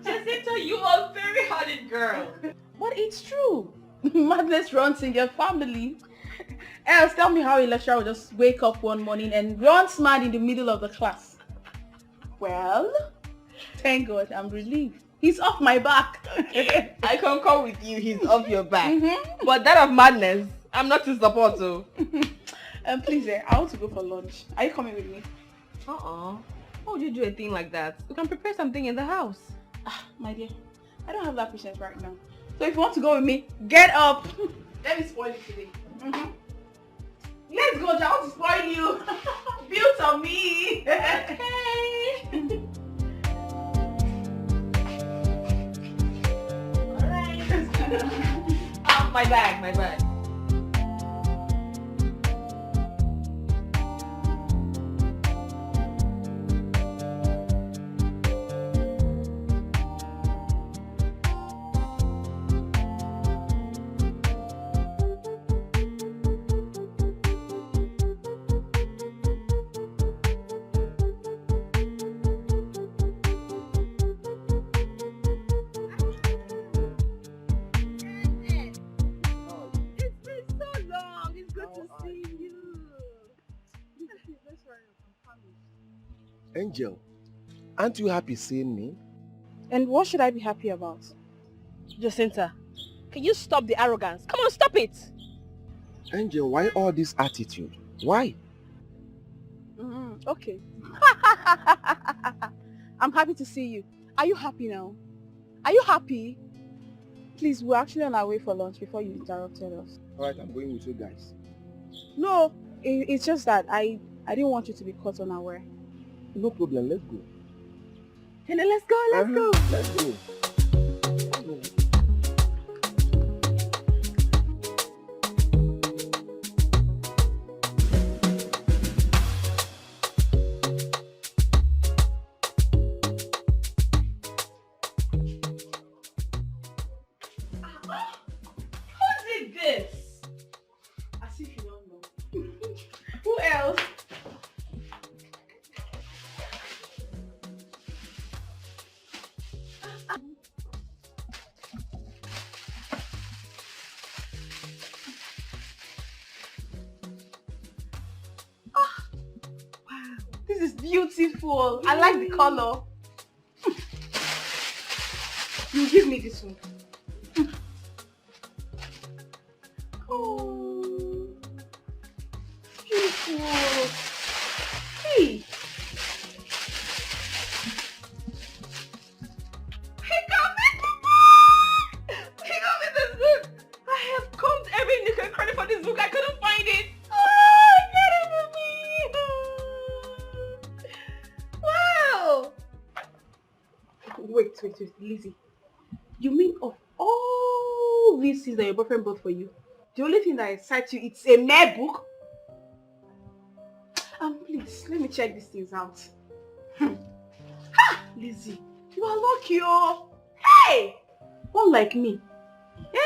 Jacinta, you are a very hearted girl. But it's true. Madness runs in your family. Else, tell me how a lecturer will just wake up one morning and runs mad in the middle of the class. Well, thank God, I'm relieved. He's off my back. I concur with you, he's off your back. But that of madness, I'm not to support, so. Please, I want to go for lunch. Are you coming with me? Why would you do a thing like that? We can prepare something in the house. My dear, I don't have that patience right now. So if you want to go with me, get up. Let me spoil it today. Let's go, I want to spoil you. Built on me. Okay. Alright. My bag. Angel, aren't you happy seeing me? And what should I be happy about? Jacinta, can you stop the arrogance? Come on, stop it! Angel, why all this attitude? Why? Okay. I'm happy to see you. Are you happy now? Are you happy? Please, we're actually on our way for lunch before you interrupted us. Alright, I'm going with you guys. No, it's just that I didn't want you to be caught unaware. No problem, let's go. And then let's go. Let's go. Who did this? As if you don't know. Who else? This is beautiful. I like the color. You give me this one. Oh, beautiful. Hey. He got me this book. I have combed every nook and cranny for this book. I couldn't find it. Oh, get it with me. Wow. Wait, Lizzie. You mean of all these things that your boyfriend bought for you, the only thing that excites you, it's a mere book? Please, let me check these things out. Ha! Lizzie, you are lucky, oh. Hey! Unlike me. Yeah?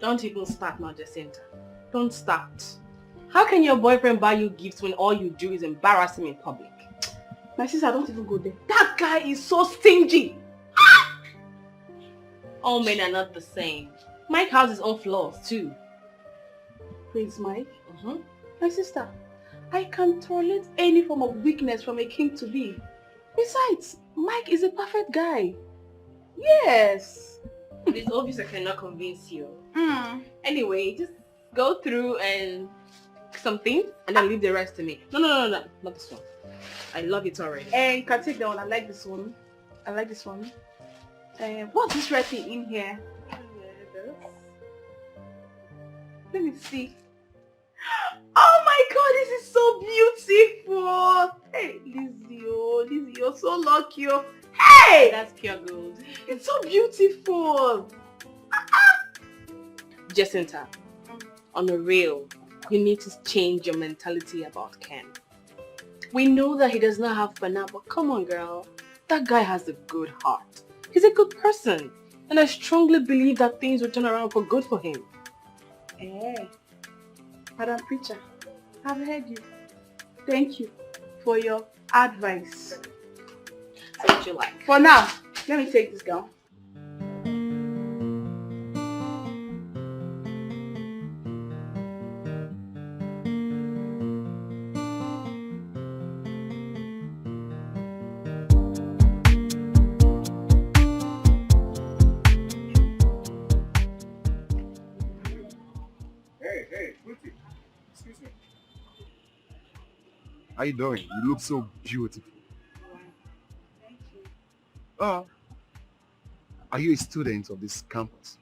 Don't even start now, Jacinta. Don't start. How can your boyfriend buy you gifts when all you do is embarrass him in public? My sister, don't even go there. That guy is so stingy. All men are not the same. Mike has his own flaws too. Prince Mike? My sister, I can tolerate any form of weakness from a king to be. Besides, Mike is a perfect guy. Yes. It is obvious I cannot convince you. Anyway, just go through and some things and then leave the rest to me. No, not this one. I love it already. And you can take that one. I like this one. What's this red thing in here? Let me see. Oh my god, this is so beautiful. Hey, Lizzie, you're so lucky. Hey! That's pure gold. It's so beautiful. Jacinta, on a real, you need to change your mentality about Ken. We know that he does not have fun, but come on, girl. That guy has a good heart. He's a good person. And I strongly believe that things will turn around for good for him. Hey, Madam Preacher, I've heard you. Thank you for your advice. Say what you like. For now, let me take this gown. Hey, Ruthie. Excuse me. How you doing? You look so beautiful. Are you a student of this campus?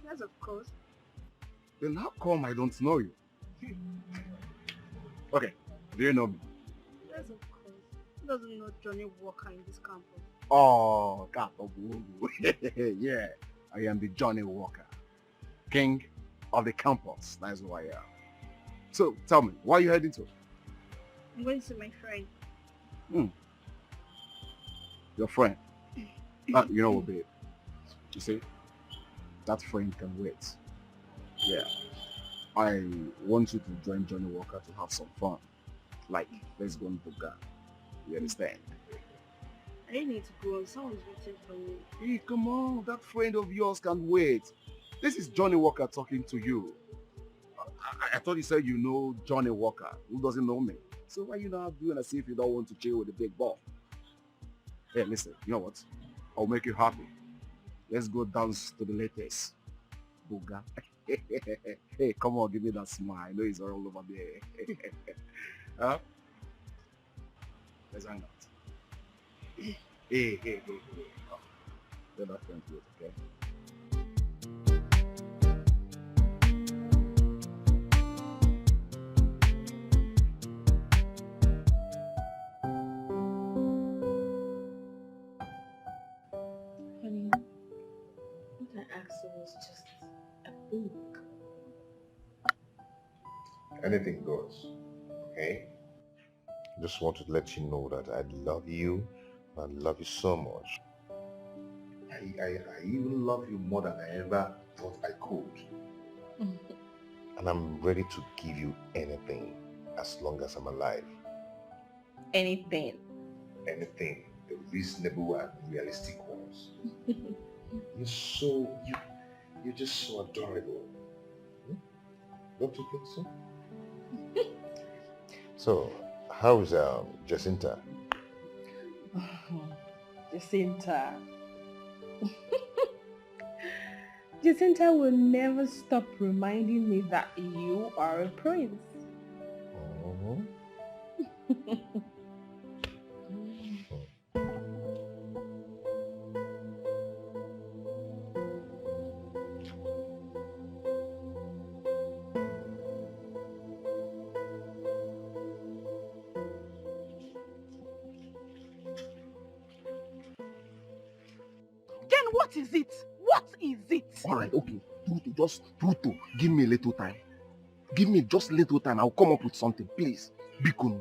Yes, of course. Then how come I don't know you? Okay, do you know me? Yes, of course. Who doesn't know Johnny Walker in this campus? Oh, God. Yeah, I am the Johnny Walker, king of the campus. That's who I am. So, tell me, where are you heading to? I'm going to see my friend. Your friend? You know what, babe? You see, that friend can wait. Yeah. I want you to join Johnny Walker to have some fun. Like, let's go and book that. You understand? I didn't need to go. Someone's waiting for me. Hey, come on. That friend of yours can wait. This is Johnny Walker talking to you. I thought you said you know Johnny Walker. Who doesn't know me? So why you not doing as if you don't want to chill with the big ball? Hey, listen, you know what? I'll make you happy. Let's go dance to the latest. Booga. Hey, come on, give me that smile. I know it's all over there. Huh? Let's hang out. Hey. Oh, let that friend do it, okay? Honey, what I asked you was just a book. Anything goes, okay? Just want to let you know that I love you. I love you so much. I even love you more than I ever thought I could. And I'm ready to give you anything as long as I'm alive. Anything. Anything. The reasonable and realistic ones. You're just so adorable. Don't you think so? So, how is Jacinta? Jacinta. Jacinta will never stop reminding me that you are a prince. What is it? What is it? Alright, okay. Tutu, give me a little time. Give me just little time. I'll come up with something. Please. Bikunu,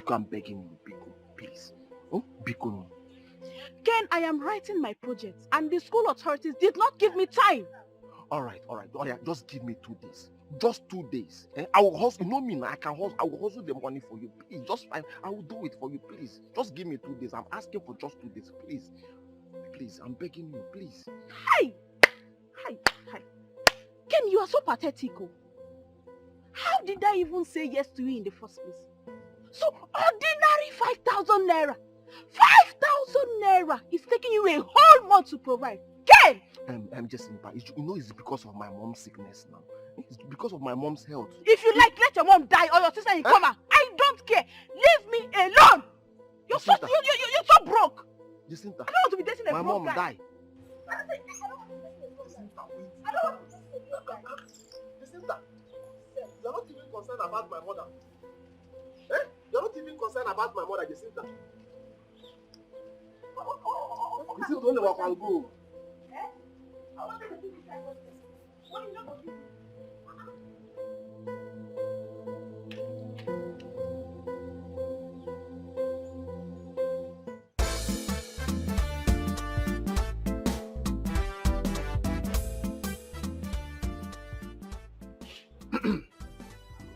I'm begging you. Bikunu, please. Oh, Bikunu. Ken, I am writing my project and the school authorities did not give me time. Alright. Just give me 2 days. Just 2 days. I will hustle. You know me now. I can hustle. I will hustle the money for you. Please, just fine. I will do it for you. Please. Just give me 2 days. I'm asking for just 2 days. Please. Please, I'm begging you. Please. Hi. Ken, you are so pathetic. Oh. How did I even say yes to you in the first place? So ordinary 5,000 naira. 5,000 naira is taking you a whole month to provide. Ken! Jacinta, you know it's because of my mom's sickness now. It's because of my mom's health. If you like, let your mom die or your sister in coma. I don't care. Leave me alone. You're so broke. Jacinta, I don't want to be dating a my broke mom guy. died. Jacinta, you're not even concerned about my mother. You're not even concerned about my mother, Jacinta. This is only what I'll go.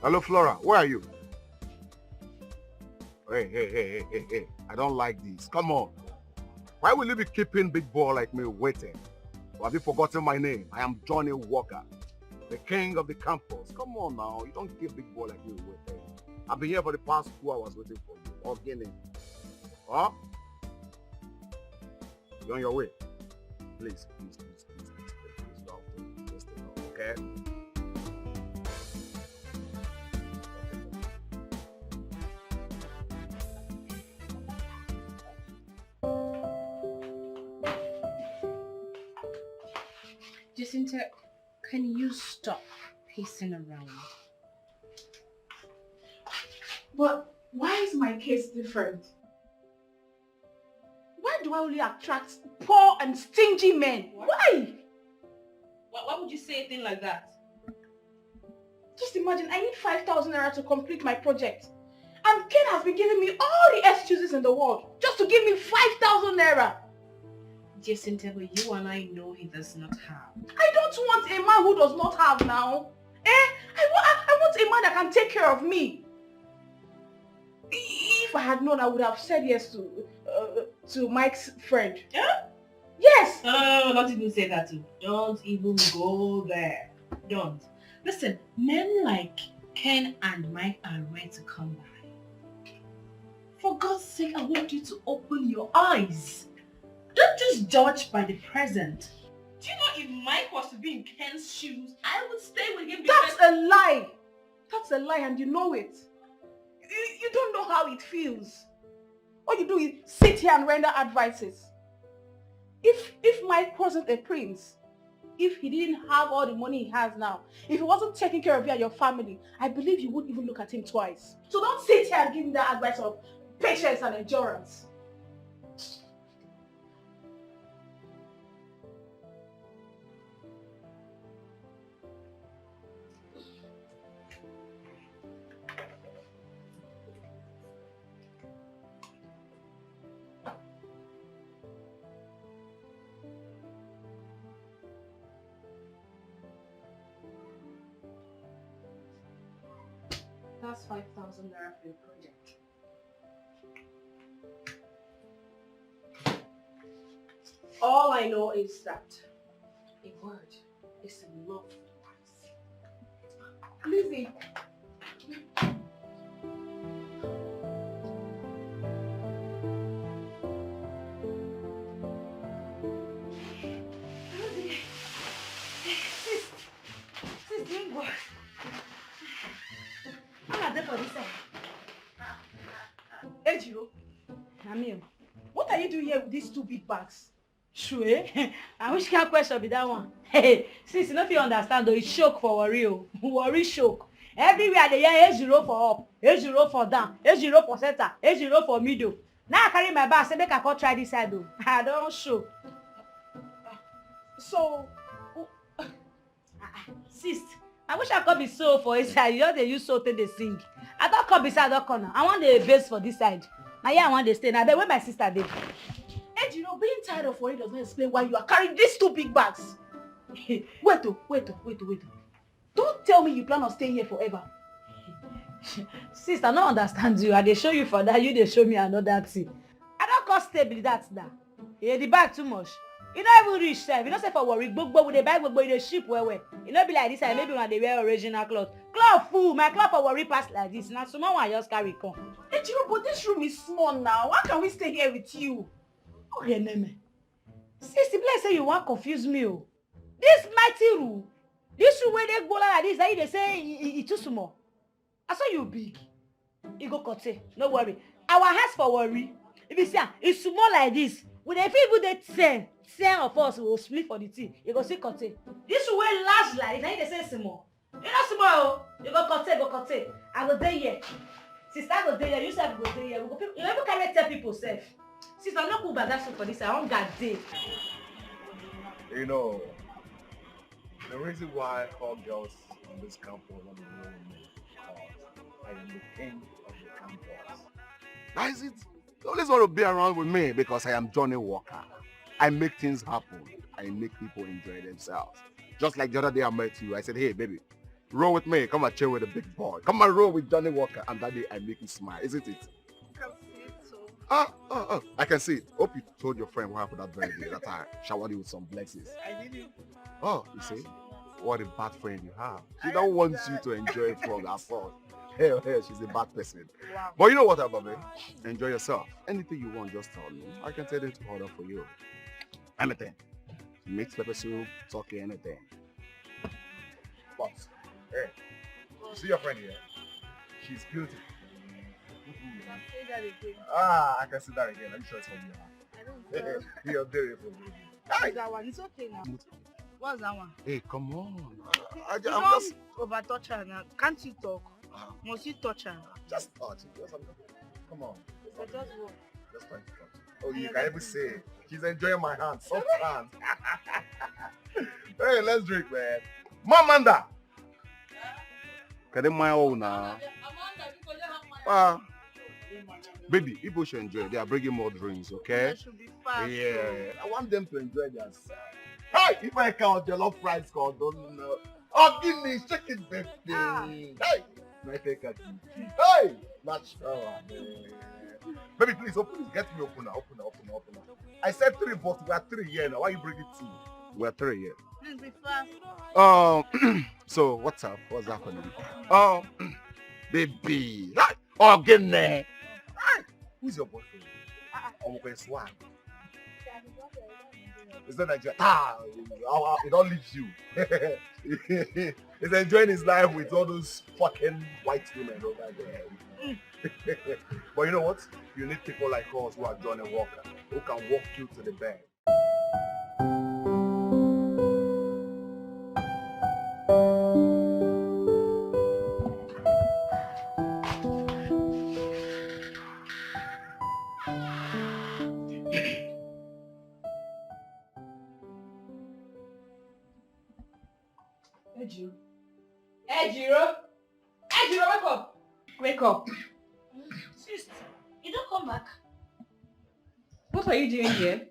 Hello, Flora. Where are you? Hey. I don't like this. Come on. Why will you be keeping big boy like me waiting? Or have you forgotten my name? I am Johnny Walker, the king of the campus. Come on now, you don't keep big boy like me waiting. I've been here for the past 2 hours waiting for you. Again. Huh? You're on your way. Please don't. Just stay down, okay? Jacinta, can you stop pacing around? But why is my case different? Why do I only attract poor and stingy men? What? Why would you say a thing like that? Just imagine, I need 5,000 naira to complete my project. And Ken has been giving me all the excuses in the world just to give me 5,000 naira. Jacinta, but you and I know he does not have. I don't want a man who does not have now. I want a man that can take care of me. If I had known, I would have said yes to Mike's friend. Yeah? Yes! Oh, don't even say that too. Don't even go there. Don't. Listen, men like Ken and Mike are rare to come by. For God's sake, I want you to open your eyes. Don't just judge by the present. Do you know if Mike was to be in Ken's shoes, I would stay with him because... That's a lie! That's a lie and you know it. You don't know how it feels. All you do is sit here and render advices. If Mike wasn't a prince, if he didn't have all the money he has now, if he wasn't taking care of you and your family, I believe you wouldn't even look at him twice. So don't sit here and give me that advice of patience and endurance. That's 5,000 naira for your project. All I know is that A word is enough twice. Lizzie. Ejiro, what are you doing here with these 2 big bags? Sure, and which kind of question be that one? Hey, since you know if you understand though, it's shock for worry, worry shock. Everywhere they hear A0 for up, A0 for down, A0 for center, A0 for middle. Now I carry my bag, say make I go try this side though. I don't show. So, Sis, I wish I could be so for inside. You know they use so till they sing. I don't come beside that corner. I want the base for this side. Now yeah, I want to stay. Now where my sister did. Ejiro, being tired of worry does not explain why you are carrying these 2 big bags. Wait. Don't tell me you plan on staying here forever. Sister, I don't understand you. I dey show you for that. You dey show me another thing. I don't cost stable that now. Yeah, the bag too much. You don't even reach time. You don't say for worry. Gbogbo with the bag, gbogbo in the ship where. You know be like this. And maybe when they wear original clothes. Cloth full. My cloth for worry pass like this. Now small one just carry come. Ejiro, but this room is small now. How can we stay here with you? Okay, Neme. Sister, bless say you want confuse me. Oh. This mighty room. This room where they go like this. They say it too small. I saw you big. You go cut it. No worry. Our house for worry. If you see, it's small like this. When the people they 10 of us will split for the tea. You go see cut it. This room where large like this. They say small. You not small. You go cut it. I go there here. Sister go there here. You self go there here. You never carry 10 people safe. Sister, I'm not cool by that for this. I want that day. You know, the reason why all girls on this campus want to know me is because I am the king of the campus. That is it. They always want to be around with me because I am Johnny Walker. I make things happen. I make people enjoy themselves. Just like the other day I met you, I said, hey baby, roll with me. Come and chill with the big boy. Come and roll with Johnny Walker. And that day I make you smile, isn't it? I can see it too. I can see it. hope you told your friend what happened that very day that I showered you with some blessings. I didn't. Oh, you see? What a bad friend you have. She don't want you to enjoy it from her fault. Hell, she's a bad person. Wow. But you know what, Ababe? Enjoy yourself. Anything you want, just tell me. I can tell them to order for you. Anything. Mixed pepper soup, turkey, anything. But, hey, you see your friend here? She's beautiful. Can say that again. I can see that again. Are you sure it's from you? I don't know. You're beautiful. What's that one? It's okay now. What's that one? Hey, come on. I'm Don't just... over touch her now. Can't you talk? Must you touch her? Just touch it. Come on. So just what? Just trying to touch it. Oh, you can even say, she's enjoying my hand. Soft hand. Hey, let's drink, man. Mamanda! Can they my own now? Baby, people should enjoy. They are bringing more drinks, okay? That should be fast. Yeah. I want them to enjoy themselves. Hey, if I count your love price called, don't know. Oh, give me chicken, baby. Hey, my take at you. Hey, not sure. Baby, please open it. Get me open now. Open. I said 3, but we are 3 here now. Why you bring it 2? We are 3 here. Please be fast. So what's up? What's happening? Baby. Oh, get there. Who's your boyfriend? I'm going to swag. It's not Nigeria. He don't leave you. He's enjoying his life with all those fucking white women over there. But you know what? You need people like us who are Johnny Walker, who can walk you to the bed. Ejiro, wake up. Wake up. Sis, you don't come back. What are you doing here?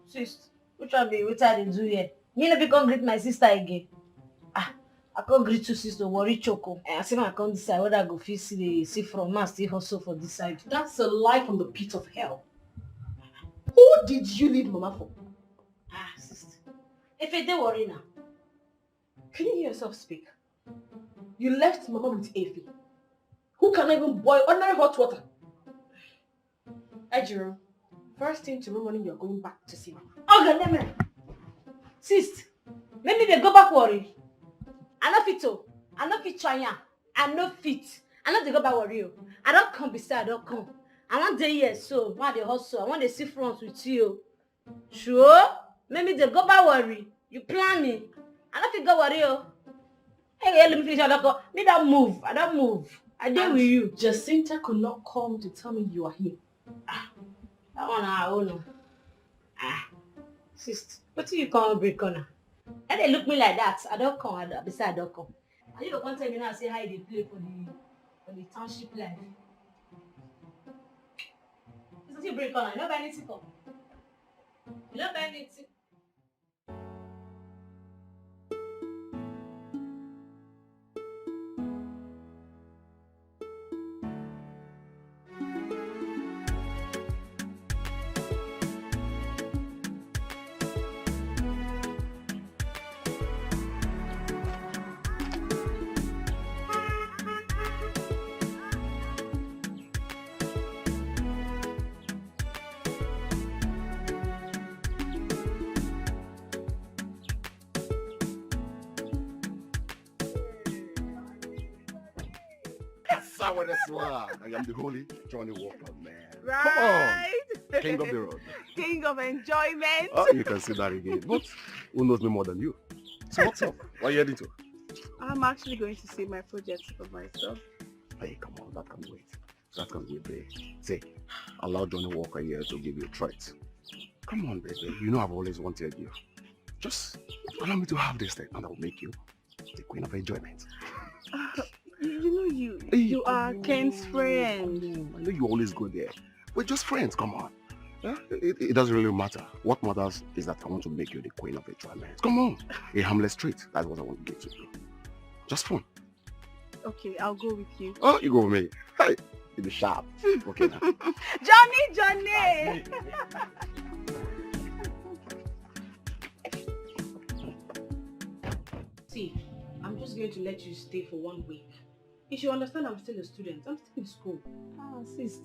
Sis, which one be what I do here? You never come greet my sister again. I can't greet your sister, worry choco. I say I can't decide whether I go feel see from now still hustle for this side. That's a lie from the pit of hell. Who did you leave Mama for? Sister. If you don't worry now. Can you hear yourself speak? You left Mama with Effie, who cannot even boil ordinary hot water. Ejiro, first thing tomorrow morning you're going back to see Mama. Okay, name. Sis, maybe they go back worry. I no fit to. I no fit try am. I no fit. I no dey go back worry. I don't come beside. I don't come. I want day here so. Why they hustle? I want to see front with you. Sure? Maybe they go back worry. You plan me. I don't think go worry. Hey, let me finish. I don't go. Me don't move. I don't move. I deal with you. Jacinta could not come to tell me you are here. That one I own. Sister, what do you call break on? And they look me like that. I don't come. I don't come. And you don't tell me now say how they play for the township life. It's you break on. You don't buy anything come. You don't buy anything. I am the holy Johnny Walker, man. Right. Come on. King of the road. King of enjoyment. Oh, you can say that again. But who knows me more than you? So what's up? What are you heading to? I'm actually going to see my project for myself. Hey, come on. That can wait. That can wait, babe. Say, allow Johnny Walker here to give you a treat. Come on, baby. You know I've always wanted you. Just allow me to have this thing and I'll make you the queen of enjoyment. You know you are Ken's friend. I know you always go there. We're just friends, come on. Yeah? It doesn't really matter. What matters is that I want to make you the queen of enjoyment. Come on. A harmless treat. That's what I want to get to you. Just fun. Okay, I'll go with you. Oh, you go with me. Hey, in the shop. Okay now. Johnny! Hey. See, I'm just going to let you stay for 1 week. You should understand I'm still a student. I'm still in school. Sis,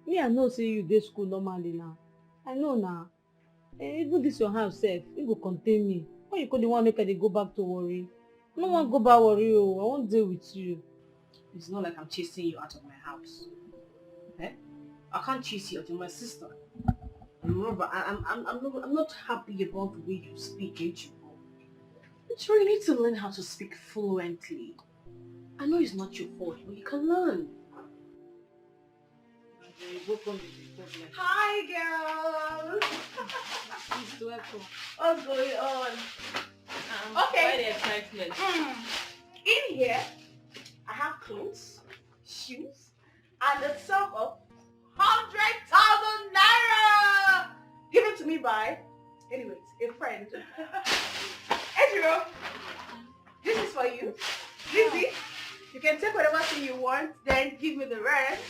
me I know say you dey school normally now. I know now. Even this your house sef, it go contain me. Why you go dey wan make I dey go back to worry? I no wan go back worry oh. I wan dey with you. It's not like I'm chasing you out of my house. Eh? I can't chase you out. You're my sister. Remember, I'm not happy about the way you speak, ain't you? But you need to learn how to speak fluently. I know it's not your fault, but you can learn. Hi, girls. What's going on? Okay. Quite the excitement. In here, I have clothes, shoes, and a sum of 100,000 naira given to me by, anyways, a friend. Ejiro, this is for you. Lizzie, you can take whatever thing you want, then give me the rest.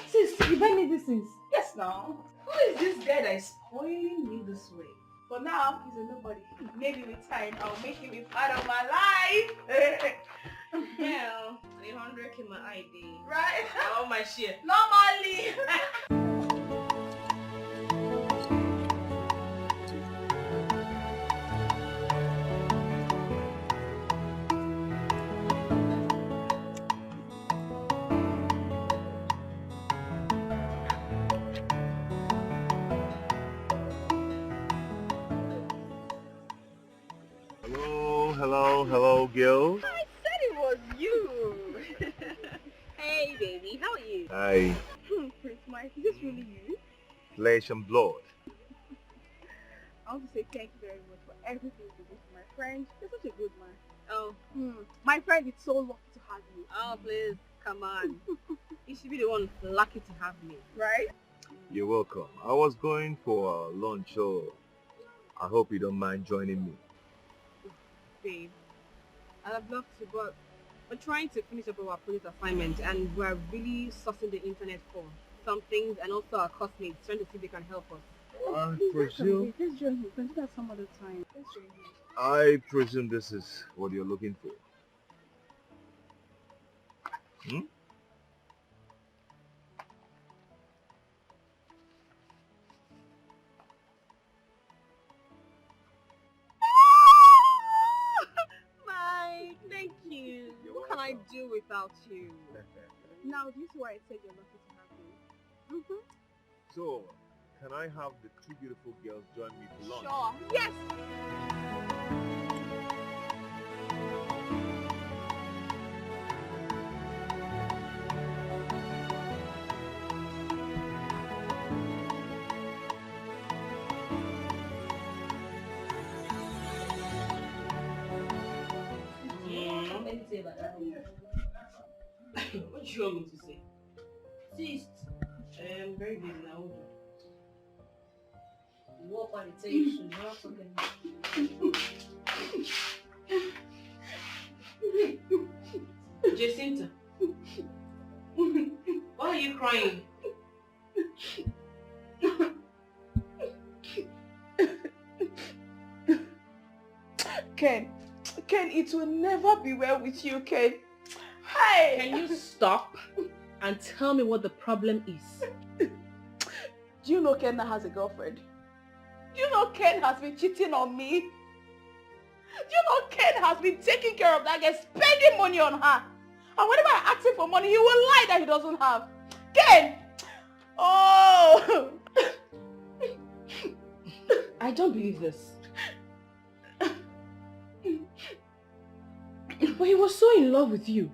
Sis, you buy me these things? Yes, now. Who is this guy that is spoiling me this way? For now, he's a nobody. Maybe with time, I'll make him a part of my life. Well, 100k my ID. Right? I want my share. Normally. Hello, girl. I said it was you. Hey, baby, how are you? Hi, Prince Mike, is this really you? flesh and blood. I want to say thank you very much for everything you did for my friend. You're such a good man. Oh. My friend is so lucky to have you. Oh, please, come on. You should be the one lucky to have me. Right? You're welcome. I was going for lunch, so I hope you don't mind joining me. Babe, I'd have loved to, but we're trying to finish up our project assignment and we're really sussing the internet for some things, and also our classmates trying to see if they can help us. I presume. Let's join him. We can do that some other time. Let's join him. I presume this is what you're looking for. Hmm? Mike, thank you. What can I do without you? Now, do you see why I said you're lucky to have me? So, can I have the two beautiful girls join me for lunch? Sure. Yes. What do you want me to say? Sis, I'm very busy now. Hold on. Walk on the table soon. You're not talking. Jacinta, why are you crying? Ken, it will never be well with you, Ken. Hey! Can you stop and tell me what the problem is? Do you know Ken now has a girlfriend? Do you know Ken has been cheating on me? Do you know Ken has been taking care of that girl, spending money on her? And whenever I ask him for money, he will lie that he doesn't have. Ken! Oh! I don't believe this. But he was so in love with you.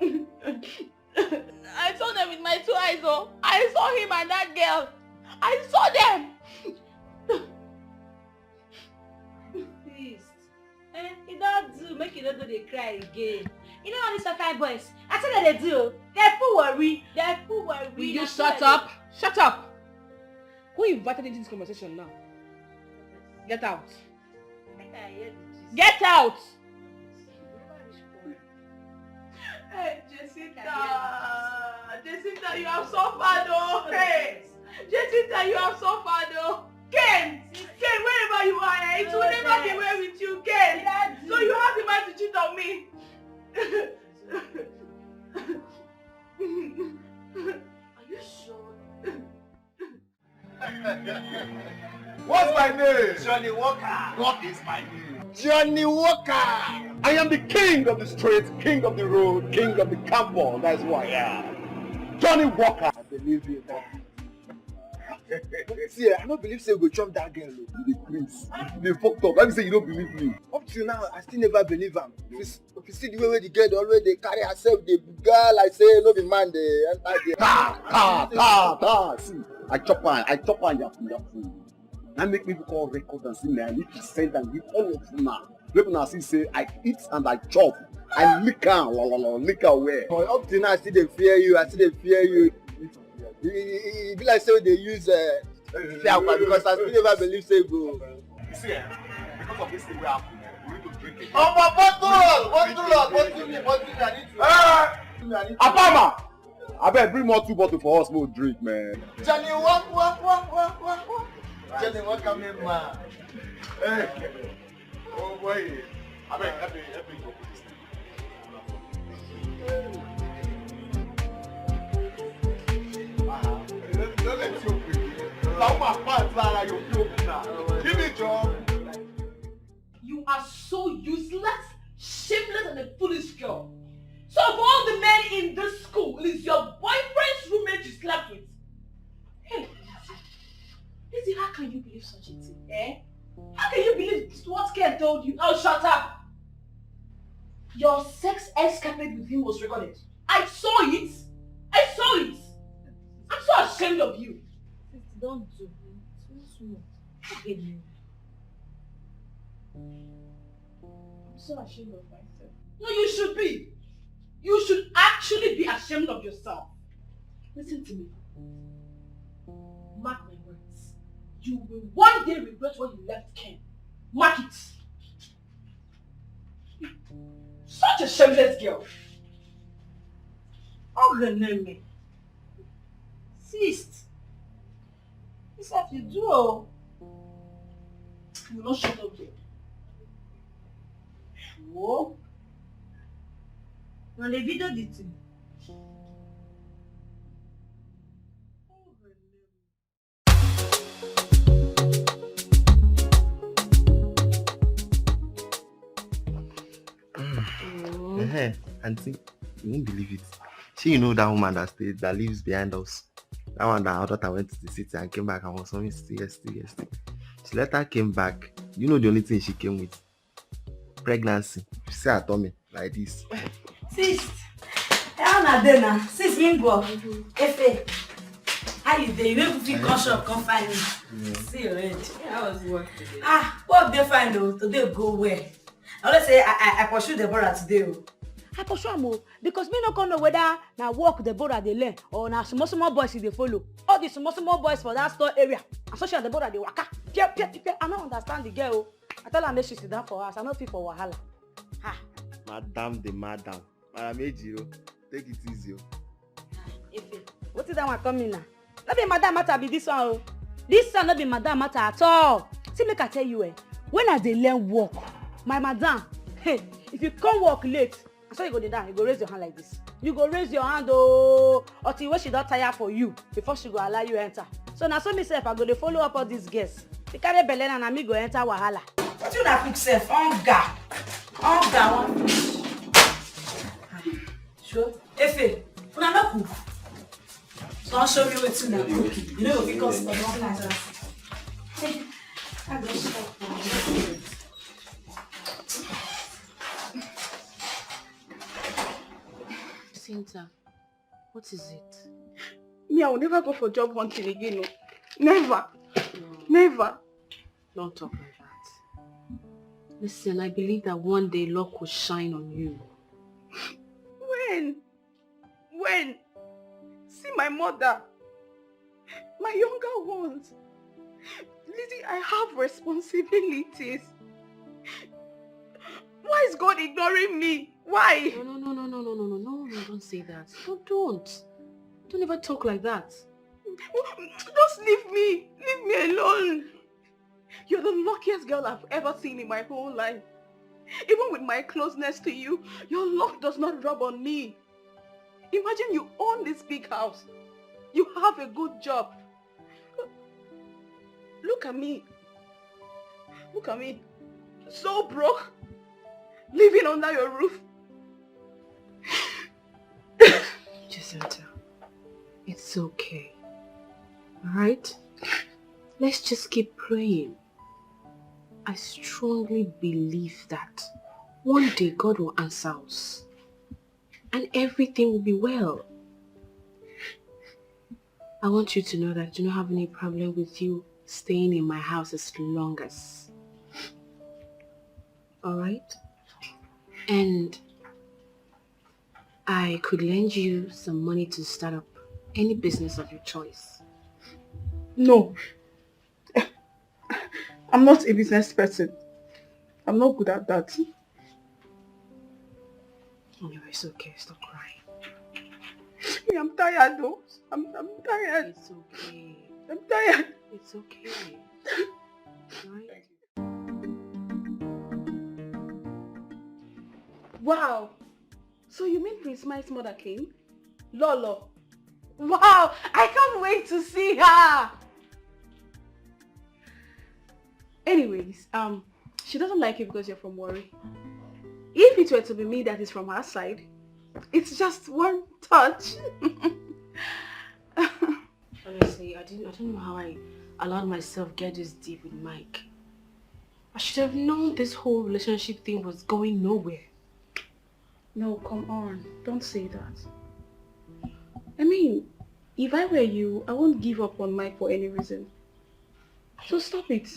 I saw them with my two eyes, oh. I saw him and that girl. I saw them. Please. You don't do, make you don't do they cry again. You know all these kind boys, I tell them they do. They're full worry. Will you shut up? Shut up! Who invited into this conversation now? Get out. Get out! Hey, Jacinta, you have suffered, oh. Hey, Jacinta, you have suffered, oh. Ken, wherever you are, it will never be well with you, Ken. So you have the mind to cheat on me. Are you sure? What's my name? Johnny Walker. What is my name? Johnny Walker. I am the king of the street, king of the road, king of the campus. That's who I am. Johnny Walker. I believe you. See, I don't believe say we go chop that girl. The prince. They fucked up. Let me say you don't believe me. Up till now, I still never believe am. If you see the way the girl always they carry herself, the girl like say no be man they enter there. Ta. See, I chop on yafu. Now make me call record and see me. I need to send and give all of you now. People now see say I eat and I chop. I lick away. But up till now, I still dey fear you. It be like say they use fear because I still never believe say go. You see, because of this thing we happen, we need to drink it. Oh, my bottle! Apama! I bet bring more 2 bottles for us, more drink, man. Johnny, walk. Johnny, walk, come here, man. Hey. Oh boy. I bet help me go put this thing. Don't let you open. Now my pants are you open now. Give me job. You are so useless, shameless, and a foolish girl. So of all the men in this school, it is your boyfriend's roommate you slept with. Hey, Lizzie, how can you believe such a thing? Eh? How can you believe what Ken told you? Oh, shut up! Your sex escapade with him was recorded. I saw it. I'm so ashamed of you. Don't do it. So small. I'm so ashamed of myself. No, you should be. You should actually be ashamed of yourself. Listen to me. Mark my words. You will one day regret when you left Ken. Mark it. Such a shameless girl. Oh, the name. Sis. This have you do. You will not shut up there. Whoa. On the video did too. Auntie, you won't believe it. You know that woman that lives behind us. That one that our daughter went to the city and came back and was on yesterday. She later came back. You know the only thing she came with? Pregnancy. She said her tummy like this. Sis, how na dey na? Sis, Mingo, Efe, how you dey? You no even fit come shop, come find me. See your head. How was work today? Work dey fine though. Today go well. I always say I pursue Deborah today. I pursue am because me no come know whether na work Deborah dey learn or na small boys dey follow. All the small boys for that store area. And social Deborah dey waka. Pia. I no understand the girl. I tell her make she sit down for us. I no fit for wahala. Madam. Madam Ejiro, take it easy. Efe, what is that one coming now? No be madam matter be this one. This one no be madam matter at all. See, make I tell you, when I dey learn work, my madam, hey, if you come work late, so you go down, you go raise your hand like this. You go raise your hand until when she don tire for you before she go allow you enter. So now so myself, I go dey follow up all these girls. They carry belle and na me go enter wahala. What you na cook sef? Hunger one. Sure. Efe, una no cook. Don't show me wetin na cook. You know because of one like that. I go stop. Cynthia, what is it? Me, I will never go for job hunting again. No. Never. Don't talk like that. Listen, I believe that one day luck will shine on you. When? See my mother. My younger ones. Lizzie, I have responsibilities. Why is God ignoring me? Why? No, don't say that. Don't. Don't ever talk like that. Just leave me. Leave me alone. You're the luckiest girl I've ever seen in my whole life. Even with my closeness to you, your luck does not rub on me. Imagine you own this big house. You have a good job. Look at me. Look at me. So broke. Living under your roof. Jacinta, it's okay. Alright? Let's just keep praying. I strongly believe that one day God will answer us. And everything will be well. I want you to know that I do not have any problem with you staying in my house as long as. Alright? And I could lend you some money to start up any business of your choice. No. I'm not a business person. I'm not good at that. Anyway, it's okay. Stop crying. I'm tired though. I'm tired. It's okay. I'm tired. It's okay. Right? Wow. So you mean Prince Mike's mother came? Lolo. Wow. I can't wait to see her. Anyways, she doesn't like you because you're from Warri. If it were to be me that is from her side, it's just one touch. Honestly, I don't know how I allowed myself get this deep with Mike. I should have known this whole relationship thing was going nowhere. No, come on. Don't say that. I mean, if I were you, I won't give up on Mike for any reason. So stop it.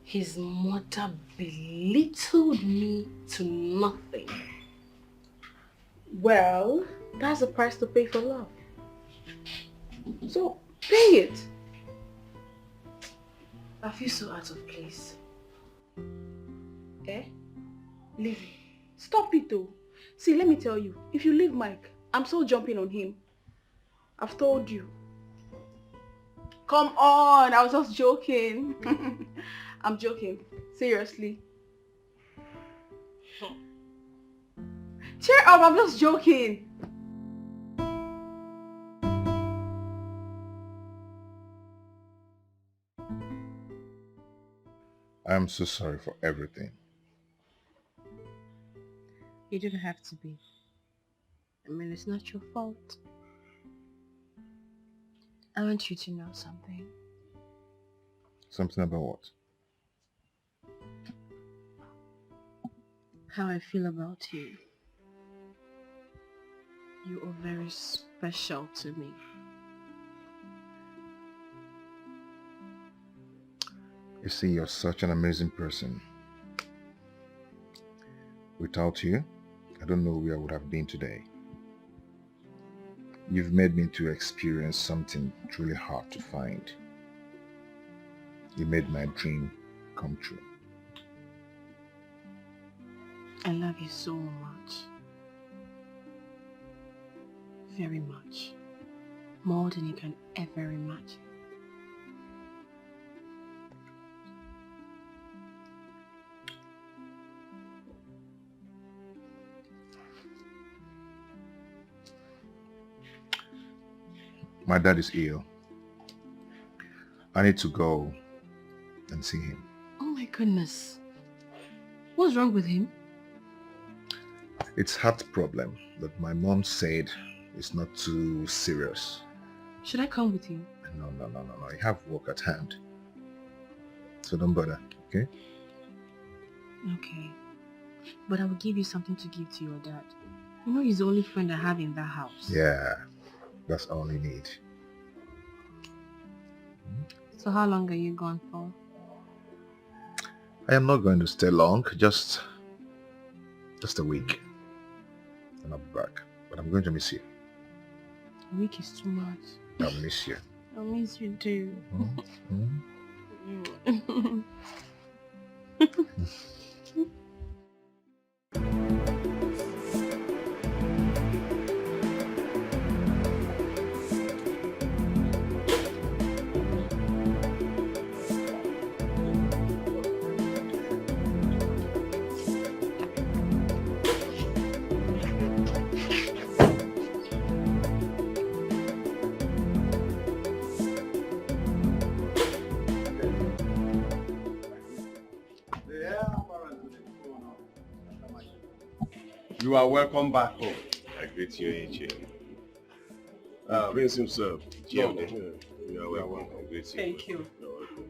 His mother belittled me to nothing. Well, that's the price to pay for love. So, pay it. I feel so out of place. Eh? Leave it. Stop it though. See, let me tell you, if you leave Mike, I'm so jumping on him. I've told you. Come on, I was just joking. I'm joking. Seriously. Cheer up, I'm just joking. I'm so sorry for everything. You didn't have to be. I mean, it's not your fault. I want you to know something. Something about what? How I feel about you. You are very special to me. You see, you're such an amazing person. Without you, I don't know where I would have been today. You've made me to experience something truly hard to find. You made my dream come true. I love you so much. Very much. More than you can ever imagine. My dad is ill. I need to go and see him. Oh my goodness. What's wrong with him? It's heart problem that my mom said is not too serious. Should I come with you? No. I have work at hand. So don't bother, okay? Okay. But I will give you something to give to your dad. You know he's the only friend I have in that house. Yeah, that's all you need. So how long are you gone for? I am not going to stay long, just a week. And I'll be back. But I'm going to miss you. A week is too much. I'll miss you. I'll miss you too. You are welcome back home. I greet you, Ichie. Prince himself. You are welcome. I greet you. Thank you. You're welcome.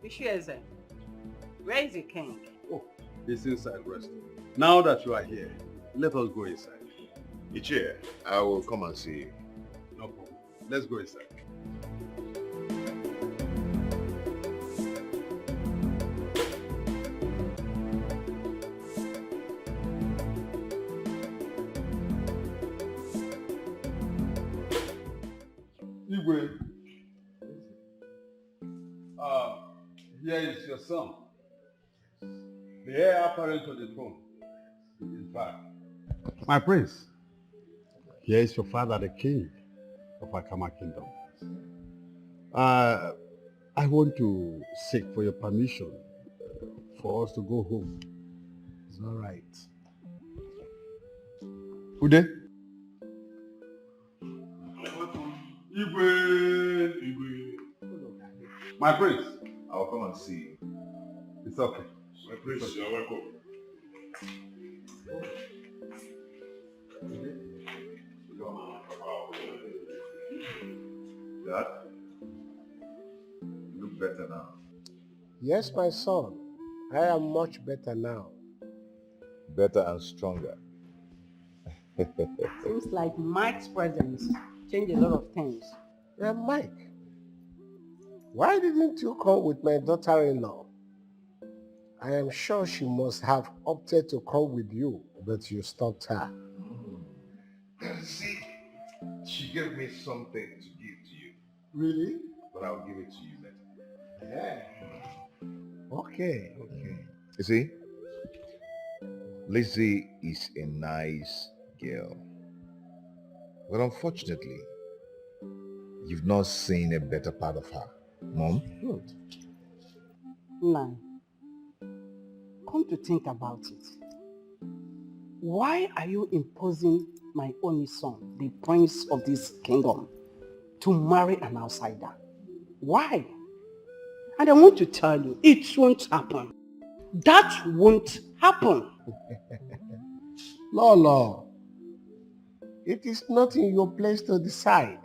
Ishieze, where is the king? Oh, he's inside resting. Now that you are here, let us go inside. Ichie, I will come and see you. No problem. Let's go inside. Igwe, here is your son, the heir apparent to the throne. In fact, my prince, here is your father, the king of Akama Kingdom. I want to seek for your permission for us to go home. It's all right. Ude? Igwe. My prince. I'll come and see you. It's okay. My prince, you're welcome. Dad, you look better now. Yes, my son. I am much better now. Better and stronger. Seems like Mike's presence changed a lot of things. Mike, why didn't you come with my daughter-in-law? I am sure she must have opted to come with you, but you stopped her. See, she gave me something to give to you. Really? But I'll give it to you later. Yeah. Okay. You see, Lizzie is a nice girl. But unfortunately, you've not seen a better part of her. Mom? Good. Now, come to think about it. Why are you imposing my only son, the prince of this kingdom, to marry an outsider? Why? And I want to tell you, it won't happen. That won't happen. Lolo, it is not in your place to decide.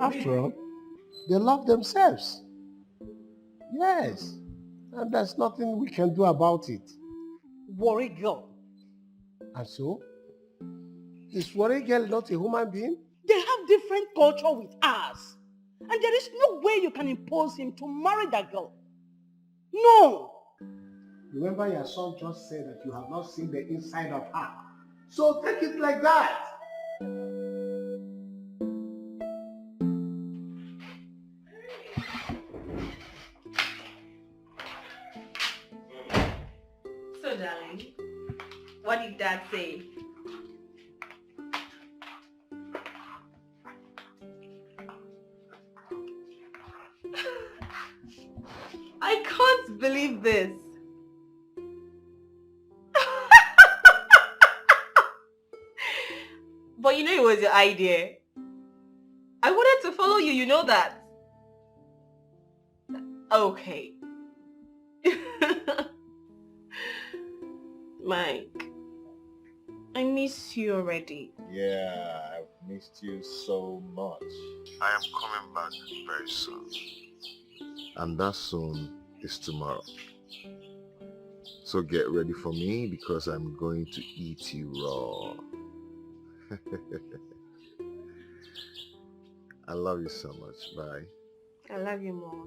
After all, they love themselves. Yes, and there's nothing we can do about it. Worry girl. And so, is Worry Girl not a human being? They have different culture with us. And there is no way you can impose him to marry that girl. No. Remember your son just said that you have not seen the inside of her. So take it like that. So darling, what did Dad say? I can't believe this. But you know it was your idea. I wanted to follow you, you know that. Okay. Mike, I miss you already. Yeah, I've missed you so much. I am coming back very soon. And that soon is tomorrow. So get ready for me because I'm going to eat you raw. I love you so much. Bye. I love you more.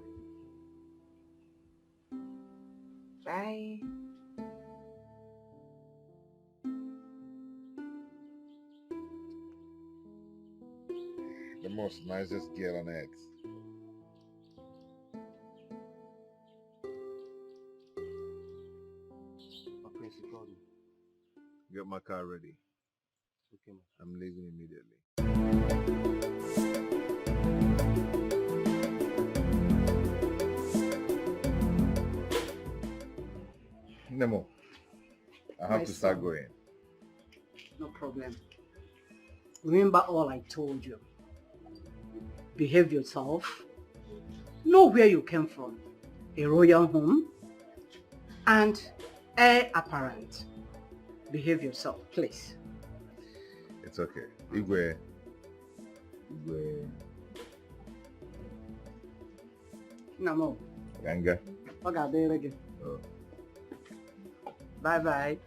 Bye. The most nicest girl on earth. My prince, you called me. Get my car ready. Okay, man. I'm leaving immediately. Nemo, I have My to start son. going. No problem. Remember all I told you. Behave yourself. Know where you came from. A royal home. And heir apparent. behave yourself, please. It's okay. Igwe. No. Ganga. Okay, Oh. bye.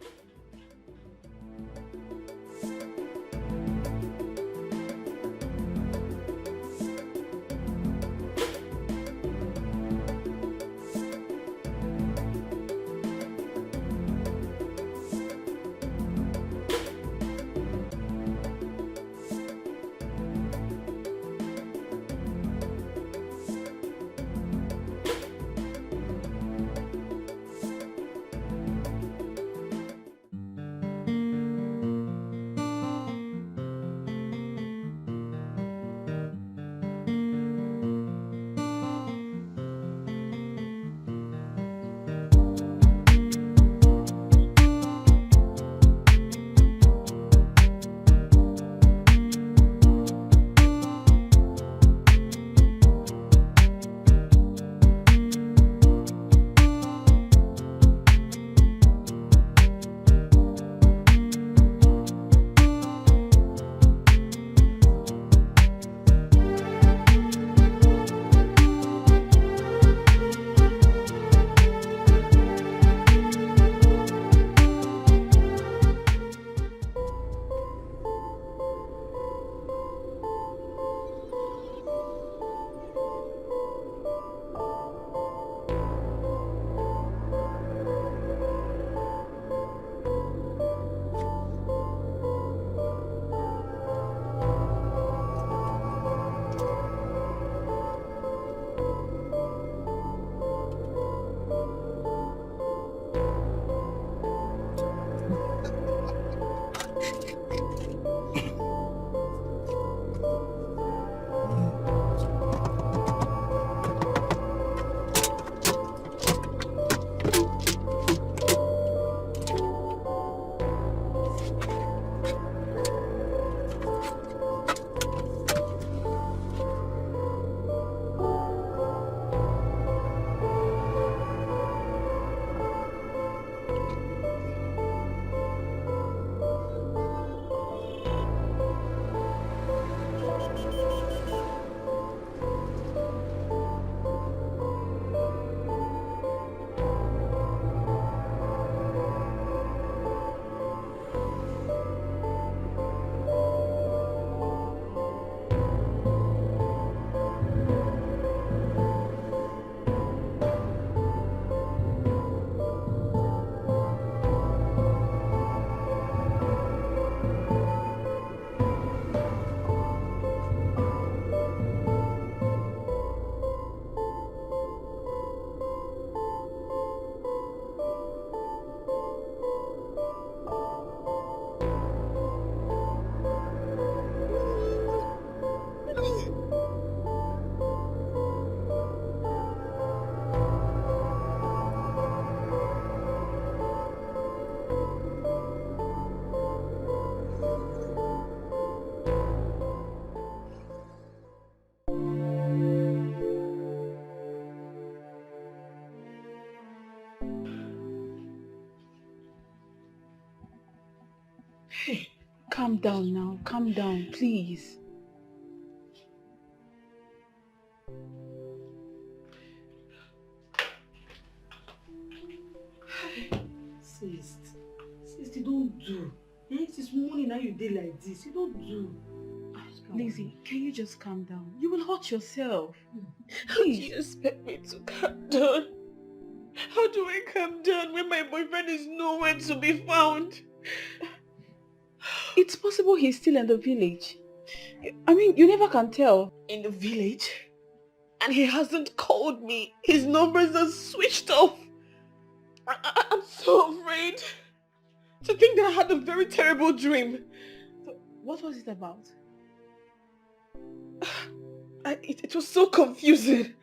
Hey, calm down now. Calm down, please. Sis, you don't do. This morning now you did like this. You don't do. Lizzie, can you just calm down? You will hurt yourself. How do you expect me to calm down? How do I calm down when my boyfriend is nowhere to be found? It's possible he's still in the village. I mean, you never can tell. In the village? And he hasn't called me. His numbers are switched off. I'm so afraid to think that I had a very terrible dream. So, what was it about? It was so confusing.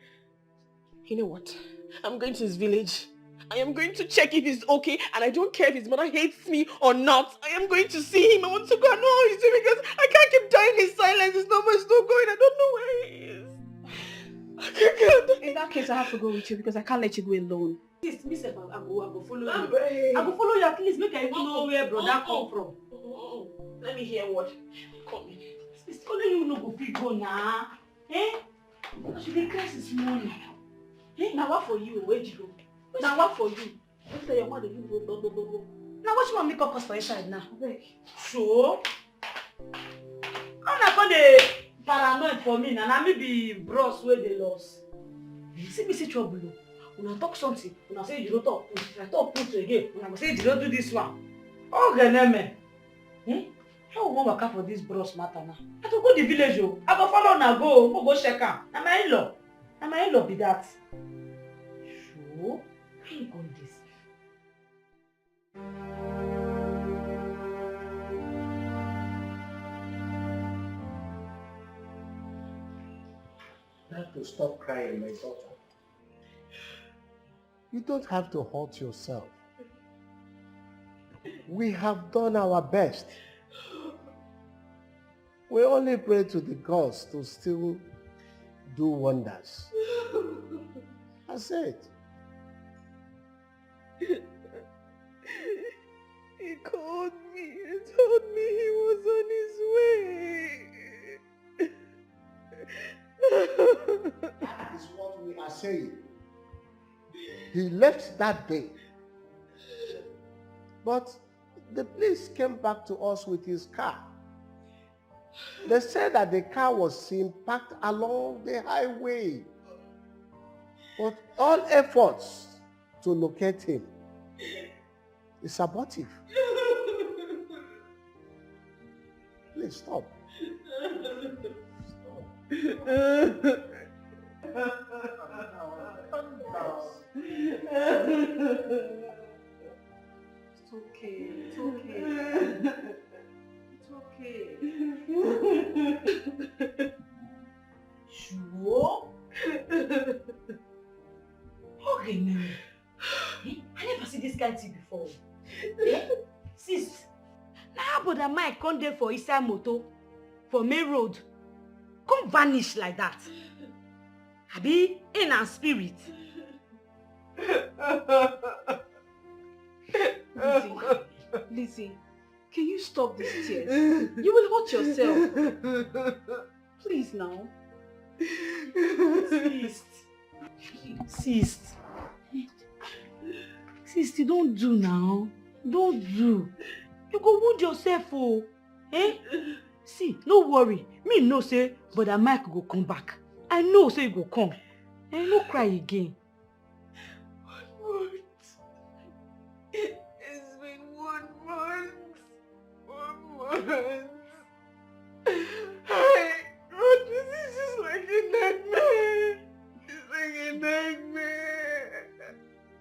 You know what? I'm going to his village. I am going to check if he's okay, and I don't care if his mother hates me or not. I am going to see him. I want to go and know how he's doing because I can't keep dying in silence. His number is not going. I don't know where he is. In that case, Please, I have to go with you because I can't let you go alone. Please, me sef, I go follow you. I go follow you at least make I even know where brother come from. Let me hear what. Come in. It's only you no go fit go now. Eh? She dey cry this morning. Eh? Now what for you? Where you go? Now what for you? Don't tell your mother you go. Now what you want me come cause for inside now? Sure. How na come dey paranoid for me now? Na me be bros wey dey lost. You see me see trouble o. Una talk something, una say you don't talk. If I talk put again, una go say you don't do this one. Oh, Geneme. How we wan waka for this bros matter now? I to go the village o. I go follow una go check am. Na my in-law. Na my in-law be that. Sure. How you come this? You have to stop crying, my daughter. You don't have to hurt yourself. We have done our best. We only pray to the gods to still do wonders. That's it. He called me and told me he was on his way. That is what we are saying. He left that day. But the police came back to us with his car. They said that the car was seen parked along the highway. But all efforts to locate him is abortive. Please stop. It's okay. It's okay. Sure? Okay, no. I never see this kind of thing before. Sis, now brother Mike come there for inside motor for main road. Come vanish like that. Abi in our spirit. Lizzie, can you stop these tears? You will hurt yourself. Please now. Sister, don't do now. Don't do. You go wound yourself, oh. Eh? See, no worry. Me know say, brother Mike go come back. I know say he go come. And no cry again. 1 month. It's been 1 month. 1 month. But this is just like a nightmare. It's like a nightmare.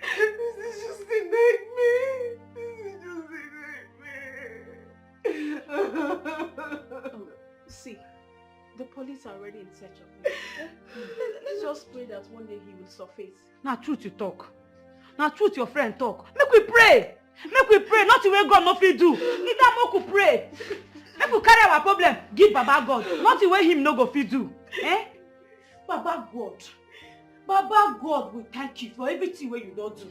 This is just a nightmare. See, the police are already in search of him. Let's just pray that one day he will surface. Now truth you talk. Now truth your friend talk. Make we pray. Make we pray. Nothing wey God no fit do. Need that make we pray. Make we carry our problem give Baba God. Nothing wey him no go fit do. Eh? Baba God. Baba God, we thank you for everything wey you don't do.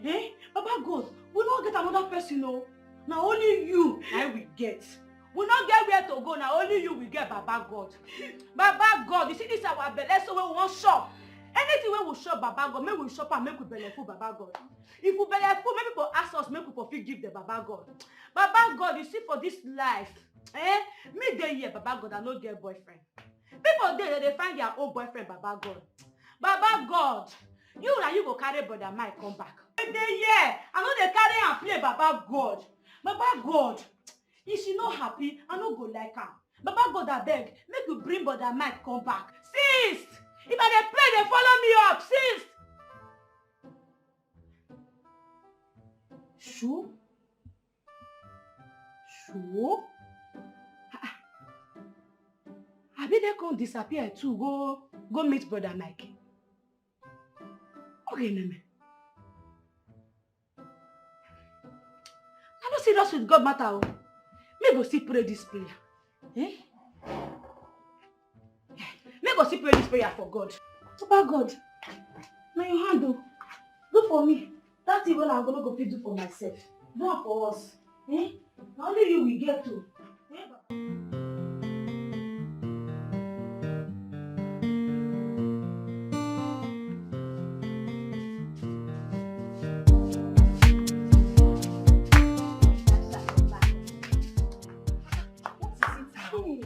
Eh? Baba God, we don't get another person, no. Now only you and we get. We not get where to go. Now only you will get Baba God. Baba God, you see this our belly, so we won't shop. Anything we will shop Baba God, make we shop and make we belly full Baba God. If we belly full, maybe people ask us, make people give the Baba God. Baba God, you see for this life, me dey here Baba God, I no get boyfriend. People there they find their own boyfriend Baba God. Baba God, you go carry brother Mike come back. They here, I know they carry and play Baba God. Baba God, if she not happy, I no go like her. Baba God, I beg, make you bring brother Mike come back. Sis, if I dey pray, they follow me up, sis. Sure? Abi they come disappear too, go meet brother Mike. Okay, Neme. I don't serious with God matter. May go still pray this prayer. Eh? May go still pray this prayer for God. Baba God, Now you handle. Do for me. That's even I'm gonna go fit do for myself. Do it for us. Eh? Now only you will get to. Eh?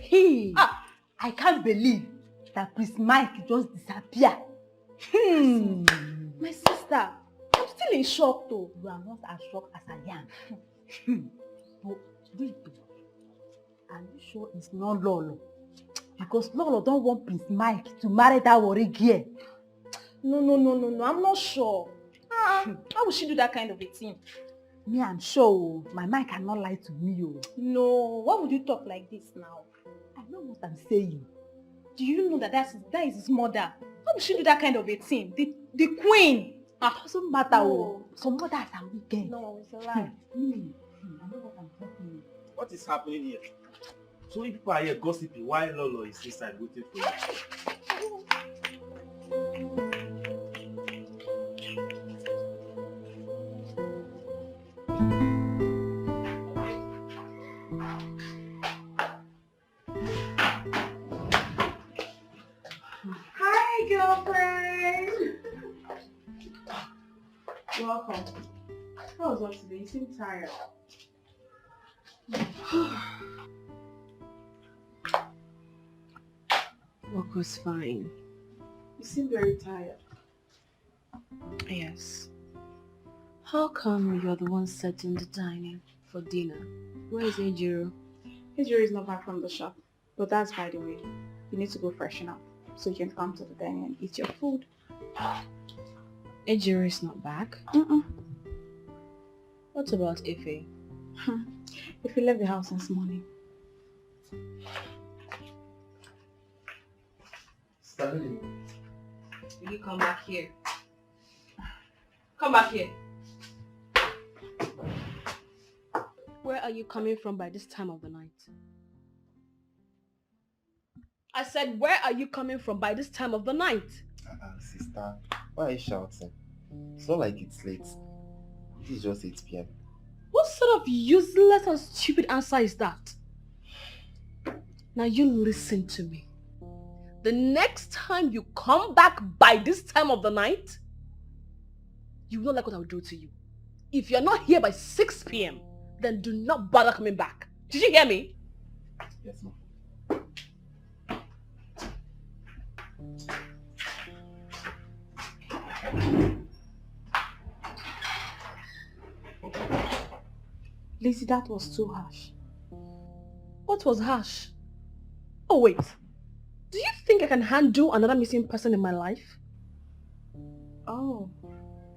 Hey, I can't believe that Prince Mike just disappeared. My sister, I'm still in shock though. You are not as shocked as I am. But wait, are you sure it's not Lolo? Because Lolo don't want Prince Mike to marry that worry girl. No, I'm not sure. How would she do that kind of a thing? Me, I'm sure. My Mike cannot lie to me. No, why would you talk like this now? I know what I'm saying. Do you know that that is his mother? How would she do that kind of a thing? The queen. It doesn't matter. No. Some mothers are wicked. No, it's a lie. I know what I'm talking about. What is happening here? So many people are here gossiping while Lolo is inside waiting for you. Hi, girlfriend. Welcome. How was work today? You seem tired. Work was fine. You seem very tired. Yes. How come you're the one setting the dining for dinner? Where is Ejiro? Ejiro is not back from the shop. But that's by the way. You need to go freshen up so you can come to the dining and eat your food. Ejiro is not back? What about Ife? If you left the house since morning. Stanley. Will you come back here? Come back here. Where are you coming from by this time of the night? I said, where are you coming from by this time of the night? Sister, why are you shouting? It's not like it's late. It is just 8 p.m. What sort of useless and stupid answer is that? Now you listen to me. The next time you come back by this time of the night, you will not like what I will do to you. If you're not here by 6 p.m., then do not bother coming back. Did you hear me? Yes, ma'am. Lizzie, that was too harsh. What was harsh? Oh wait, do you think I can handle another missing person in my life? Oh,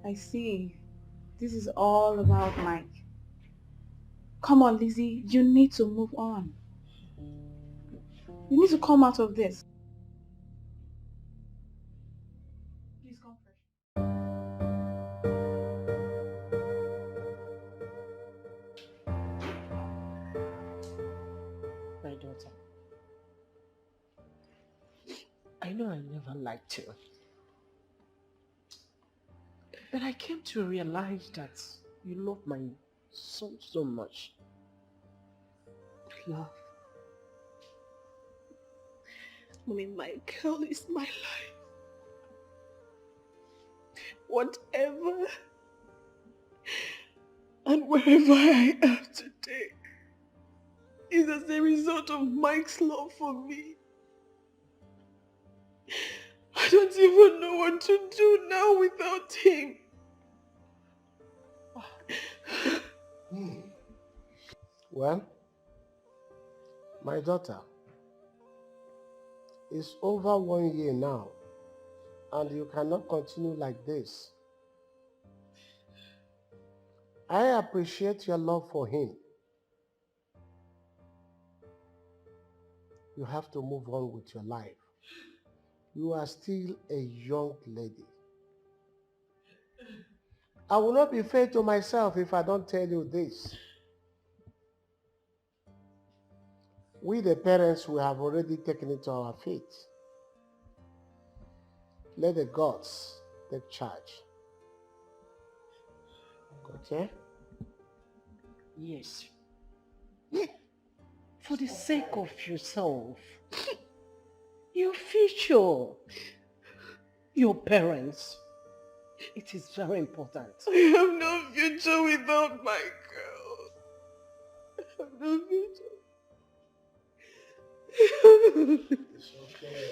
I see. This is all about Mike. Come on, Lizzie, you need to move on. You need to come out of this. Please come fresh. My daughter, I know I never liked you. But I came to realize that you love my son so much. Love. Mommy, my girl is my life. Whatever and wherever I am today is as a result of Mike's love for me. I don't even know what to do now without him. Well, my daughter, it's over 1 year now, and you cannot continue like this. I appreciate your love for him. You have to move on with your life. You are still a young lady. I will not be fair to myself if I don't tell you this. We the parents, we have already taken it to our feet. Let the gods take charge. Okay? Yes. For the sake of yourself, your future, your parents, it is very important. I have no future without my girl. I have no future. It's okay.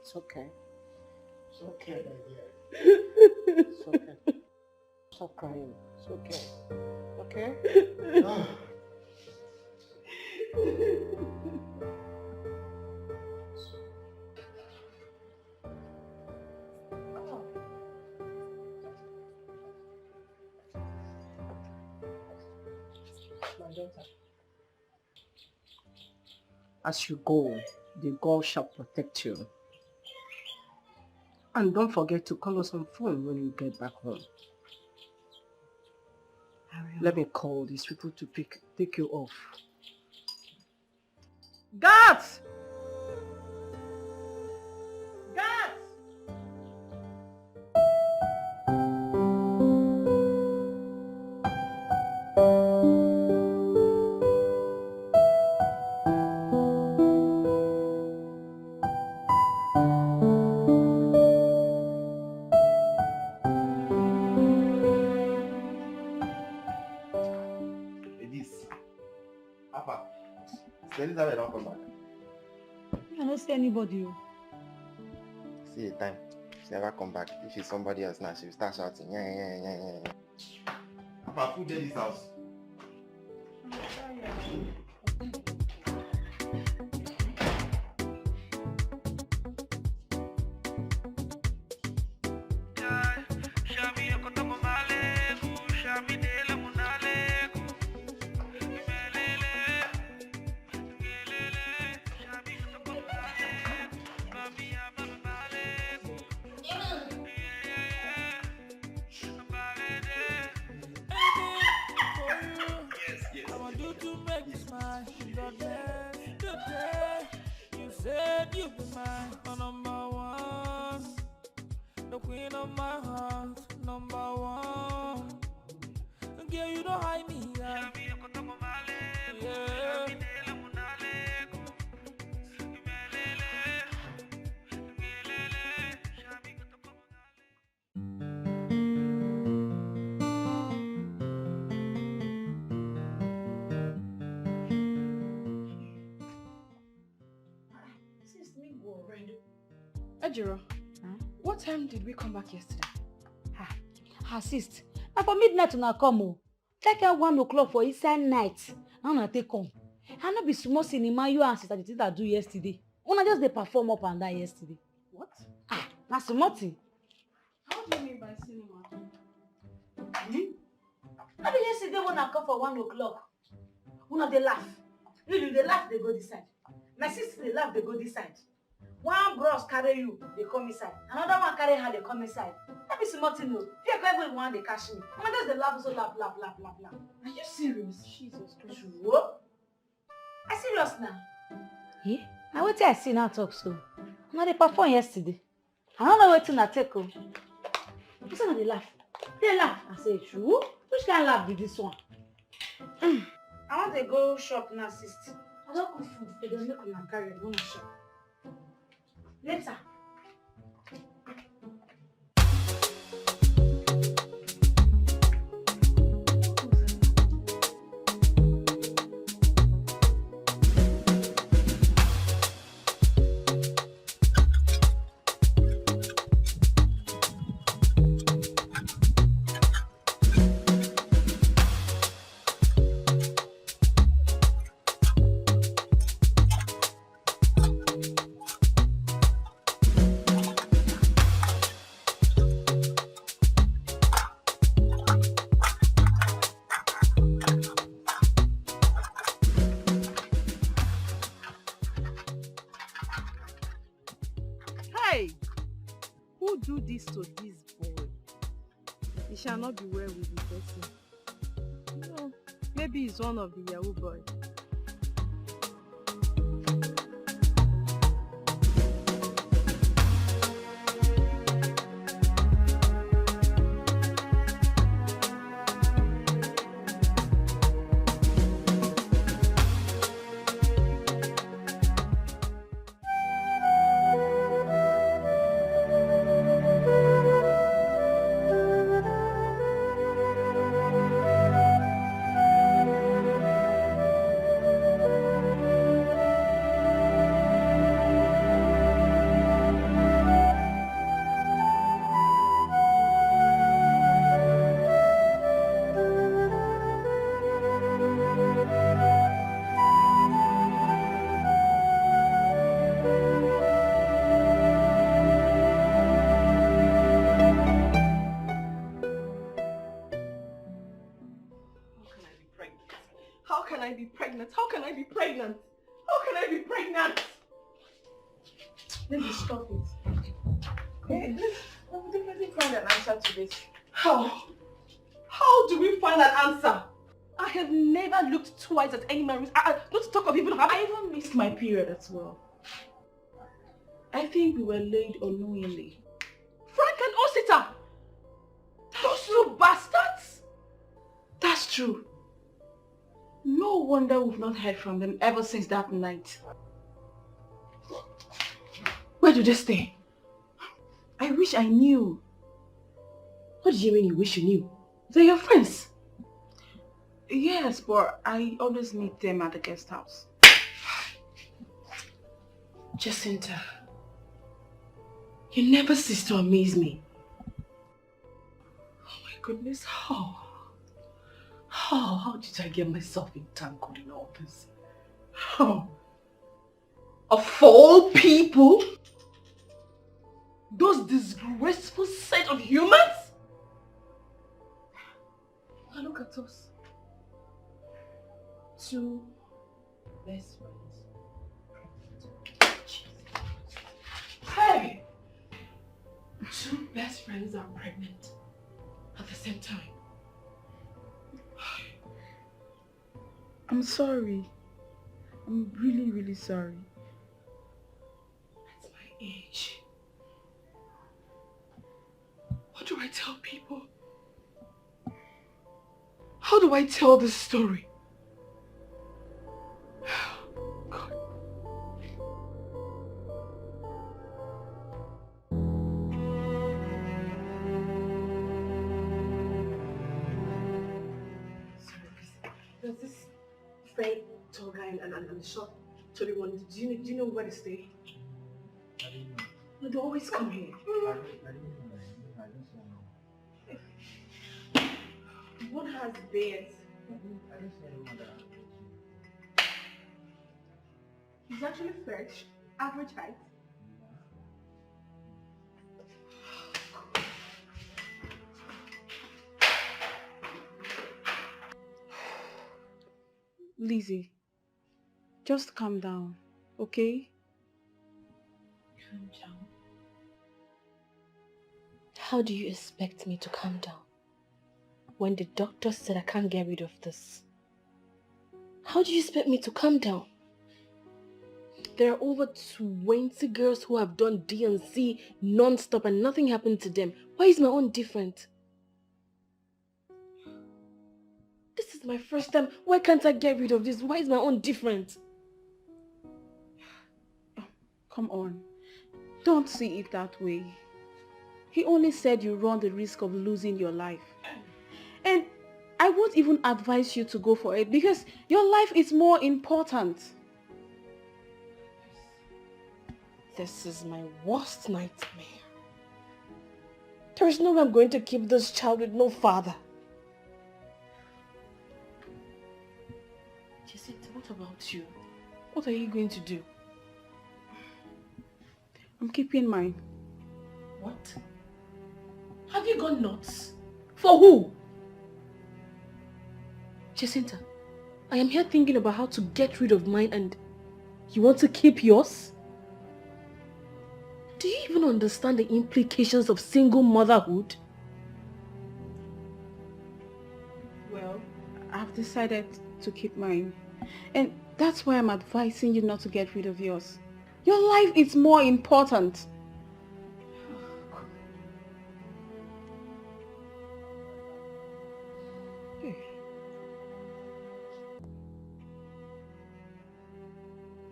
It's okay. It's okay, my dear. It's okay. Stop crying. It's okay. Okay? My daughter. As you go, the God shall protect you. And don't forget to call us on phone when you get back home. Let me call these people to take you off. Guards! Guards! Elizabeth don't come back. I don't see anybody. See the time. She never come back. If it's somebody else now, she will start shouting. Yeah. Papa, who did this house? Ejiro, what time did we come back yesterday? Assist. Now for midnight una come o. Take out 1 o'clock for inside night. Now una take come. I no be small cinema you and sister the thing that do yesterday. Una just dey perform up and down yesterday. What? Na small thing. How do you mean by cinema? I be yesterday when I come for 1 o'clock. Una dey laugh. You dey laugh, they go this side. My sister dey laugh, they go this side. One bros carry you, they come inside. Another one carry her, they come inside. That be small thing, no. Fear everyone want they catch me. I just they laugh, so laugh. Are you serious? Jesus Christ. What? I serious now. Yeah? Now what I see now talk so. Now they perform yesterday. I don't know what to take. You say they laugh. They laugh. I say true. Which kind of laugh be this one? I want to go shop now, sister. I don't cook food. They don't make me carry it. I want to shop. Later. To this boy, he shall not be well with the person. No, maybe he's one of the Yahoo boys. How can I be pregnant? How can I be pregnant? Let me stop it. Hey, let's definitely find an answer to this. How? How do we find an answer? I have never looked twice at any man. Not to talk of even having. I even missed my period as well. I think we were laid unknowingly. Frank and Osita! Those two bastards! That's true. No wonder we've not heard from them ever since that night. Where do they stay? I wish I knew. What do you mean you wish you knew? They're your friends. Yes, but I always meet them at the guest house. Jacinta, you never cease to amaze me. Oh my goodness, how did I get myself entangled in all this? How? Of all people? Those disgraceful set of humans? Now look at us. Two best friends. Hey! Two best friends are pregnant at the same time. I'm sorry. I'm really, really sorry. At my age. What do I tell people? How do I tell this story? God. Sorry, there's this very tall guy and short, totally one. Do you know where to stay? I didn't know. No, they always come here. I didn't know. One has beards. I didn't see anyone that. He's actually fresh, average height. Lizzie, just calm down, okay? Calm down. How do you expect me to calm down when the doctor said I can't get rid of this? How do you expect me to calm down? There are over 20 girls who have done D&C non-stop and nothing happened to them. Why is my own different? This is my first time. Why can't I get rid of this? Why is my own different? Come on. Don't see it that way. He only said you run the risk of losing your life. And I won't even advise you to go for it because your life is more important. This is my worst nightmare. There is no way I'm going to keep this child with no father. Jacinta, what about you? What are you going to do? I'm keeping mine. What? Have you gone nuts? For who? Jacinta, I am here thinking about how to get rid of mine and you want to keep yours? Do you even understand the implications of single motherhood? Well, I've decided to keep mine. And that's why I'm advising you not to get rid of yours. Your life is more important.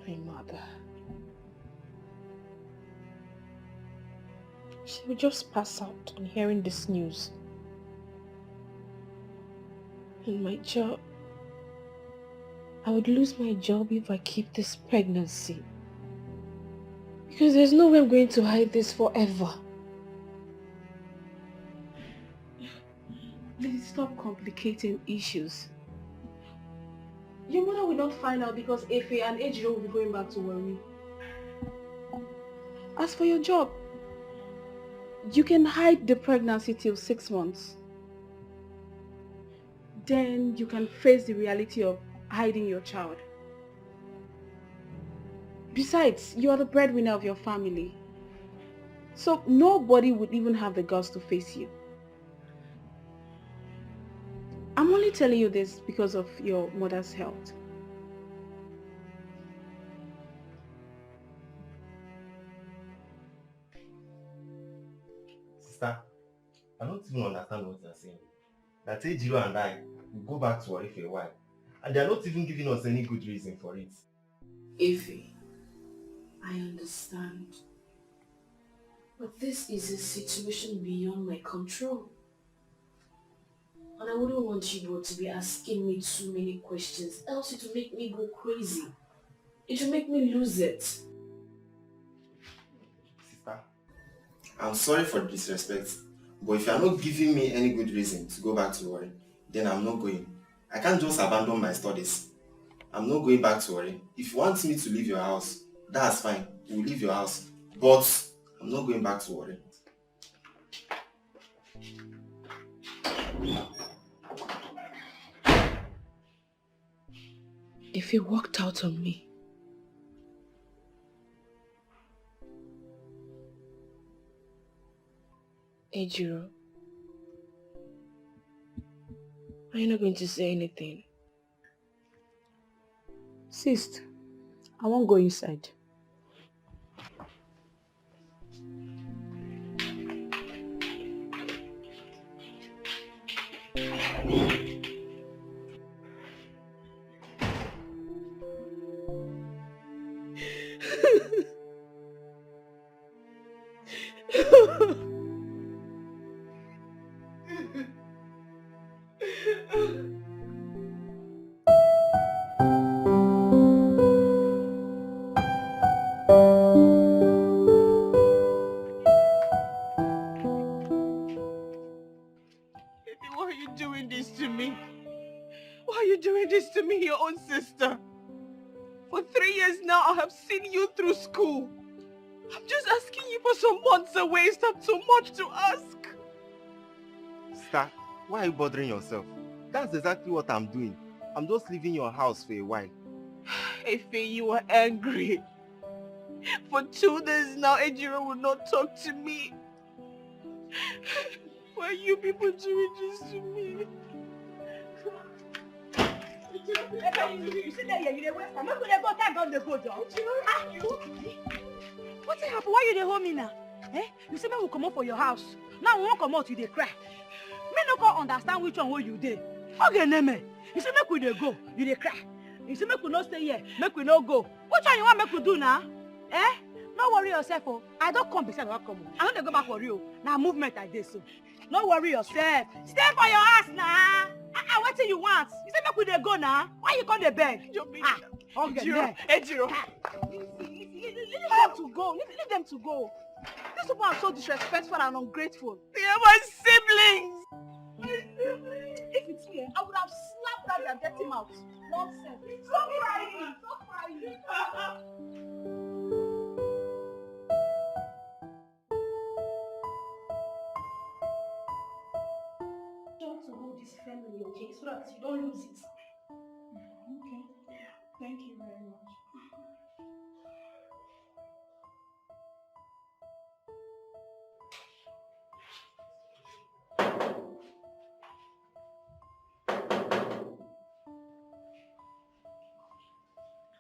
My mother. She will just pass out on hearing this news. And my job. I would lose my job if I keep this pregnancy. Because there's no way I'm going to hide this forever. Please stop complicating issues. Your mother will not find out because Efe and Ejiro will be going back to worry. As for your job, you can hide the pregnancy till 6 months. Then you can face the reality of hiding your child. Besides, you are the breadwinner of your family. So nobody would even have the guts to face you. I'm only telling you this because of your mother's health. Sister, I don't even understand what you're saying. That Ejiro and I will go back to Ori for a while. And they are not even giving us any good reason for it. Ife, I understand. But this is a situation beyond my control. And I wouldn't want you both to be asking me too many questions, else it will make me go crazy. It will make me lose it. Sister, I'm sorry for the disrespect, but if you are not giving me any good reason to go back to Ori, then I'm not going. I can't just abandon my studies. I'm not going back to Ori. If you want me to leave your house, that's fine. We'll leave your house. But I'm not going back to Ori. If he walked out on me, Ejiro, are you not going to say anything? Sis, I won't go inside. Why are you doing this to me? Why are you doing this to me, your own sister? For 3 years now, I have seen you through school. I'm just asking you for some months away. It's not too much to ask. Sister, why are you bothering yourself? That's exactly what I'm doing. I'm just leaving your house for a while. Efe, you are angry. For 2 days now, Ejiro will not talk to me. Why are you people doing this to me? You sit there, you dey waste time. Make we dey go, time don dey go, John. What happened? Why you dey hold me now? Eh? You say make we come out for your house. Now we won't come out, you dey cry. Me no go understand which one where you dey. Okay, Neme. You say make we dey go, you dey cry. You say make we no stay here, make we no go. Which one you want make we do now? Eh? No worry yourself, oh. I don't come beside I come. I don't go back for you. Now movement like this, so. No worry yourself. Stay for your ass now. What do you want? You say make we dey go now. Why you come dey beg? Okay, Ejiro. Leave them to go. Leave them to go. These people are so disrespectful and ungrateful. They are my siblings. If it's me, I would have slapped that and dirty mouth. Nonsense. Stop crying. Stop crying. To hold this family, okay, so that you don't lose it. Okay. Thank you very much.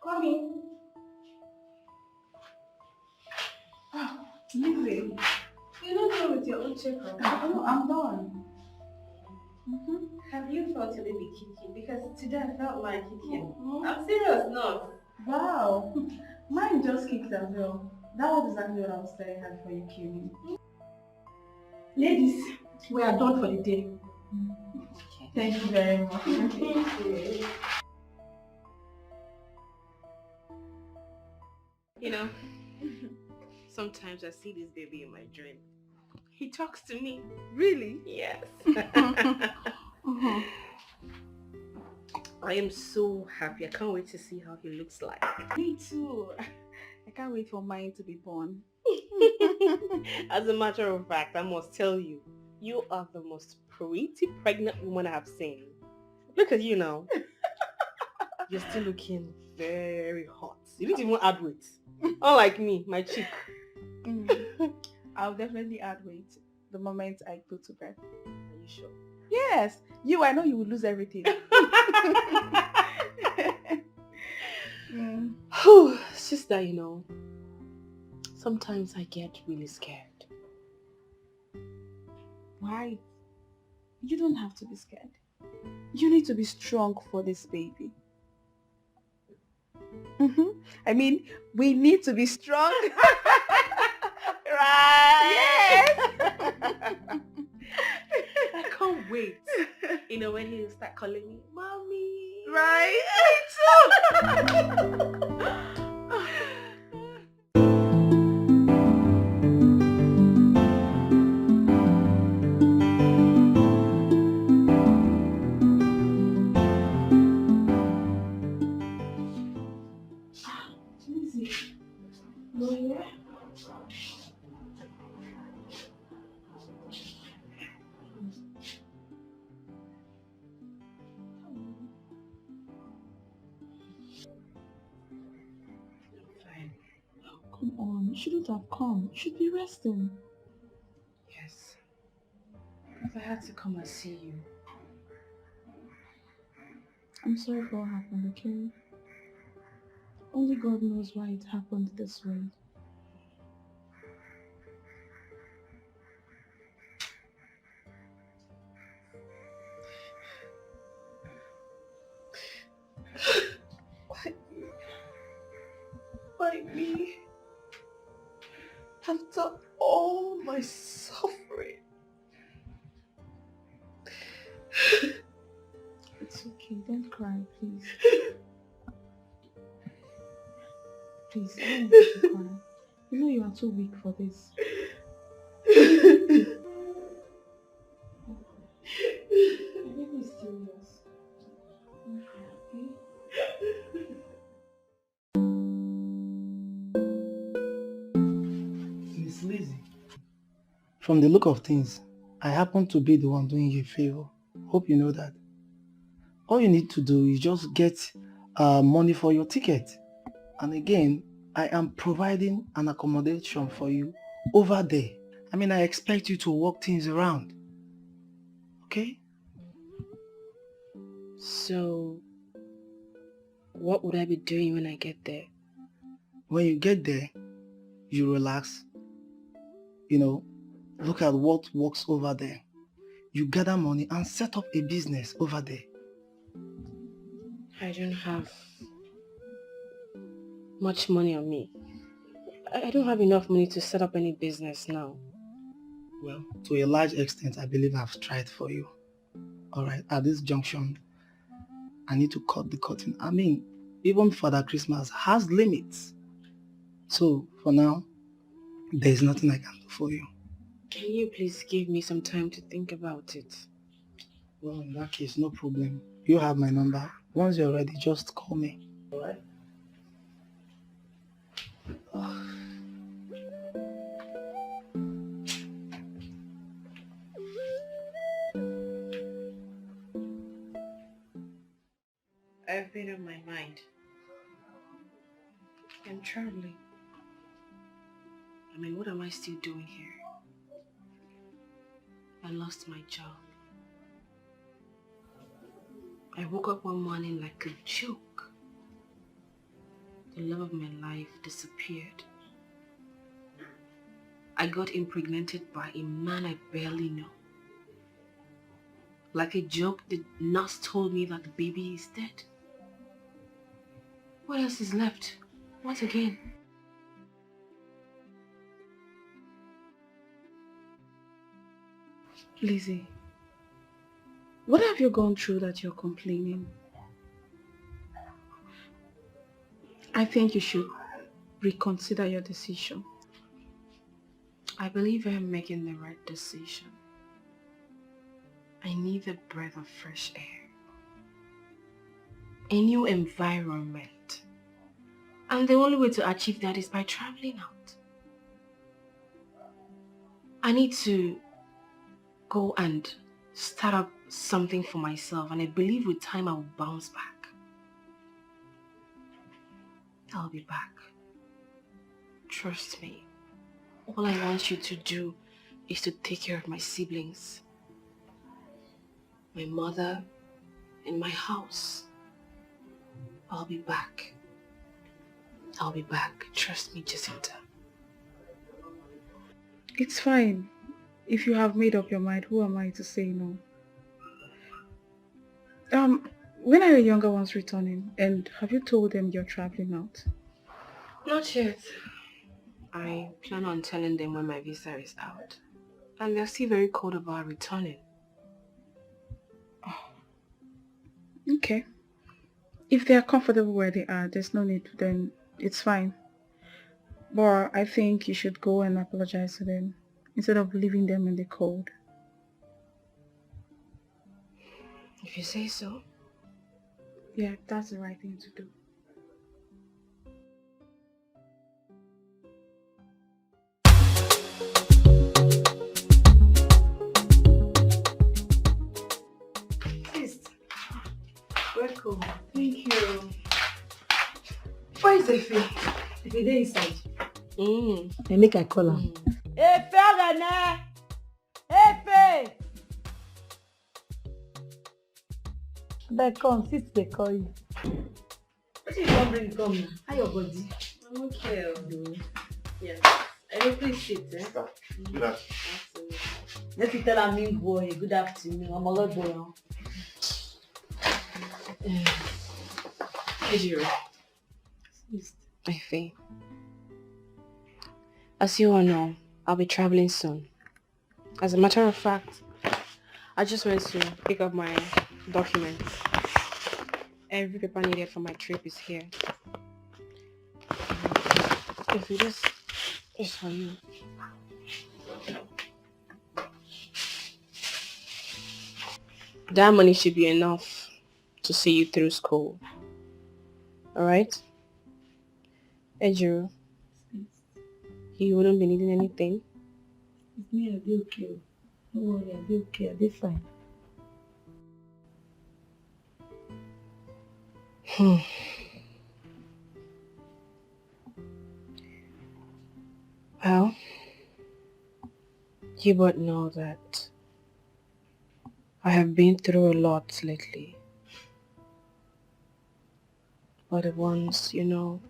Come in. Leave. You're not done with your own checkup. No, I'm done. Have you felt your baby kicking? Because today I felt mine kicking. I'm serious, no. Wow. Mine just kicked as well. That was exactly what I was telling her before you came in. Ladies, we are done for the day. Okay. Thank you very much. Thank you. You know, sometimes I see this baby in my dream. He talks to me. Really? Yes. I am so happy. I can't wait to see how he looks like. Me too. I can't wait for mine to be born. As a matter of fact, I must tell you, you are the most pretty pregnant woman I have seen. Look at you now. You're still looking very hot. You didn't even add weight. Unlike me, my cheek. I'll definitely add weight the moment I go to bed. Are you sure? Yes. I know you will lose everything. It's just that, sometimes I get really scared. Why? You don't have to be scared. You need to be strong for this baby. I mean, we need to be strong. Right? Yes! I can't wait. When he'll start calling me, Mommy. Right? Come on, you shouldn't have come. You should be resting. Yes. If I had to come and see you. I'm sorry for what happened, okay? Only God knows why it happened this way. Why me? After all my suffering. It's okay, don't cry, please. Please, I don't want you to cry. You know you are too weak for this. The baby is still yours. Don't cry, okay? Miss Lizzie, from the look of things, I happen to be the one doing you a favor. Hope you know that. All you need to do is just get money for your ticket. And again, I am providing an accommodation for you over there. I mean, I expect you to work things around. Okay? So, what would I be doing when I get there? When you get there, you relax. Look at what works over there. You gather money and set up a business over there. I don't have much money on me. I don't have enough money to set up any business now. Well, to a large extent, I believe I've tried for you. Alright, at this junction, I need to cut the curtain. I mean, even Father Christmas has limits. So, for now, there's nothing I can do for you. Can you please give me some time to think about it? Well, in that case, no problem. You have my number. Once you're ready, just call me. Alright? I've been on my mind. I'm traveling. I mean, what am I still doing here? I lost my job. I woke up one morning like a joke. The love of my life disappeared. I got impregnated by a man I barely know. Like a joke, the nurse told me that the baby is dead. What else is left? What again? Lizzie, what have you gone through that you're complaining? I think you should reconsider your decision. I believe I'm making the right decision. I need a breath of fresh air. A new environment. And the only way to achieve that is by traveling out. I need to go and start up something for myself, and I believe with time I will bounce back. I'll be back. Trust me. All I want you to do is to take care of my siblings, my mother, and my house. I'll be back. I'll be back. Trust me, Jacinta. It's fine. If you have made up your mind, who am I to say no? When are your younger ones returning? And have you told them you're traveling out? Not yet. I plan on telling them when my visa is out. And they're still very cold about returning. Okay. If they are comfortable where they are, there's no need, then it's fine. But I think you should go and apologize to them instead of leaving them in the cold. If you say so. Yeah, that's the right thing to do. Welcome. Thank you. Where is Efe? Efe dey inside. I make I call am. Efe Rene! Efe! Abeg come, sit dey call you. Wetin you wan bring come now? How your body? I'm okay. Yes. Please sit, eh? Good afternoon. Let me tell am boy, good afternoon. I'm a lot boy. Ejiro. Efe. As you all know, I'll be traveling soon. As a matter of fact, I just went to pick up my documents. Every paper needed for my trip is here. If you just for you. That money should be enough to see you through school. Alright? Ejiro, you wouldn't be needing anything? It's me, I'll be okay. Don't worry, I'll be okay, I'll be fine. Well, you both know that I have been through a lot lately. But the ones you know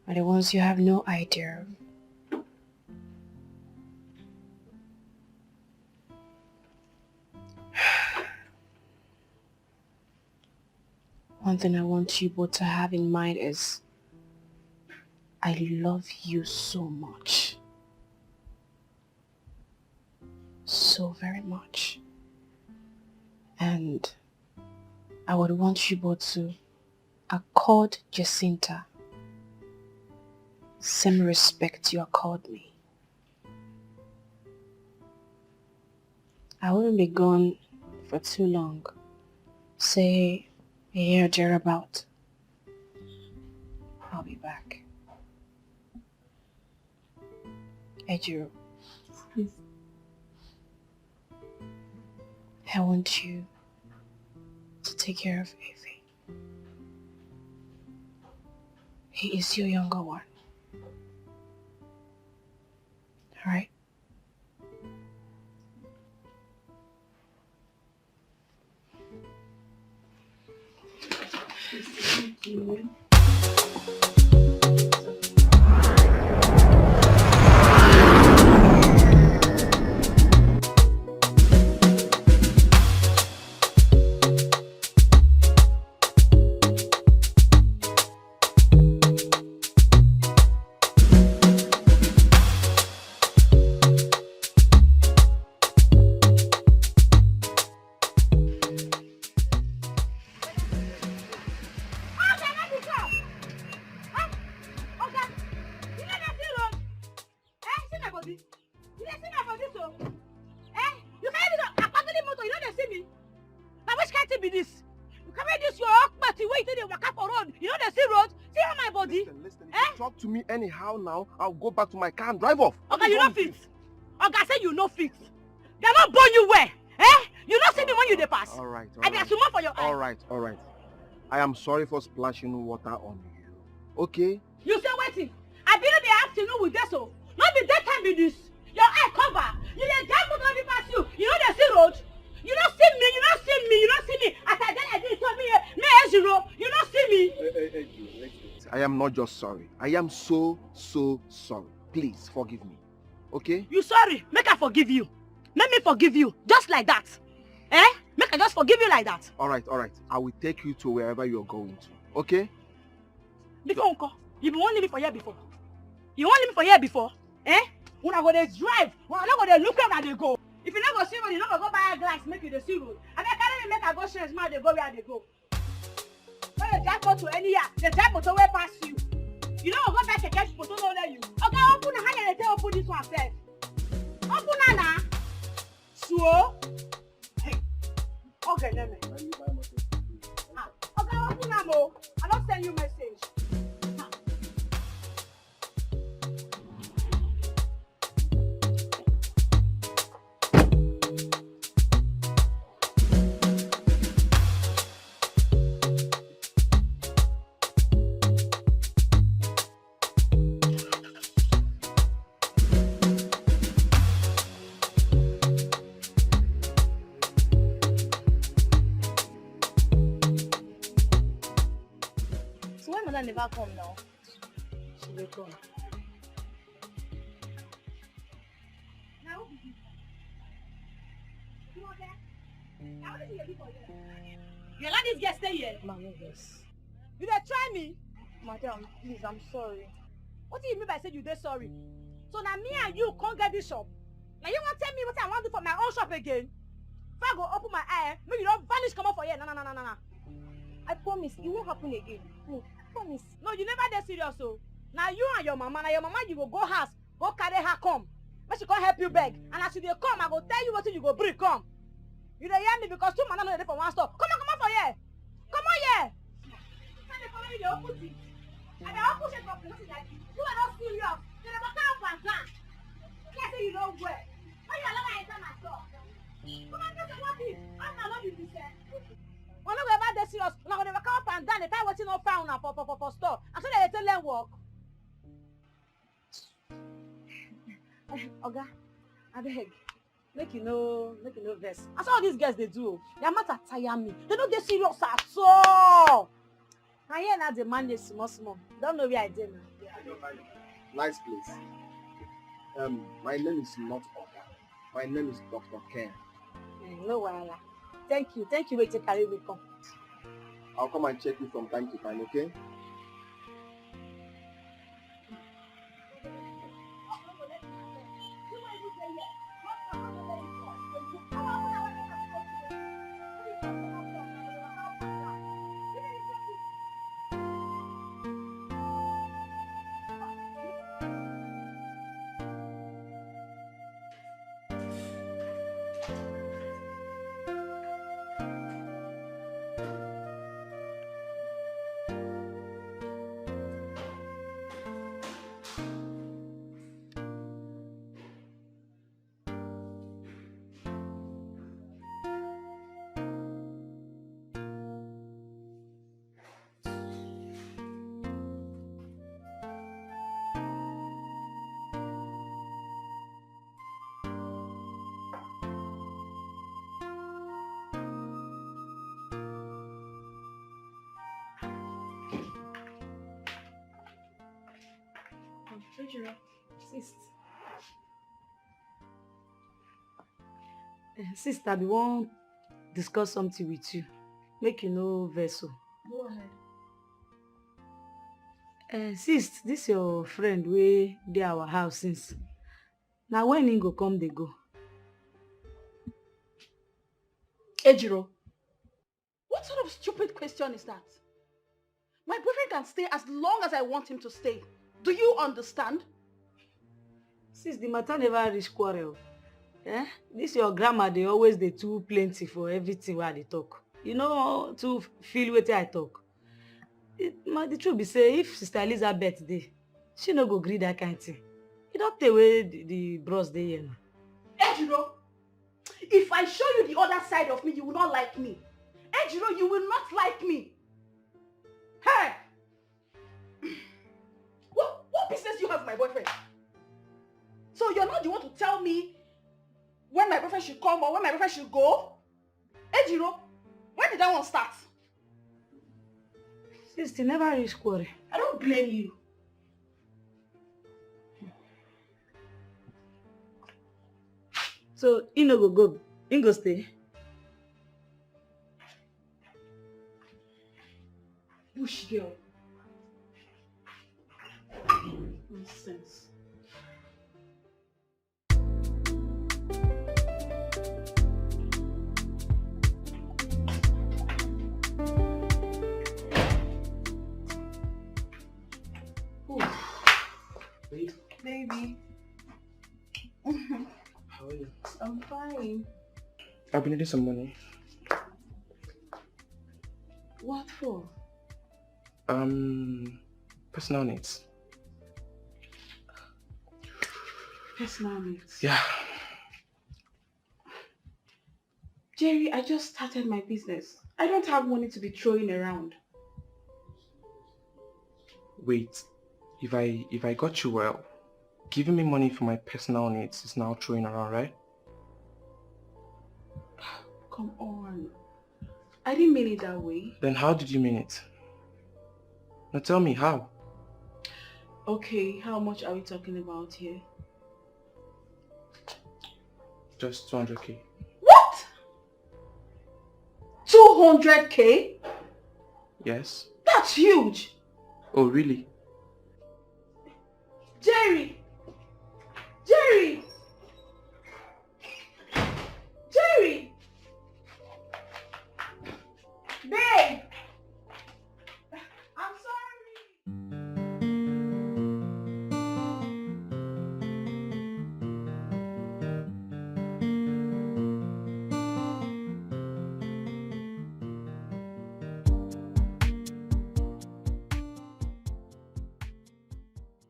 are the ones you have no idea of. One thing I want you both to have in mind is I love you so much. So very much. And I would want you both to accord Jacinta same respect you accord me. I wouldn't be gone for too long. Say a year thereabout. I'll be back. Ejiro, Please. I want you to take care of Efe. He is your younger one. Alright? Thank you. Anyhow now, I'll go back to my car and drive off. Okay, you not fit. Okay, say you not fit. They're not born you where? Eh? You not see me when you dey pass. Alright, I dey assume for your eye. Alright. I am sorry for splashing water on you. Okay? You say waiting. so. Not be that time be this. Your eye cover. You dey drive motor wey pass you. You know they see road. You don't see me. You don't see me. You don't see me. As I tell you, this me zero. You don't see me. I am not just sorry. I am so sorry. Please forgive me. Okay? You sorry? Make I forgive you. Make me forgive you. Just like that. Eh? Make I just forgive you like that. Alright. I will take you to wherever you're going to. Okay? Before uncle, you won't leave me for here before. You won't leave me for here before? Eh? When I go to drive, when I not go to look where they go. If you not go see road, you not go buy a glass, make you the see road. I mean, carry me make I go change man, they go where they go. When you drive to any year, the drive motor way pass you. You know go back to catch photo no let you. Okay, open the hand and they open this one first. Open Anna. So. Hey. Okay, let me. Okay, open Amo. I don't send you message. Never come now. She will come. Now, you okay? Now, what is your people here? You let this girl stay here? Mama, yes. You dey try me? Madam, please, I'm sorry. What do you mean by say you dey sorry? So now me and you can't get this shop. Now you want to tell me what I want to do for my own shop again? If I go open my eye, maybe you don't vanish come up for here. No. I promise, it won't happen again. No. Promise. No, you never dey serious so. Now you and your mama, you go house, go carry her come. But she can't help you beg. And as you dey come, I go tell you what you go bring come. You dey hear me because two man no dey for one store. Come on for here. Come on here. Can they follow you the opposite? And the opposite of the like you are not serious. They never come and down. Can't say you don't wear. Why you allow me enter my store? Come on, just what is? I'm not you be said. We're not going to be serious. We're not going to come up and down. The time watching no found for store. And so they tell them work. Oga, I beg. Make you know verse. That's all these guys they do. Their matter tire me. They don't get serious at all. I hear now the man is small. Don't know where I did now. Nice place. My name is not Oga. My name is Dr. Ken. No wahala. Thank you. Wait to carry me come. I'll come and check you from time to time, okay? Sister, we won't discuss something with you. Make you know vessel. Go ahead. Sis, this your friend wey dey our house since. Now when he go come, they go. Ejiro, what sort of stupid question is that? My boyfriend can stay as long as I want him to stay. Do you understand? Sis, the matter never reach quarrel. This your grandma, they always dey too plenty for everything where they talk. You know to feel wetin I talk. The truth be say, if Sister Elizabeth dey, she no go gree that kind of thing. You don't take away the bros dey here now. Ejiro, if I show you the other side of me, you will not like me. Ejiro, you will not like me. Hey! What business do you have with my boyfriend? you're not the one to tell me when my boyfriend should come or when my boyfriend should go? Ejiro, when did that one start? Sister, never reach quarrel. I don't blame you. So, you no go, you go stay. Bush girl. Nonsense. Baby. How are you? I'm fine. I've been needing some money. What for? Personal needs. Personal needs. Yeah. Jerry, I just started my business. I don't have money to be throwing around. Wait, if I got you well, giving me money for my personal needs is now throwing around, right? Come on. I didn't mean it that way. Then how did you mean it? Now tell me how. Okay, how much are we talking about here? Just 200k. What? 200k? Yes. That's huge. Oh, really? Jerry! Jerry! Jerry! Babe! I'm sorry.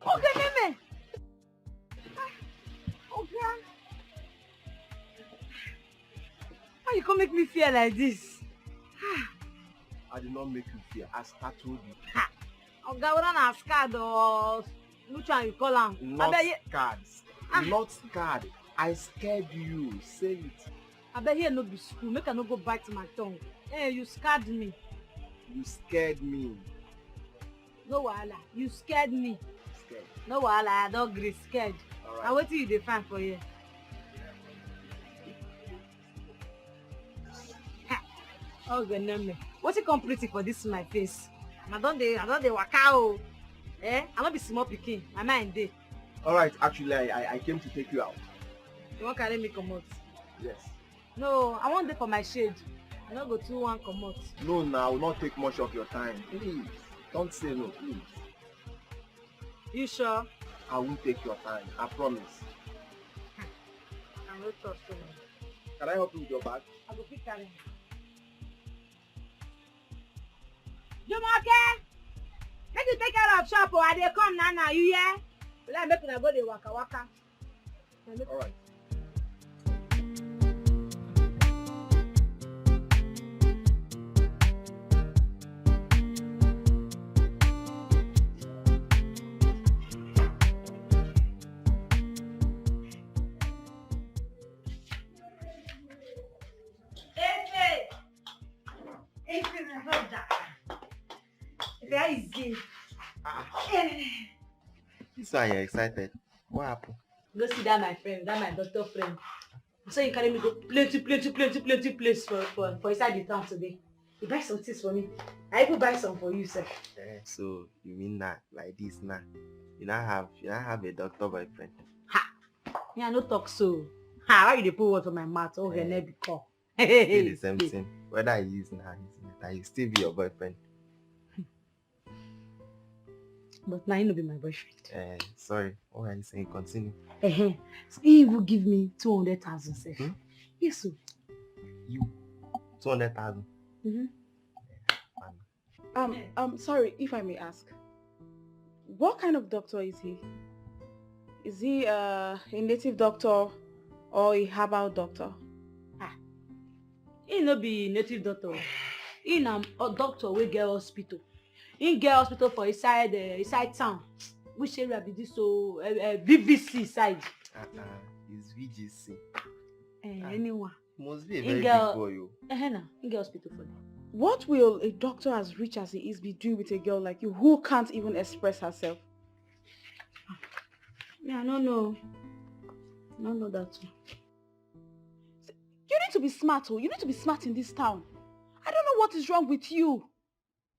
Okay, Meme. Okay. How you come make me feel like this? I did not make you fear. I startled you. Okay, we don't have scared or which one you call am? Not Abeg, scared. Not scared. I scared you. Say it. abeg here no be school. Make I no go bite my tongue. Hey, you scared me. You scared me. No wahala. You scared me. Scared. No wahala. I don gree scared. Alright. Na wetin you dey find for here? Okay, Neme. Wetin come pretty for this my face? I don dey waka o. I no be small pikin. My mind dey. Alright, actually I came to take you out. You wan carry me comot? Yes. No, I wan dey for my shade. I no go too wan comot. No, now I will not take much of your time. Please. Don't say no, please. You sure? I won't take your time. I promise. I no trust you. Can I help you with your bag? I go fit carry am. Jumoke! Make you take care of shop o. I dey come now, you hear? Like make una go dey waka waka. Alright. This one you're excited. What happened? Go see that my friend, that my doctor friend. So you carry me go plenty place for inside the town today. You buy some things for me. I even buy some for you, sir. So you mean that like this now? You not have a doctor boyfriend? Me I no talk so. Why you dey put word for my mouth? Oh, her neck be call. Still the same thing. Whether I use now, you still be your boyfriend. But now you no be my boyfriend. Sorry. What are you saying? Continue. So he will give me 200,000, sir. Yes, sir. You 200,000. Sorry if I may ask. What kind of doctor is he? Is he a native doctor or a herbal doctor? He no be native doctor. He na a doctor wey get hospital. He get hospital for inside town. Which area be this? So VVC side. It's VGC. Anyone. Must be a very big boy. In girl hospital for them. What will a doctor as rich as he is be doing with a girl like you who can't even express herself? Yeah, I don't know. I don't know that too. You need to be smart, oh. You need to be smart in this town. I don't know what is wrong with you.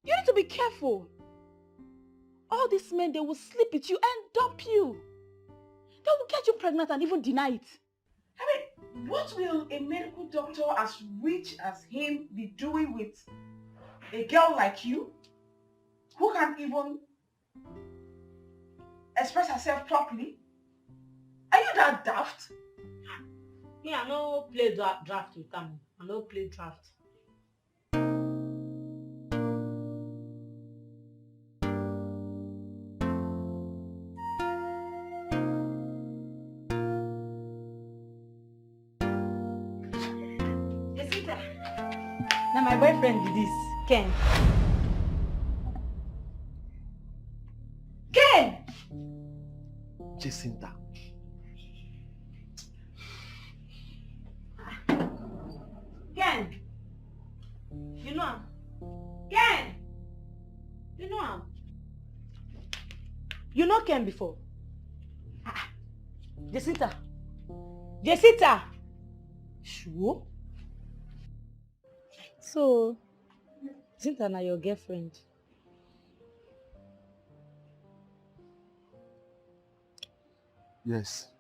You need to be careful. All these men, they will sleep with you and dump you. They will get you pregnant and even deny it. I mean, what will a medical doctor as rich as him be doing with a girl like you who can't even express herself properly? Are you that daft? Me, I no play draft with them. I no play draft. Jessica, now my boyfriend did this, Ken. Ken! Jacinta. Ken! You know him? Ken! You know him? You know Ken before? Jacinta! Jacinta! Sure? So, Jacinta na your girlfriend? Yes.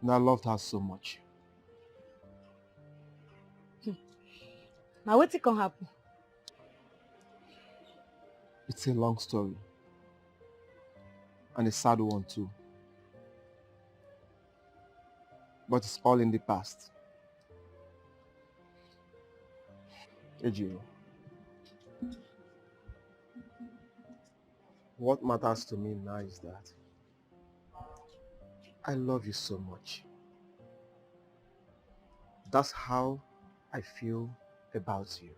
And I loved her so much. Now wetin can happen? It's a long story. And a sad one too. But it's all in the past. Ejiro. What matters to me now is that I love you so much. That's how I feel about you.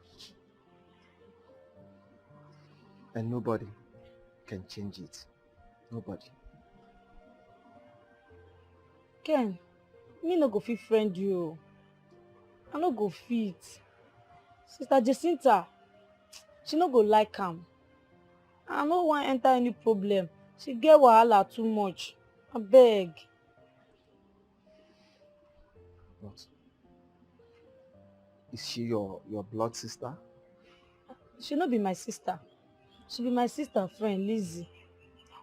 And nobody can change it. Nobody. Ken, me no go fit friend you. I no go fit. Sister Jacinta, she no go like am. I no wan enter any problem. She get wahala too much. Abeg. What? Is she your blood sister? She no be my sister. She be my sister friend, Lizzie.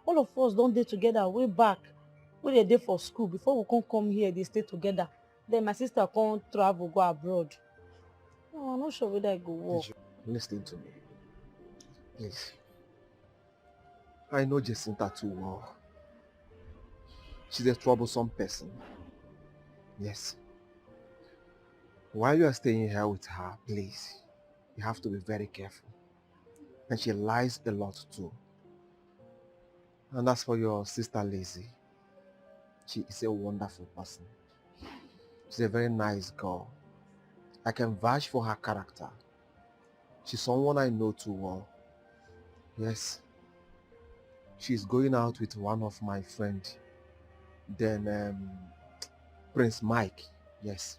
All of us don dey together way back. We dey dey for school before we come here, dey stay together. Then my sister come travel go abroad. No, I'm not sure whether I go work. Listen to me. Please. I know Jacinta too well. She's a troublesome person. Yes. While you are staying here with her, please, you have to be very careful. And she lies a lot too. And as for your sister Lizzie, she is a wonderful person. She's a very nice girl. I can vouch for her character. She's someone I know too well. Yes. She's going out with one of my friends. Then Prince Mike. Yes.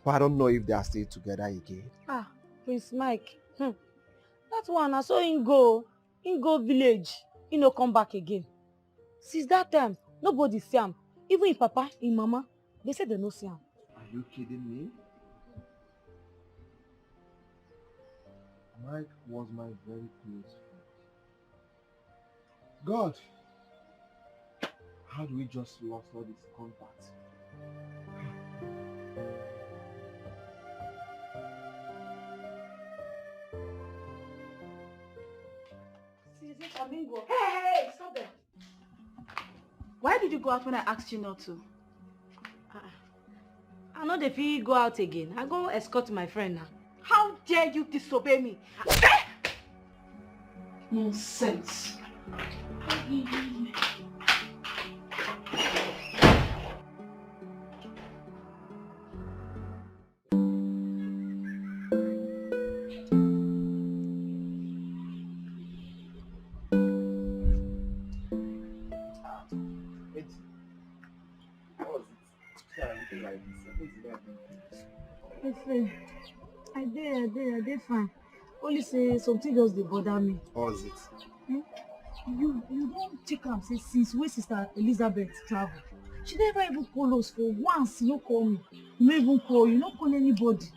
But I don't know if they are still together again. Ah, Prince Mike. That one, I saw him go village. He no come back again. Since that time, nobody see him. Even his papa, his mama, they say they no see him. Are you kidding me? Mike was my very close friend. God! How do we just lost all this contact? Hey, stop there. Why did you go out when I asked you not to? I know if he go out again. I go escort my friend now. How dare you disobey me? Nonsense. Wait. What was it? Yeah, looking like this. I did fine. Only say something just dey bother me. What was it? You don't take am say since wey Sister Elizabeth travel. She never even call us for once, you no call me. You no even call, you no call anybody.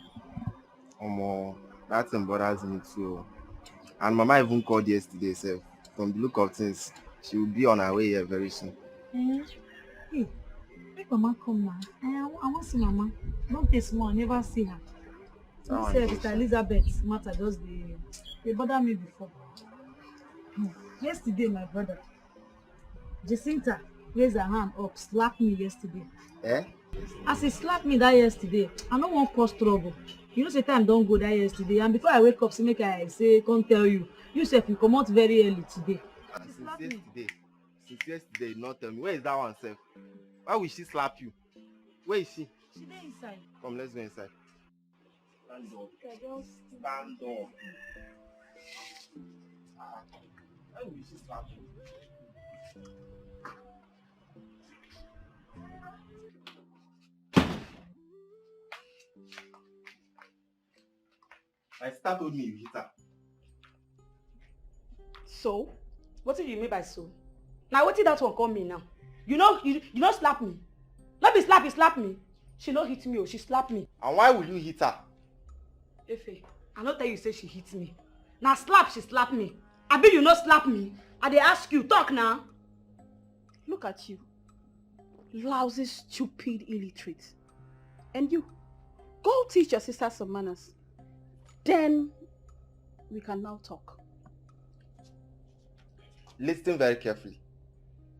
Omo, that thing bothers me too. And Mama even called yesterday sef. From the look of things, she will be on her way here very soon. Hey, make Mama come now. I want see Mama. Don't take small, I never see her. You say Sister Elizabeth matter just they bother me before. Yesterday, my brother, Jacinta raised her hand up, slapped me yesterday. As he slapped me that yesterday, I no wan cause trouble. You know say time don go that yesterday, and before I wake up, say make I say come tell you. You sef you come out very early today. Since yesterday, you not tell me. Where is that one sef? Why will she slap you? Where is she? She dey inside. Come, let's go inside. Stand up. Stand up. Why will she slap you? My sister told me you hit her. So? What do you mean by so? Now what did that one call me now? You know slap me. Not be slap, you slap me. She no hit me or she slap me. And why will you hit her? Efe, I no tell you say she hit me. Now slap, she slap me. Abi you no slap me. I dey ask you, talk now. Look at you. Lousy, stupid, illiterate. And you, go teach your sister some manners. Then we can now talk. Listen very carefully.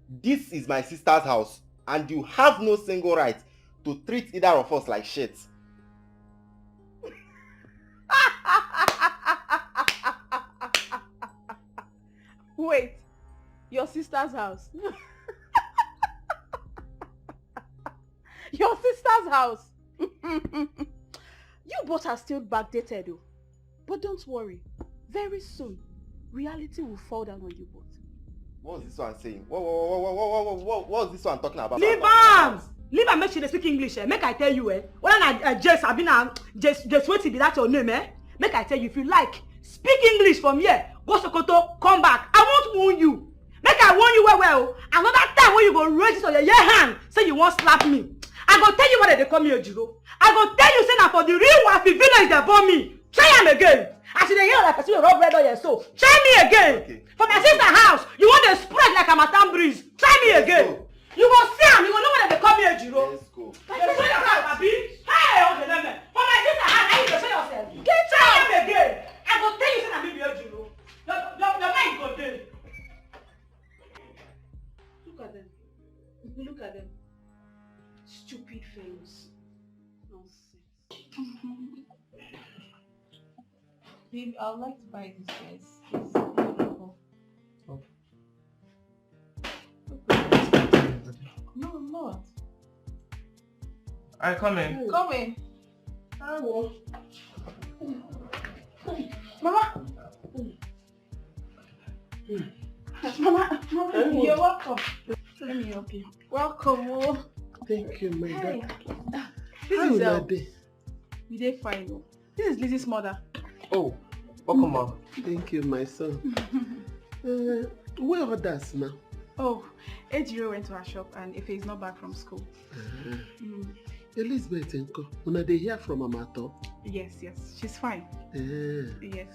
This is my sister's house, and you have no single right to treat either of us like shit. Wait, your sister's house? Your sister's house? You both are still backdated though. But don't worry, very soon, reality will fall down on you both. What's this one saying? What's this one talking about? Leave am! Leave am make she dey speak English, eh? Make I tell you, eh? Whether na Jess, abi na Jess wetin be that your name, eh? Make I tell you, if you like, speak English from here, go Sokoto, come back. I won't warn you. Make I warn you well. Another time when you go raise this on your hand, say you won't slap me. I go tell you what they call me Ojiro. I go tell you say na for the real Wafi village they born me. Try am again. I should hear like I see a rub red on your soul. Try me again. Okay. For my sister's house, you want to spread like a Matan breeze. Try me again. You go see am, you go know what they call me Ojiro. Let's go. Show yourself, Abi. Hey, okay, then. For my sister's house, I need to show yourself. Try am again. I go tell you say na me be Ojiro. Your mind go there. Look at them. Look at them. Stupid fellows. Nonsense. Babe, I would like to buy this dress. It's beautiful. Oh. No, I'm not. Alright, come in. Come in. Mama. Mama, you're welcome. Let me help you. Welcome. Oh. Thank you, my Hey. daughter. This is How day? we did fine. Oh. This is Lizzie's mother. Oh, welcome, Mom. Thank you, my son. Where are others now? Oh, Ejiro went to her shop and Ife is not back from school. Elizabeth Enko, una dey hear from Amato? Yes, she's fine. Yes.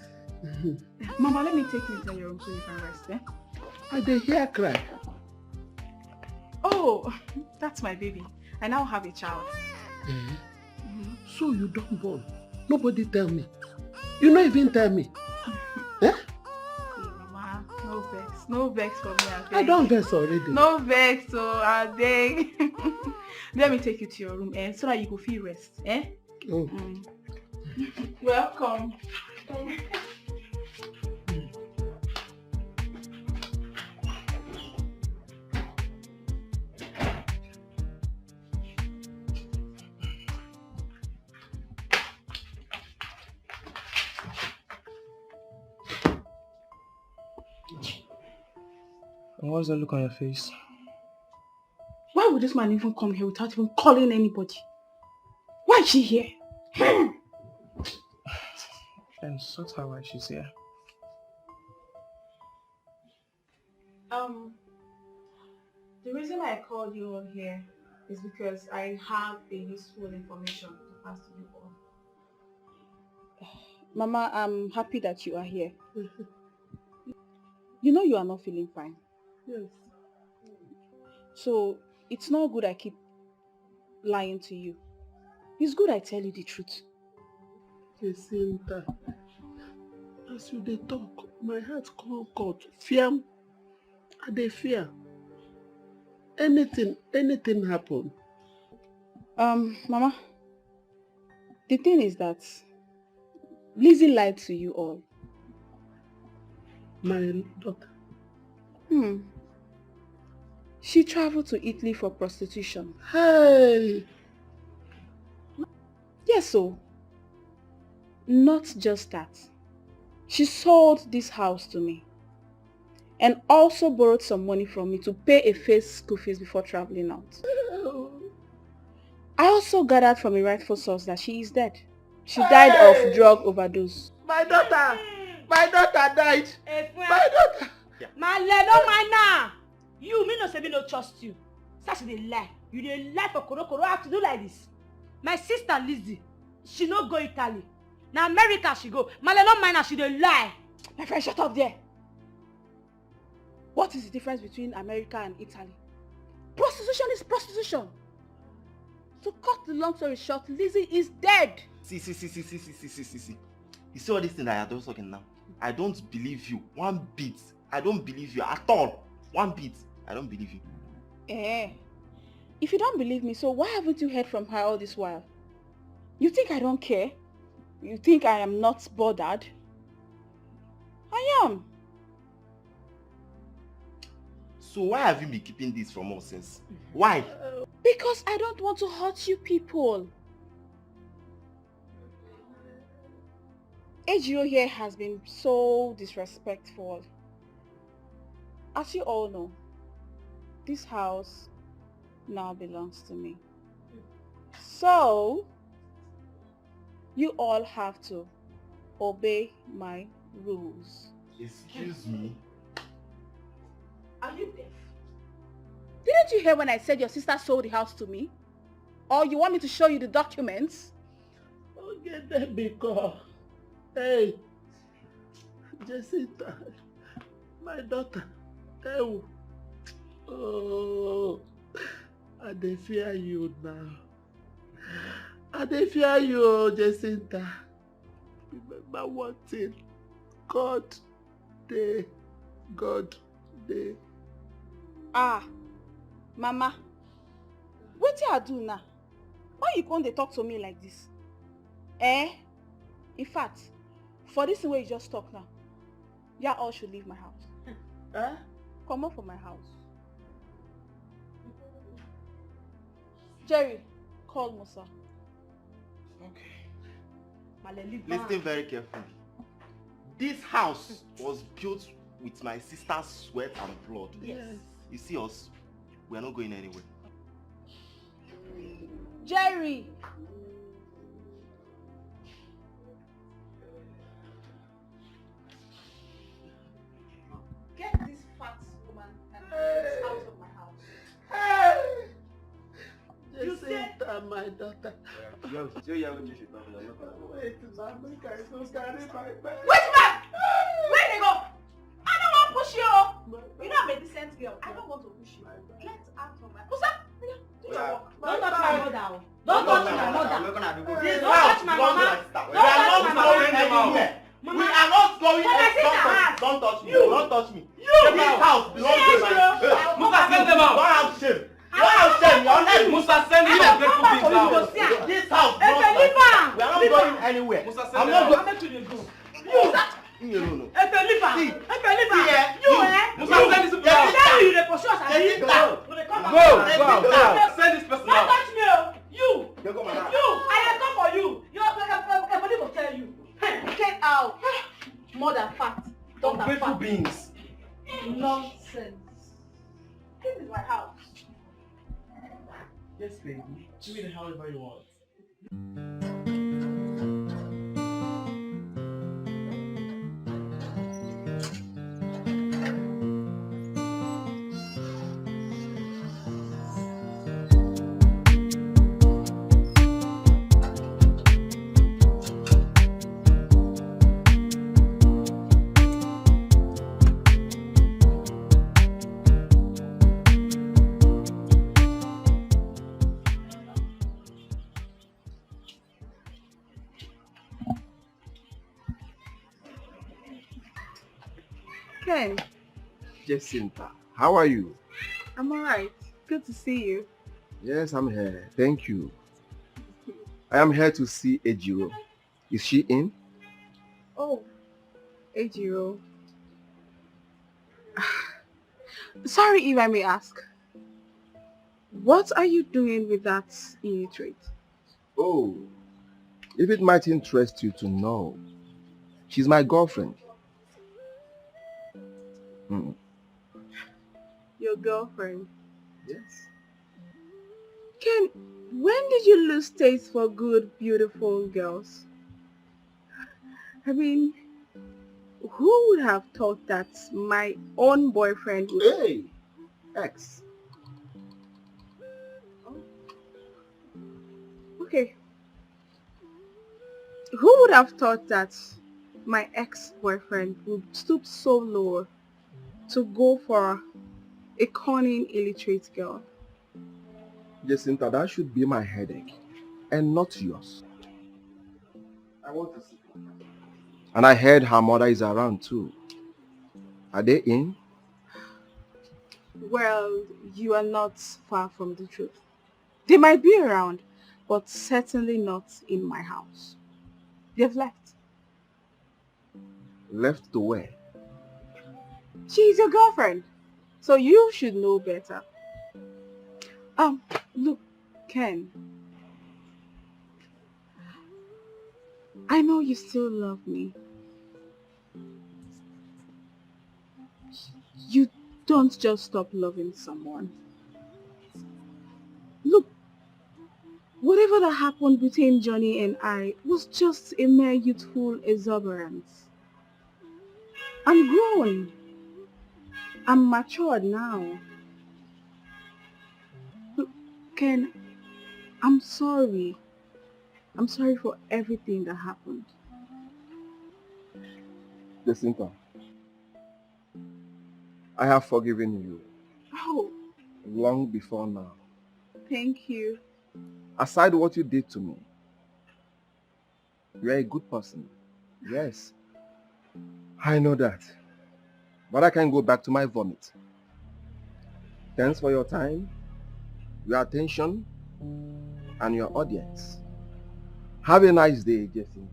Mm-hmm. Mama, let me take you into your room so you can rest, eh? I dey hear cry. Oh, that's my baby. I now have a child. So you don't born? Nobody tell me. You not even tell me. Hey, Mama, no vex for me. I don't vex already. No vex, so I beg. Let me take you to your room, so that you can feel rest, eh? Oh. Welcome. And what's the look on your face? Why would this man even come here without even calling anybody? Why is she here? And sort her why she's here. The reason I called you all here is because I have a useful information to pass to you all. Mama, I'm happy that you are here. You know you are not feeling fine. Yes. So it's not good I keep lying to you. It's good I tell you the truth. Jacinta, as you dey talk, my heart can't cut. Fear. I dey fear. Anything happen. Mama, the thing is that Lizzie lied to you all. My daughter. She traveled to Italy for prostitution. Hey! Yes, so. Not just that. She sold this house to me. And also borrowed some money from me to pay a fake school fees before traveling out. I also gathered from a rightful source that she is dead. She died of drug overdose. My daughter! My daughter died! My daughter! My leg, no mind now! You, me no say me no trust you. Such a lie. You dey lie for koro. I have to do like this. My sister Lizzie, she no go Italy. Now America she go. My leg, no mind now, she dey lie. My friend, shut up there. What is the difference between America and Italy? Prostitution is prostitution. To cut the long story short, Lizzie is dead. See. You see all this thing that you're talking now? I don't believe you one bit. I don't believe you at all. One bit. I don't believe you. If you don't believe me, so why haven't you heard from her all this while? You think I don't care? You think I am not bothered? I am. So why have you been keeping this from us since? Why? Because I don't want to hurt you people. AGO here has been so disrespectful. As you all know, this house now belongs to me. So, you all have to obey my rules. Excuse me? Are you deaf? Didn't you hear when I said your sister sold the house to me? Or you want me to show you the documents? Okay, then because... Hey, Jacinta, my daughter. Oh, I dey fear you now. I dey fear you, Jacinta. Remember one thing. God dey. Mama, what I do now? Why you come dey talk to me like this? In fact, for this way you just talk now, you all should leave my house. Come up from my house. Jerry, call Musa. Okay. Listen very carefully. This house was built with my sister's sweat and blood. Yes. You see us, we are not going anywhere. Jerry! Get this fat woman and out of my house. Hey! Jacinta, my daughter. Wait, man! Where they go? I don't want to push you. You know I'm a decent girl. I don't want to push you. Get out of my... Musa, do your work. Don't touch my mother. Don't touch my mother. Please, don't touch my mama. Don't touch my mama. We are not going anywhere. Don't touch me. Don't touch me. This house belongs to my... Musa, send them out. Don't have shame. Don't have shame. You're not... Musa, send me that grateful beings out. This house belongs to my... We are not going anywhere. Musa, send I'm them not out. going... You! No. Musa, send this people out. Go. Send this person Don't out. touch me, you! Go, man. I come for you! Everybody will tell you. Get out! Mother fat. Daughter Ungrateful fat. beings. Nonsense. This is my house. Yes, baby. Do it however you want. Ken, Jacinta, how are you? I'm alright. Good to see you. Yes, I'm here. Thank you. I am here to see Ejiro. Is she in? Oh, Ejiro. Sorry if I may ask. What are you doing with that illiterate? Oh, if it might interest you to know, she's my girlfriend. Hmm. Your girlfriend? Yes. Ken, when did you lose taste for good, beautiful girls? I mean, who would have thought that my own boyfriend would... Hey! Ex. Okay. Who would have thought that my ex-boyfriend would stoop so low to go for a cunning, illiterate girl? Jacinta, that should be my headache and not yours. I want to see her. And I heard her mother is around too. Are they in? Well, you are not far from the truth. They might be around, but certainly not in my house. They've left. Left to where? She's your girlfriend, so you should know better. Look, Ken. I know you still love me. You don't just stop loving someone. Look, whatever that happened between Johnny and I was just a mere youthful exuberance. I'm grown. I'm matured now. Look, Ken, I'm sorry. I'm sorry for everything that happened. Jacinta, I have forgiven you Oh, long before now. thank you. Aside what you did to me, you are a good person. Yes, I know that. But I can go back to my vomit. Thanks for your time, your attention, and your audience. Have a nice day, Jacinta.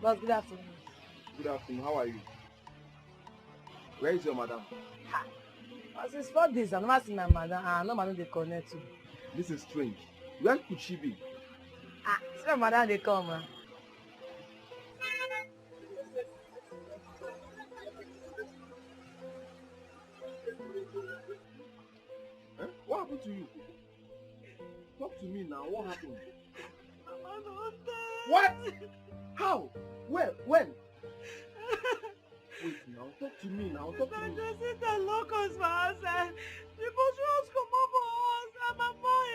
Boss, good afternoon. Good afternoon, how are you? Where is your madam? Since 4 days, I've never seen my madam. No madam they connect to. This is strange. Where could she be? See my madam they come. Eh? What happened to you? Talk to me now. What happened? What? How? Where? When? Wait now. Talk to me now. Talk to me. They lock us for outside. People just come over us. I'm a boy.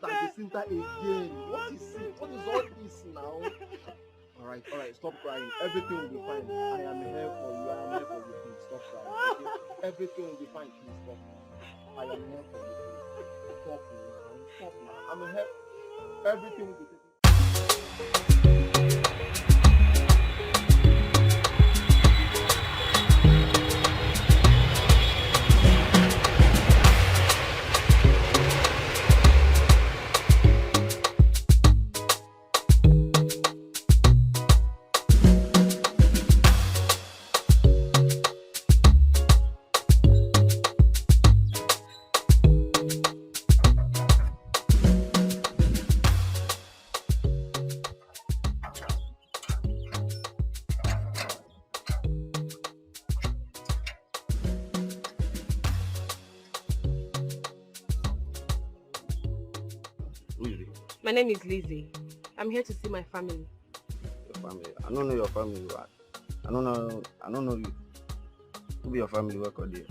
Jacinta again. What is it? What is all this now? Alright, stop crying. Everything will be fine. I am here for you. I am here for you. Please stop crying. Okay? Everything will be fine. Please stop. I am here for you. Please. Stop now. Stop now. I'm here. Everything will be fine. My name is Lizzie. I'm here to see my family. Your family? I don't know your family. I don't know you. Who be your family work or there?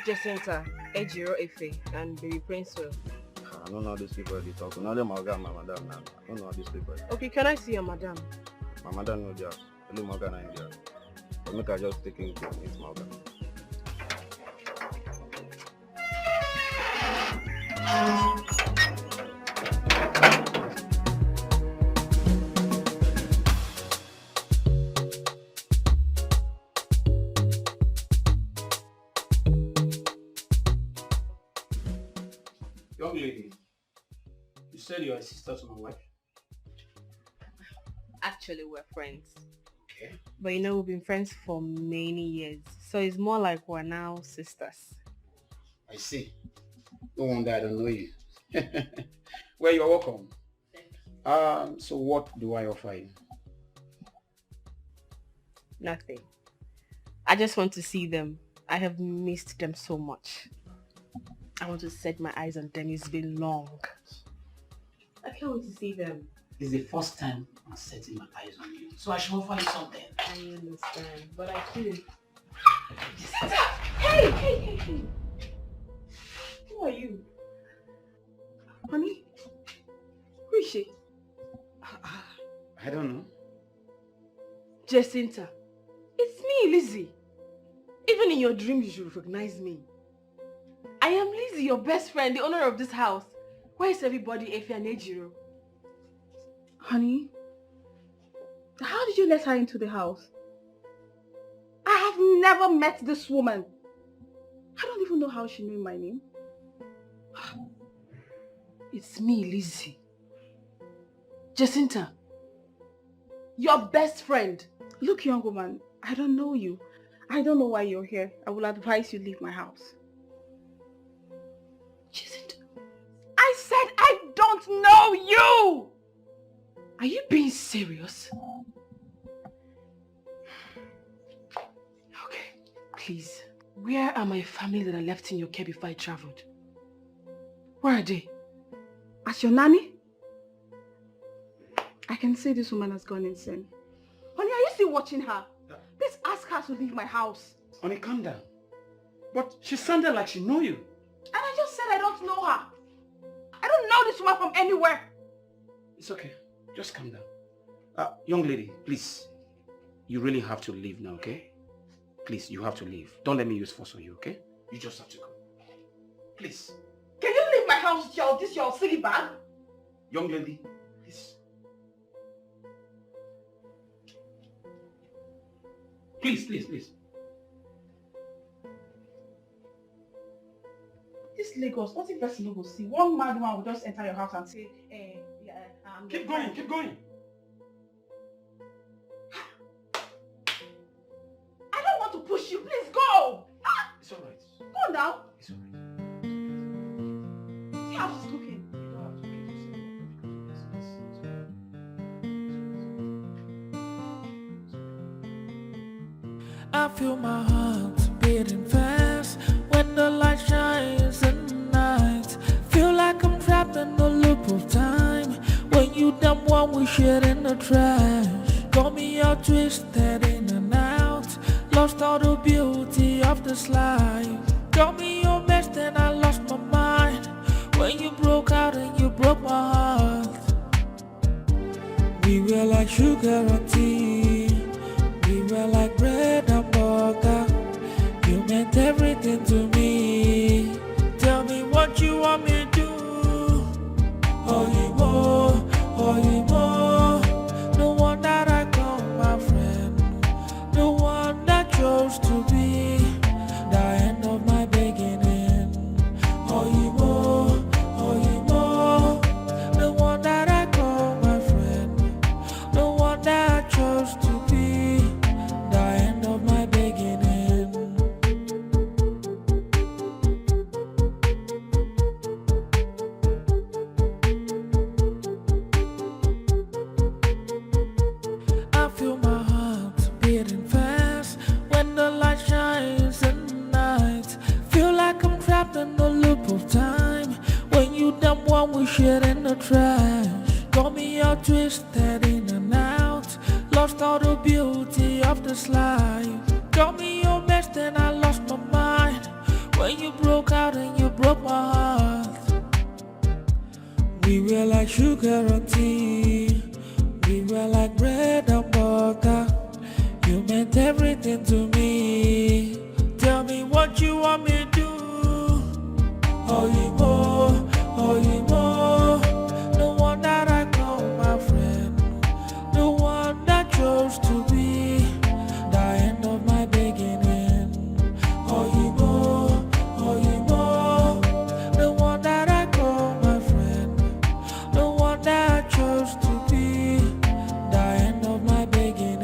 Jacinta, Ejiro Efe, and Baby Prince. I don't know these people they talk. None of them are my madam now. I don't know these people. Okay, can I see your madam? My madam no job. Only Morgan in there. But make her just take it to meet Morgan. Young lady, you said you're a sister to my wife? Actually, we're friends. Okay. But you know, we've been friends for many years. So it's more like we're now sisters. I see. No wonder I don't know you. Well, you're welcome. So what do I offer you? Nothing. I just want to see them. I have missed them so much. I want to set my eyes on them. It's been long. I can't wait to see them. It's the first time I'm setting my eyes on you. So I should offer you something. I understand, but I couldn't. Hey! Who are you? Honey? Who is she? I don't know. Jacinta. It's me, Lizzie. Even in your dreams, you should recognize me. I am Lizzie, your best friend, the owner of this house. Where is everybody, Efe and Ejiro? Honey? How did you let her into the house? I have never met this woman. I don't even know how she knew my name. It's me, Lizzie. Jacinta. Your best friend. Look, young woman, I don't know you. I don't know why you're here. I will advise you leave my house. Jacinta. I said I don't know you! Are you being serious? Okay, please. Where are my family that I left in your care before I traveled? Where are they? As your nanny? I can see this woman has gone insane. Honey, are you still watching her? Please ask her to leave my house. Honey, calm down. But she sounded like she knew you. And I just said I don't know her. I don't know this woman from anywhere. It's okay. Just calm down. Young lady, please. You really have to leave now, okay? Please, you have to leave. Don't let me use force on you, okay? You just have to go. Please. Can you leave my house with this your silly bag? Young lady, please. Please, please, please. This Lagos, what if person no go see? One mad woman will just enter your house and say, keep going, keep going. I don't want to push you. Please go. It's alright. Go now. It's alright. See how she's looking. You don't have to get yourself. I feel my heart beating fast when the light shines in the night. Feel like I'm trapped in the loop of time. When you dump one we shit in the trash. Got me all twisted in and out. Lost all the beauty of this life. Got me your best and I We were like sugar and tea. We were like bread and butter. You meant everything to me. Tell me what you want me to do. Oh, you more, oh, you more. The one that I call my friend. The one that chose to be the end of my beginning. Oh, you more, oh, you more. The one that I call my friend. The one that I chose to be the end of my beginning. I feel my heart beating fast when the light shines in the night. Feel like I'm trapped in the loop of time. When you dump one we shit in the trash. Got me all twisted in and out. Lost all the beauty of this life. Got me your best and I lost my mind. When you broke out and you broke my heart. We were like sugar and tea. We were like bread and butter. You meant everything to me. Tell me what you want me to do. Oh, you more, oh, you more. The one that I call my friend. The one that chose to be the end of my beginning. Oh, you more, oh, you more. The one that I call my friend. The one that I chose to be the end of my beginning.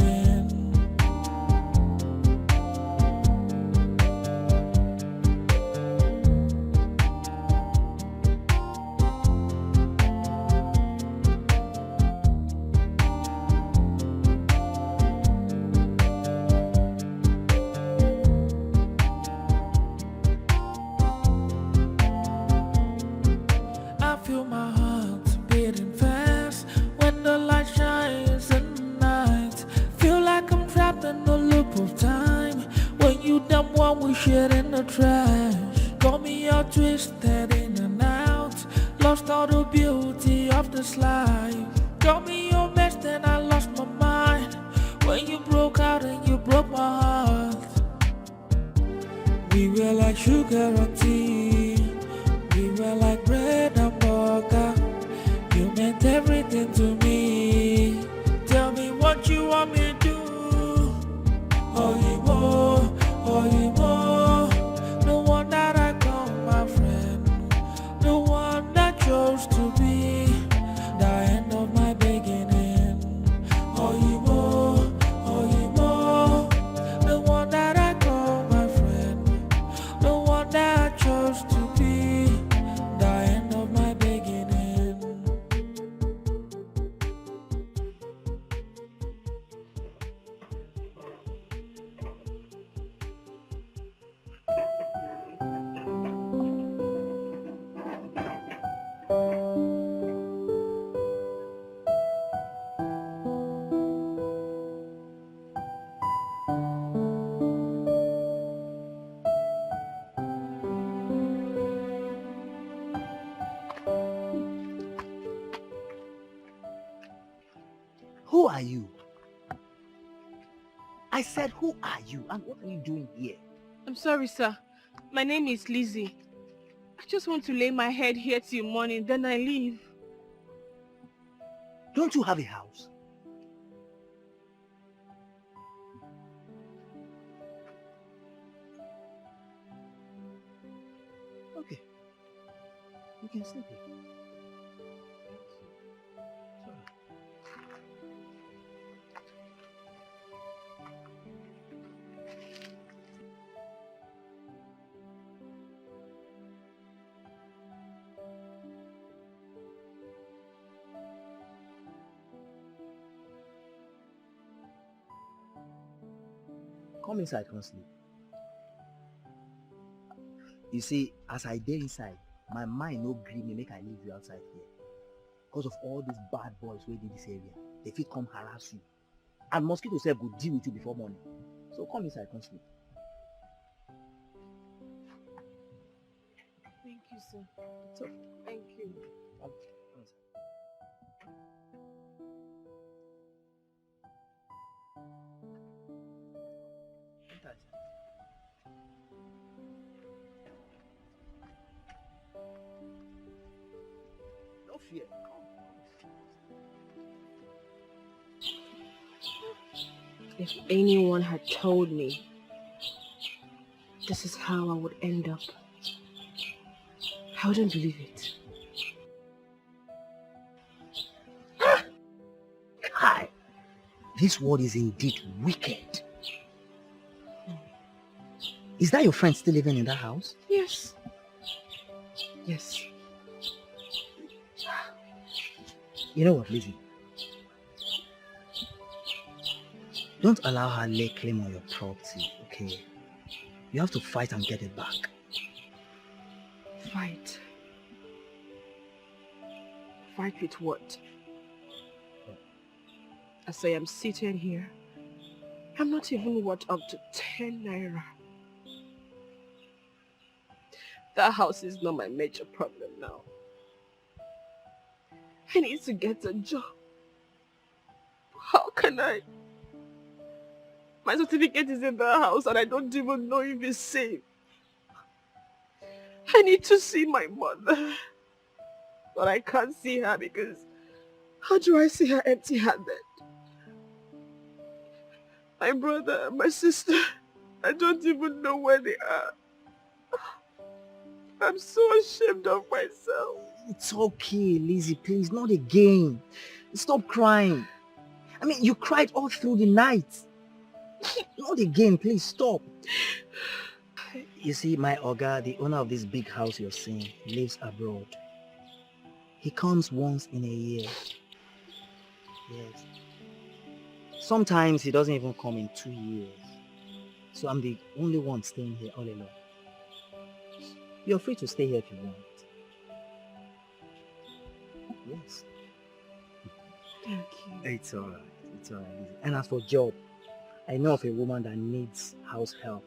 I feel my heart beating fast when the light shines in the night. Feel like I'm trapped in the loop of time. When you dump one we shit in the trash. Got me all twisted in and out. Lost all the beauty of this life. Got me your best and I lost my mind. When you broke out and you broke my heart. We were like sugar and tea. We were like bread and butter. You meant everything to me. Tell me what you want me to do. Oh, you more, oh, you more. The one that I call my friend. The one that chose to be the end of my beginning. Oh, you more, oh, you more. The one that I call my friend. The one that I chose to be the end of my beginning. Who are you? I said, who are you and what are you doing here? I'm sorry, sir. My name is Lizzie. I just want to lay my head here till morning, then I leave. Don't you have a house? Okay. You can sleep here. Come inside, come sleep. You see, as I dey inside, my mind no gree me make I leave you outside here. Because of all these bad boys wey dey this area, they fit come harass you. And mosquito sef go deal with you before morning. So come inside, come sleep. Thank you, sir. It's okay. Thank you. Come inside. fear. If anyone had told me this is how I would end up, I wouldn't believe it. Kai, this world is indeed wicked. Is that your friend still living in that house? Yes. Yes. You know what, Lizzie? Don't allow her lay claim on your property, okay? You have to fight and get it back. Fight? Fight with what? As I am seated here, I'm not even worth up to 10 naira. That house is not my major problem now. I need to get a job. How can I? My certificate is in the house and I don't even know if it's safe. I need to see my mother. But I can't see her because how do I see her empty-handed? My brother, my sister, I don't even know where they are. I'm so ashamed of myself. It's okay, Lizzie, please, not again. Stop crying. I mean, you cried all through the night. Not again, please, stop. You see, my Oga, the owner of this big house you're seeing, lives abroad. He comes once in a year. Yes. Sometimes he doesn't even come in 2 years. So I'm the only one staying here all alone. You're free to stay here if you want. Yes. Thank you. It's alright. It's alright. And as for job, I know of a woman that needs house help.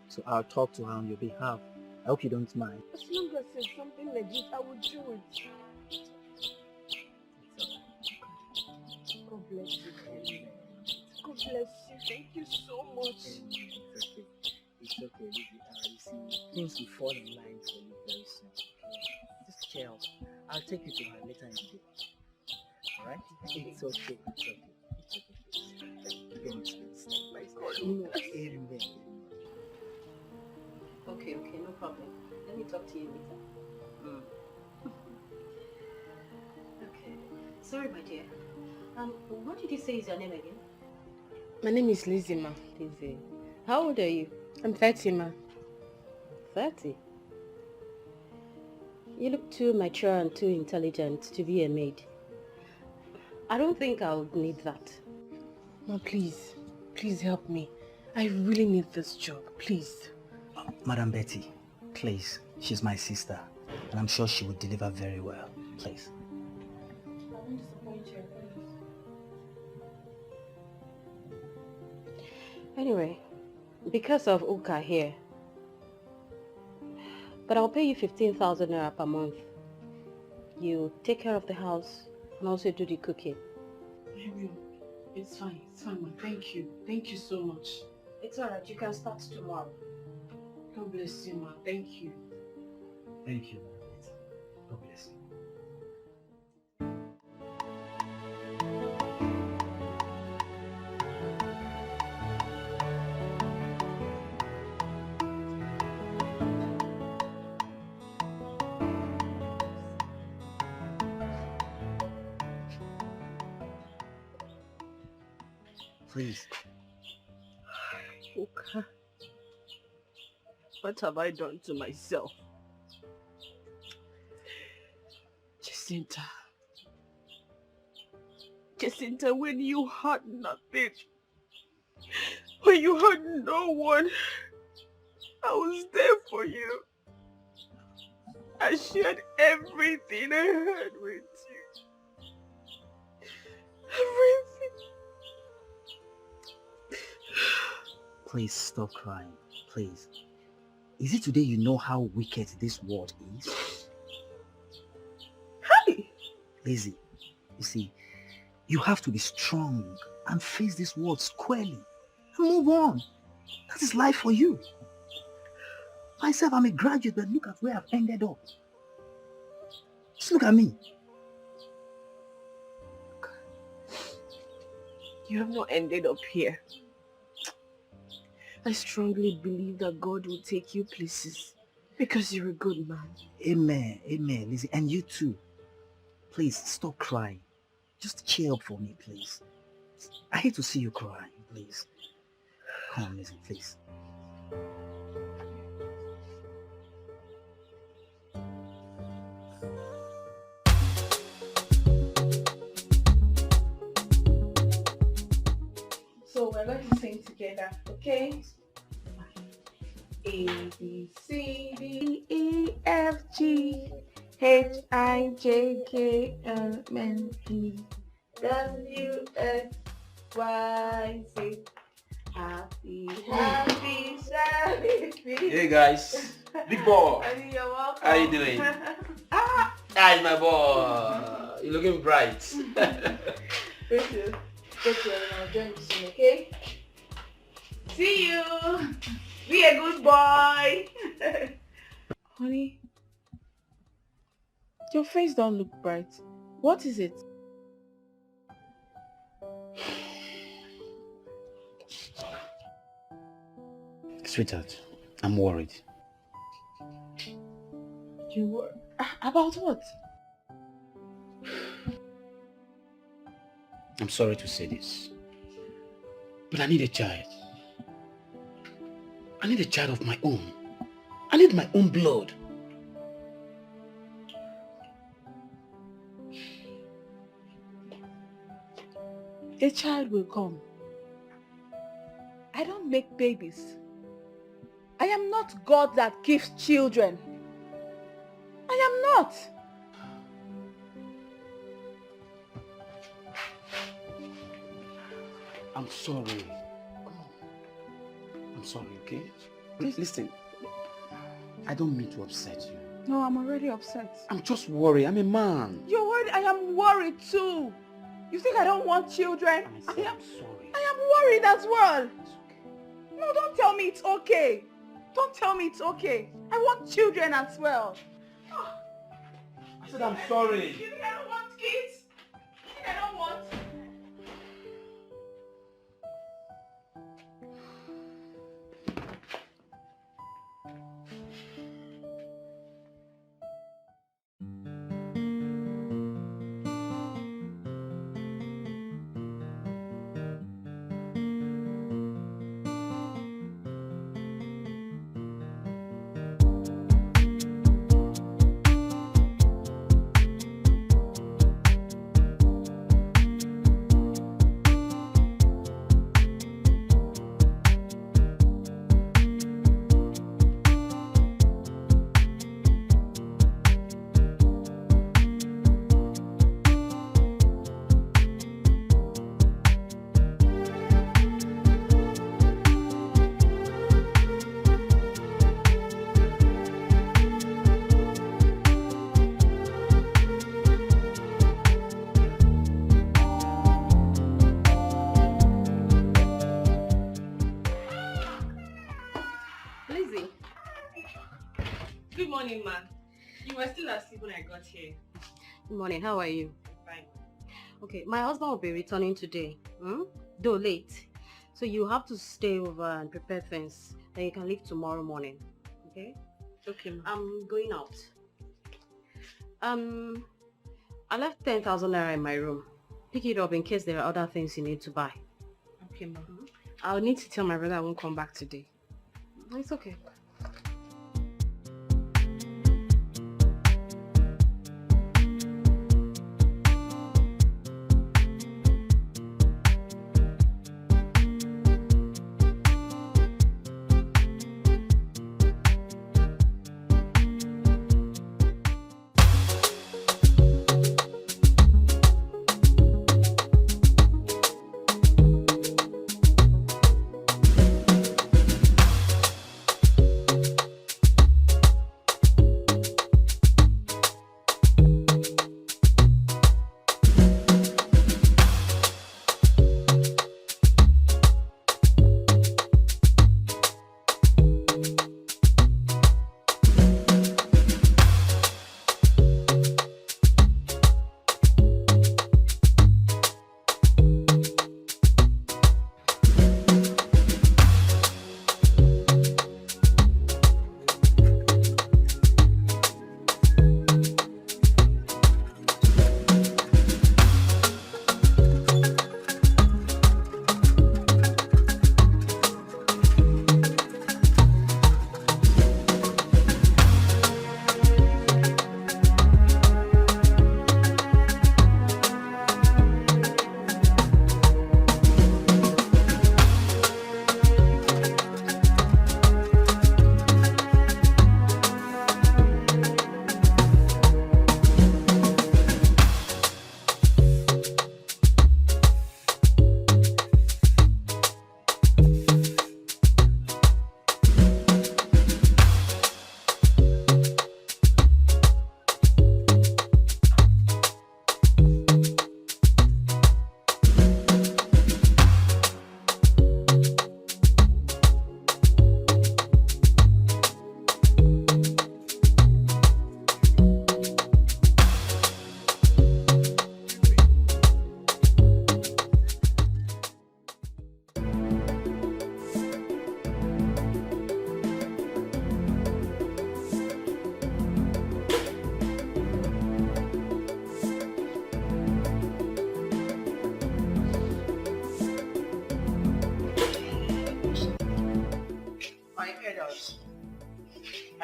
So I'll talk to her on your behalf. I hope you don't mind. As long as it's something legit, I will do it. God bless you, Ken. God bless you. Thank you so much. It's okay. It's okay, Lizzie. You see, things will fall in line for you very soon. Okay? Just chill. I'll take you to her later in the day. Alright? It's okay. It's okay. It's okay. Amen. Okay, no problem. Let me talk to you later. Okay. Sorry, my dear. What did you say is your name again? My name is Lizzie, ma. Lizzie. How old are you? I'm 30, ma. 30? You look too mature and too intelligent to be a maid. I don't think I'll need that. Ma, please. Please help me. I really need this job. Please. Madam Betty, please. She's my sister. And I'm sure she will deliver very well. Please. I won't disappoint you, Anyway, because of Uka here, but I'll pay you 15,000 naira per month. You take care of the house and also do the cooking. I will. It's fine, ma. Thank you. Thank you so much. It's alright, you can start tomorrow. God bless you, ma. Thank you. Thank you, Madam Betty. God bless you. Please. Okay. What have I done to myself? Jacinta, when you had nothing, when you had no one, I was there for you. I shared everything I had with you. Everything. Please stop crying. Please. Is it today you know how wicked this world is? Hey! Lizzie, you see, you have to be strong and face this world squarely and move on. That is life for you. Myself, I'm a graduate, but look at where I've ended up. Just look at me. you have not ended up here. I strongly believe that God will take you places because you're a good man. Amen. Amen. Lizzie, and you too. Please stop crying. Just cheer up for me, please. I hate to see you crying, please. Come on, Lizzie, please. So we're going to sing together, okay? A, B, C, D, E, F, G, H, I, J, K, L, M, N, W, X, Y, Z. Happy, happy, happy. Hey guys, big boy. You're welcome. How you doing? Hi, my boy. You're looking bright. Rachel, I'll join you soon, okay? See you. Be a good boy. Honey, your face don't look bright. What is it? Sweetheart, I'm worried. You were about what? I'm sorry to say this, but I need a child. I need a child of my own. I need my own blood. A child will come. I don't make babies. I am not God that gives children. I am not. I'm sorry. I'm sorry, okay? Listen, I don't mean to upset you. No, I'm already upset. I'm just worried. I'm a man. You're worried? I am worried too. You think I don't want children? I'm sorry. I am worried as well. It's okay. No, don't tell me it's okay. Don't tell me it's okay. I want children as well. I said I'm sorry. You think I don't want kids? You think I don't want? Good morning, ma. You were still asleep when I got here. Good morning, how are you? Fine. Okay, my husband will be returning today, though late. So you have to stay over and prepare things. Then you can leave tomorrow morning, okay? Okay, ma. I'm going out. I left 10,000 naira in my room. Pick it up in case there are other things you need to buy. Okay, ma. I'll need to tell my brother I won't come back today. It's okay.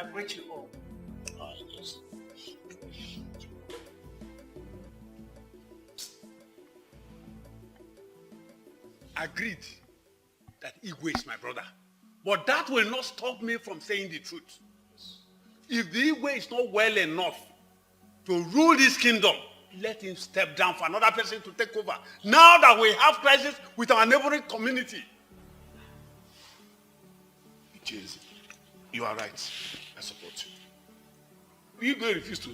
I greet you all. Yes. Agreed that Igwe is my brother. But that will not stop me from saying the truth. If the Igwe is not well enough to rule this kingdom, let him step down for another person to take over. Now that we have crisis with our neighboring community. James, you are right. I support you. Igwe refused to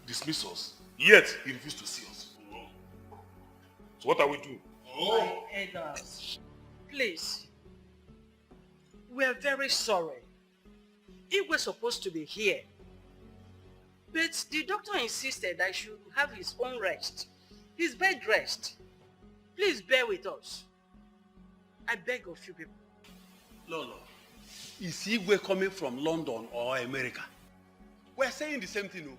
dismiss us, yet he refused to see us. So what are we doing? My elders, please. We are very sorry. He was supposed to be here. But the doctor insisted I should have his own rest. His bed rest. Please bear with us. I beg of you people. Lolo, is Igwe coming from London or America? We're saying the same thing. No?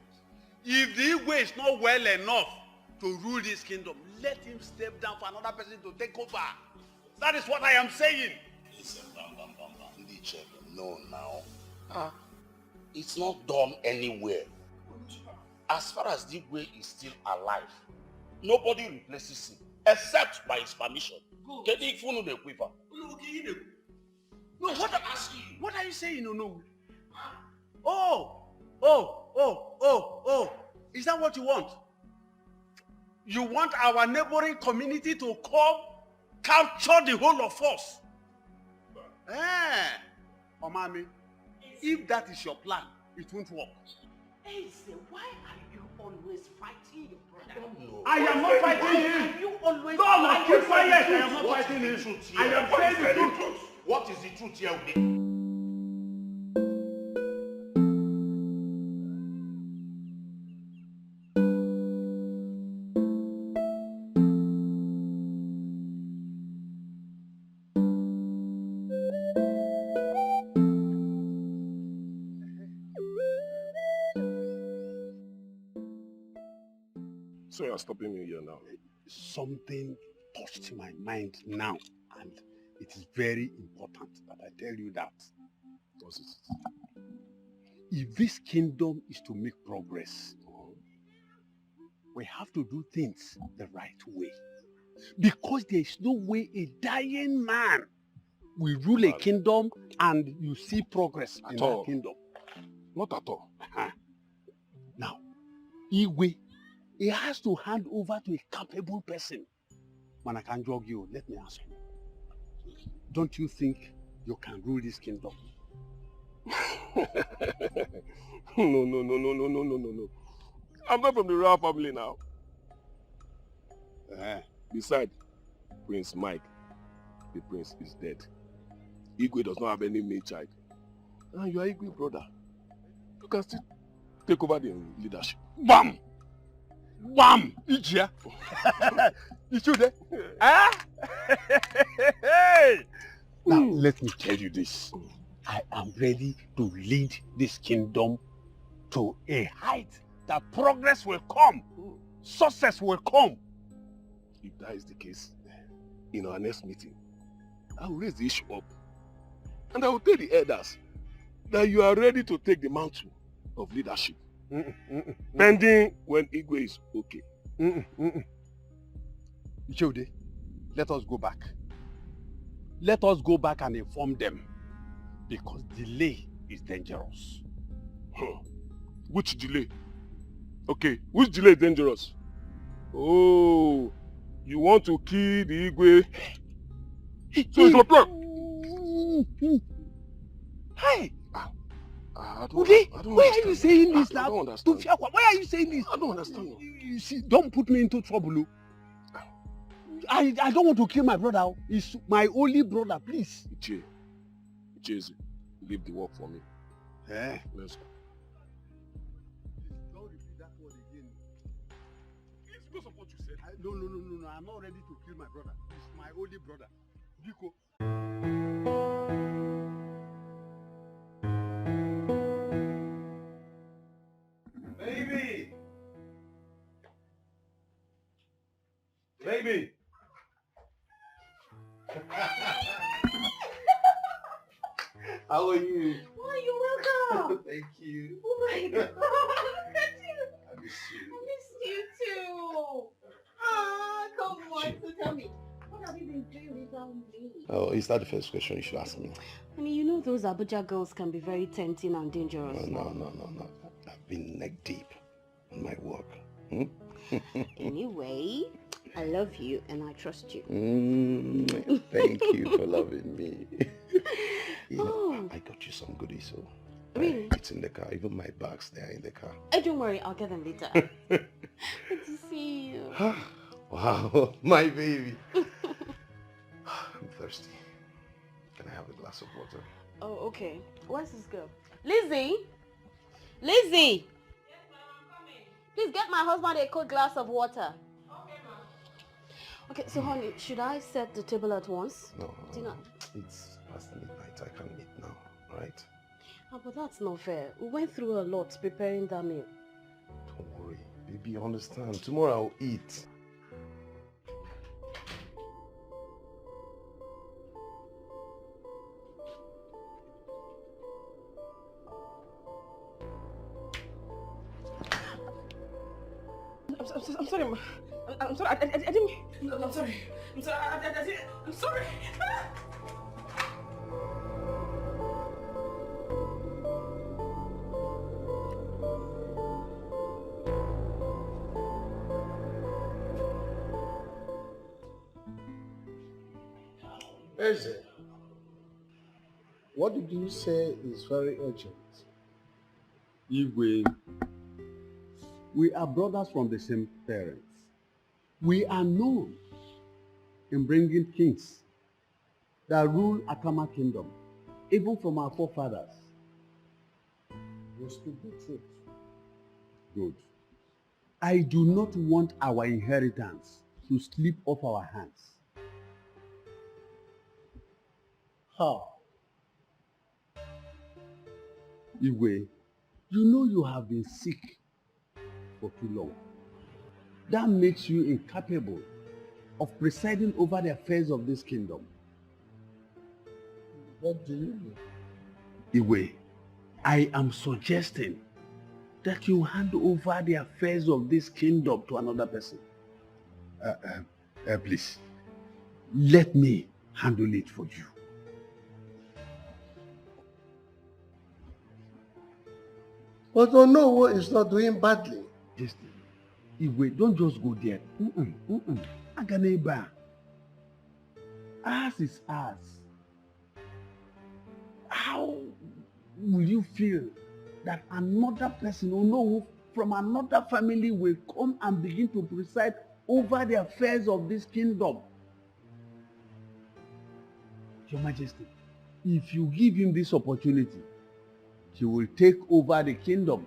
If the Igwe is not well enough to rule this kingdom, let him step down for another person to take over. That is what I am saying. Listen, no, now. It's not done anywhere. As far as Igwe is still alive, nobody replaces him except by his permission. Get the phone on the quiver. No, what are you saying? No. Oh. Is that what you want? You want our neighboring community to come capture the whole of us? Omami, if that is your plan, it won't work. Eze, why are you always fighting your brother? No. I am not fighting him. Why are you always No, keep quiet. I am not What fighting is him. the truth here? I am saying the truth. What is the truth here? So you're stopping me here now? Something touched my mind now, and it is very important that I tell you that. What's it? If this kingdom is to make progress, we have to do things the right way. Because there is no way a dying man will rule a kingdom and you see progress in that kingdom. Not at all. Now, Igwe, he has to hand over to a capable person. Man, I can jog you. Let me ask you. Don't you think you can rule this kingdom? No. I'm not from the royal family now. Besides, Prince Mike, the prince, is dead. Igwe does not have any male child. And you are Igwe brother. You can still take over the leadership. Bam! Bam! Ijia! Ichude! Now, let me tell you this. I am ready to lead this kingdom to a height that progress will come. Success will come. If that is the case, in our next meeting, I will raise the issue up. And I will tell the elders that you are ready to take the mantle of leadership. Pending when Igwe is okay. Ichode, let us go back. Let us go back and inform them. Because delay is dangerous. Which delay? Okay, which delay is dangerous? Oh, you want to kill the Igwe? So it's your plan. Hey! Ude, why are you saying this now? I don't understand. Why are you saying this? I don't understand. You see, don't put me into trouble. I don't want to kill my brother. He's my only brother, please. Icheze, leave the work for me. Let's go. Don't repeat that word again. It's because of what you said. No. I'm not ready to kill my brother. He's my only brother. Biko. Baby! How are you? Oh, you're welcome. Thank you. Oh my God. Look at you. I miss you. I missed you too. Ah, come on. So tell me, what have you been doing without me? Oh, is that the first question you should ask me? Honey, you know those Abuja girls can be very tempting and dangerous. No. I've been neck deep in my work. Anyway, I love you and I trust you. Thank you for loving me. I got you some goodies, so really? It's in the car. Even my bags, they are in the car. Hey, don't worry, I'll get them later. Good to see you. Wow, my baby. I'm thirsty. Can I have a glass of water? Oh, okay. Where's this girl? Lizzie! Lizzie! Yes, ma'am, I'm coming. Please get my husband a cold glass of water. Okay, ma'am. Okay, so honey, should I set the table at once? No. Dinner. It's past midnight. I can't eat now, right? Oh, but that's not fair. We went through a lot preparing that meal. Don't worry, baby, understand. Tomorrow I'll eat. I'm sorry, ma. I'm sorry. I didn't. I'm sorry. I'm sorry. I'm sorry. Eze, what did you say is very urgent? Igwe, we are brothers from the same parents. We are known in bringing kings that rule Akama Kingdom, even from our forefathers. You speak the truth. Good. I do not want our inheritance to slip off our hands. How? Igwe, you know you have been sick for too long. That makes you incapable of presiding over the affairs of this kingdom. What do you mean? Igwe, I am suggesting that you hand over the affairs of this kingdom to another person. Please, let me handle it for you. But Onowo is not doing badly. Just, Igwe, don't just go there. Aganeba. Ours is ours. How will you feel that another person Onowo from another family will come and begin to preside over the affairs of this kingdom? Your Majesty, if you give him this opportunity, he will take over the kingdom.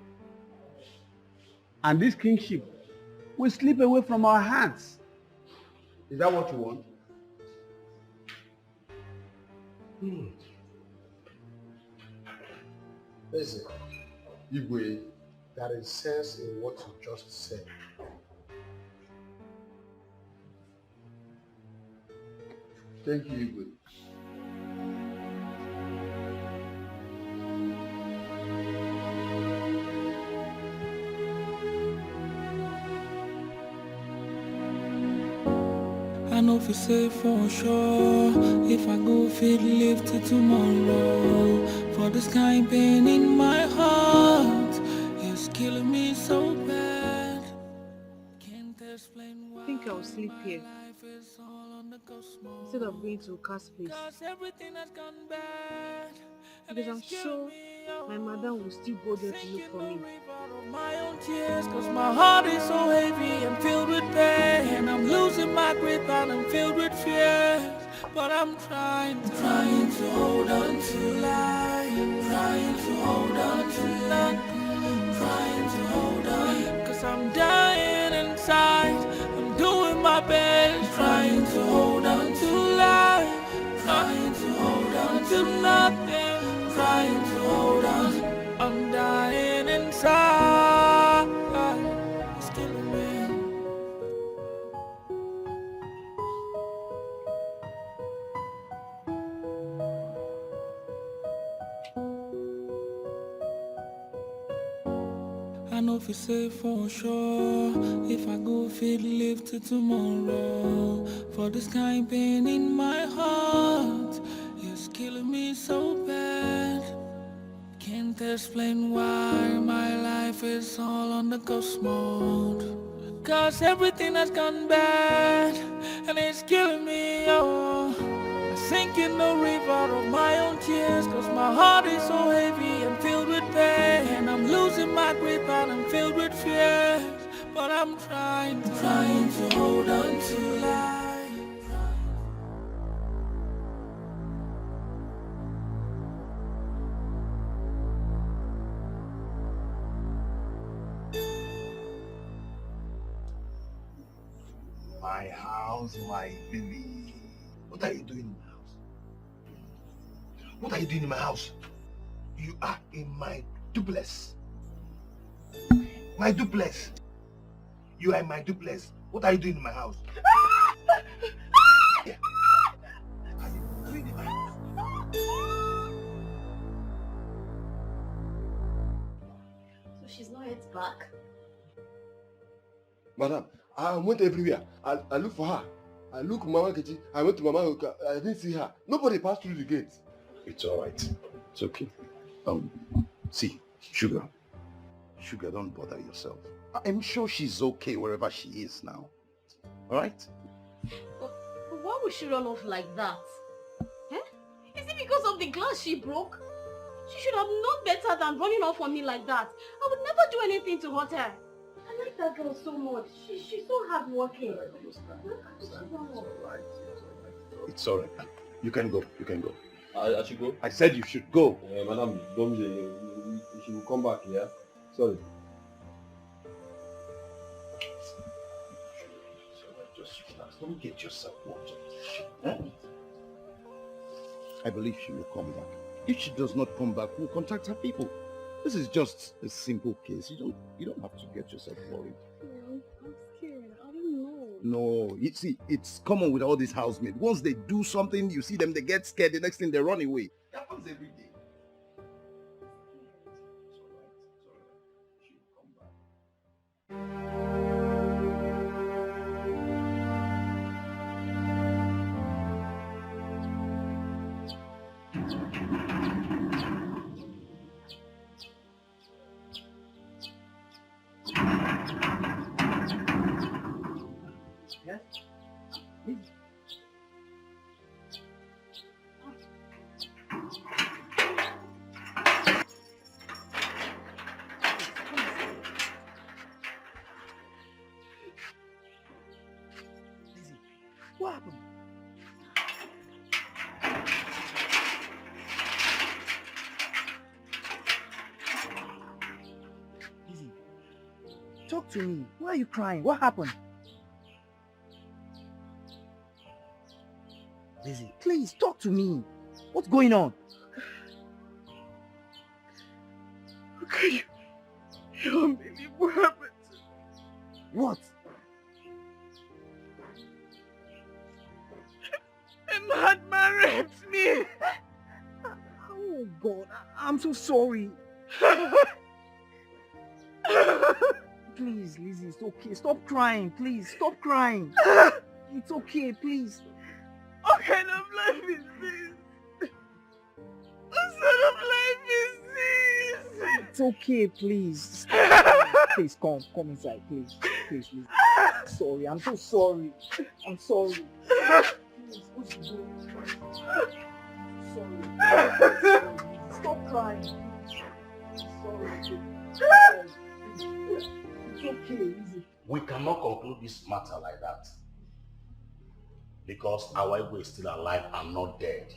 And this kingship will slip away from our hands. Is that what you want? Listen, Igwe, there is sense in what you just said. Thank you, Igwe. I know if you say for sure, if I go fit live till tomorrow. For this kind pain in my heart is killing me so bad. Can't explain why. I think I'll sleep here instead of going to Cass place. Because I'm sure my mother will still go there to look for me. My own tears, cause my heart is so heavy and filled with pain. I'm losing my grip and I'm filled with fears. But I'm trying to hold on to life. Trying to hold on to nothing. Trying to hold on, cause I'm dying inside. I'm doing my best. Trying to hold on to life. Trying to hold on to nothing. Trying to hold on. I'm dying inside. It's killing me. I know if you say for sure, if I go fit live till tomorrow. For this kind pain in my heart, it's killing me so bad. Can't explain why my life is all on the ghost mode. Cause everything has gone bad, and it's killing me, oh. I sink in the river of my own tears, cause my heart is so heavy and filled with pain. I'm losing my grip and I'm filled with fears, but I'm trying to hold on to life. My house, my baby. What are you doing in my house? What are you doing in my house? You are in my duplex. My duplex. You are in my duplex. What are you doing in my house? Yeah. What are you doing in my house? So she's not yet back? Madam, I went everywhere. I looked for her. I looked Mama Kechi. I went to Mama Oka. I didn't see her. Nobody passed through the gate. It's all right. It's okay. See, Sugar, don't bother yourself. I'm sure she's okay wherever she is now. All right? But why would she run off like that? Eh? Is it because of the glass she broke? She should have known better than running off on me like that. I would never do anything to hurt her. I like that girl so much. She's so hardworking. It's all right. You can go. I should go? I said you should go. Madam, she will come back, yeah? Sorry. Just relax. Don't get yourself worked up. I believe she will come back. If she does not come back, we'll contact her people. This is just a simple case. You don't have to get yourself worried. I'm scared. I don't know. No, you see, it's common with all these housemaids. Once they do something, you see them, they get scared. The next thing, they run away. It happens every day. What happened? Lizzie, talk to me. Why are you crying? What happened? Lizzie, please talk to me. What's going on? Okay, you don't believe what happened. What? A madman raped me. Oh God, I'm so sorry. Please, Lizzie, it's okay. Stop crying, please. Stop crying. It's okay, please. What kind of life is this? What sort of life is this? It's okay, please. Please, come inside, please. Please. Sorry, I'm so sorry. I'm sorry. Please, what's the Sorry. Stop crying. Sorry. It's okay, easy. We cannot conclude this matter like that. Because our Igwe is still alive and not dead.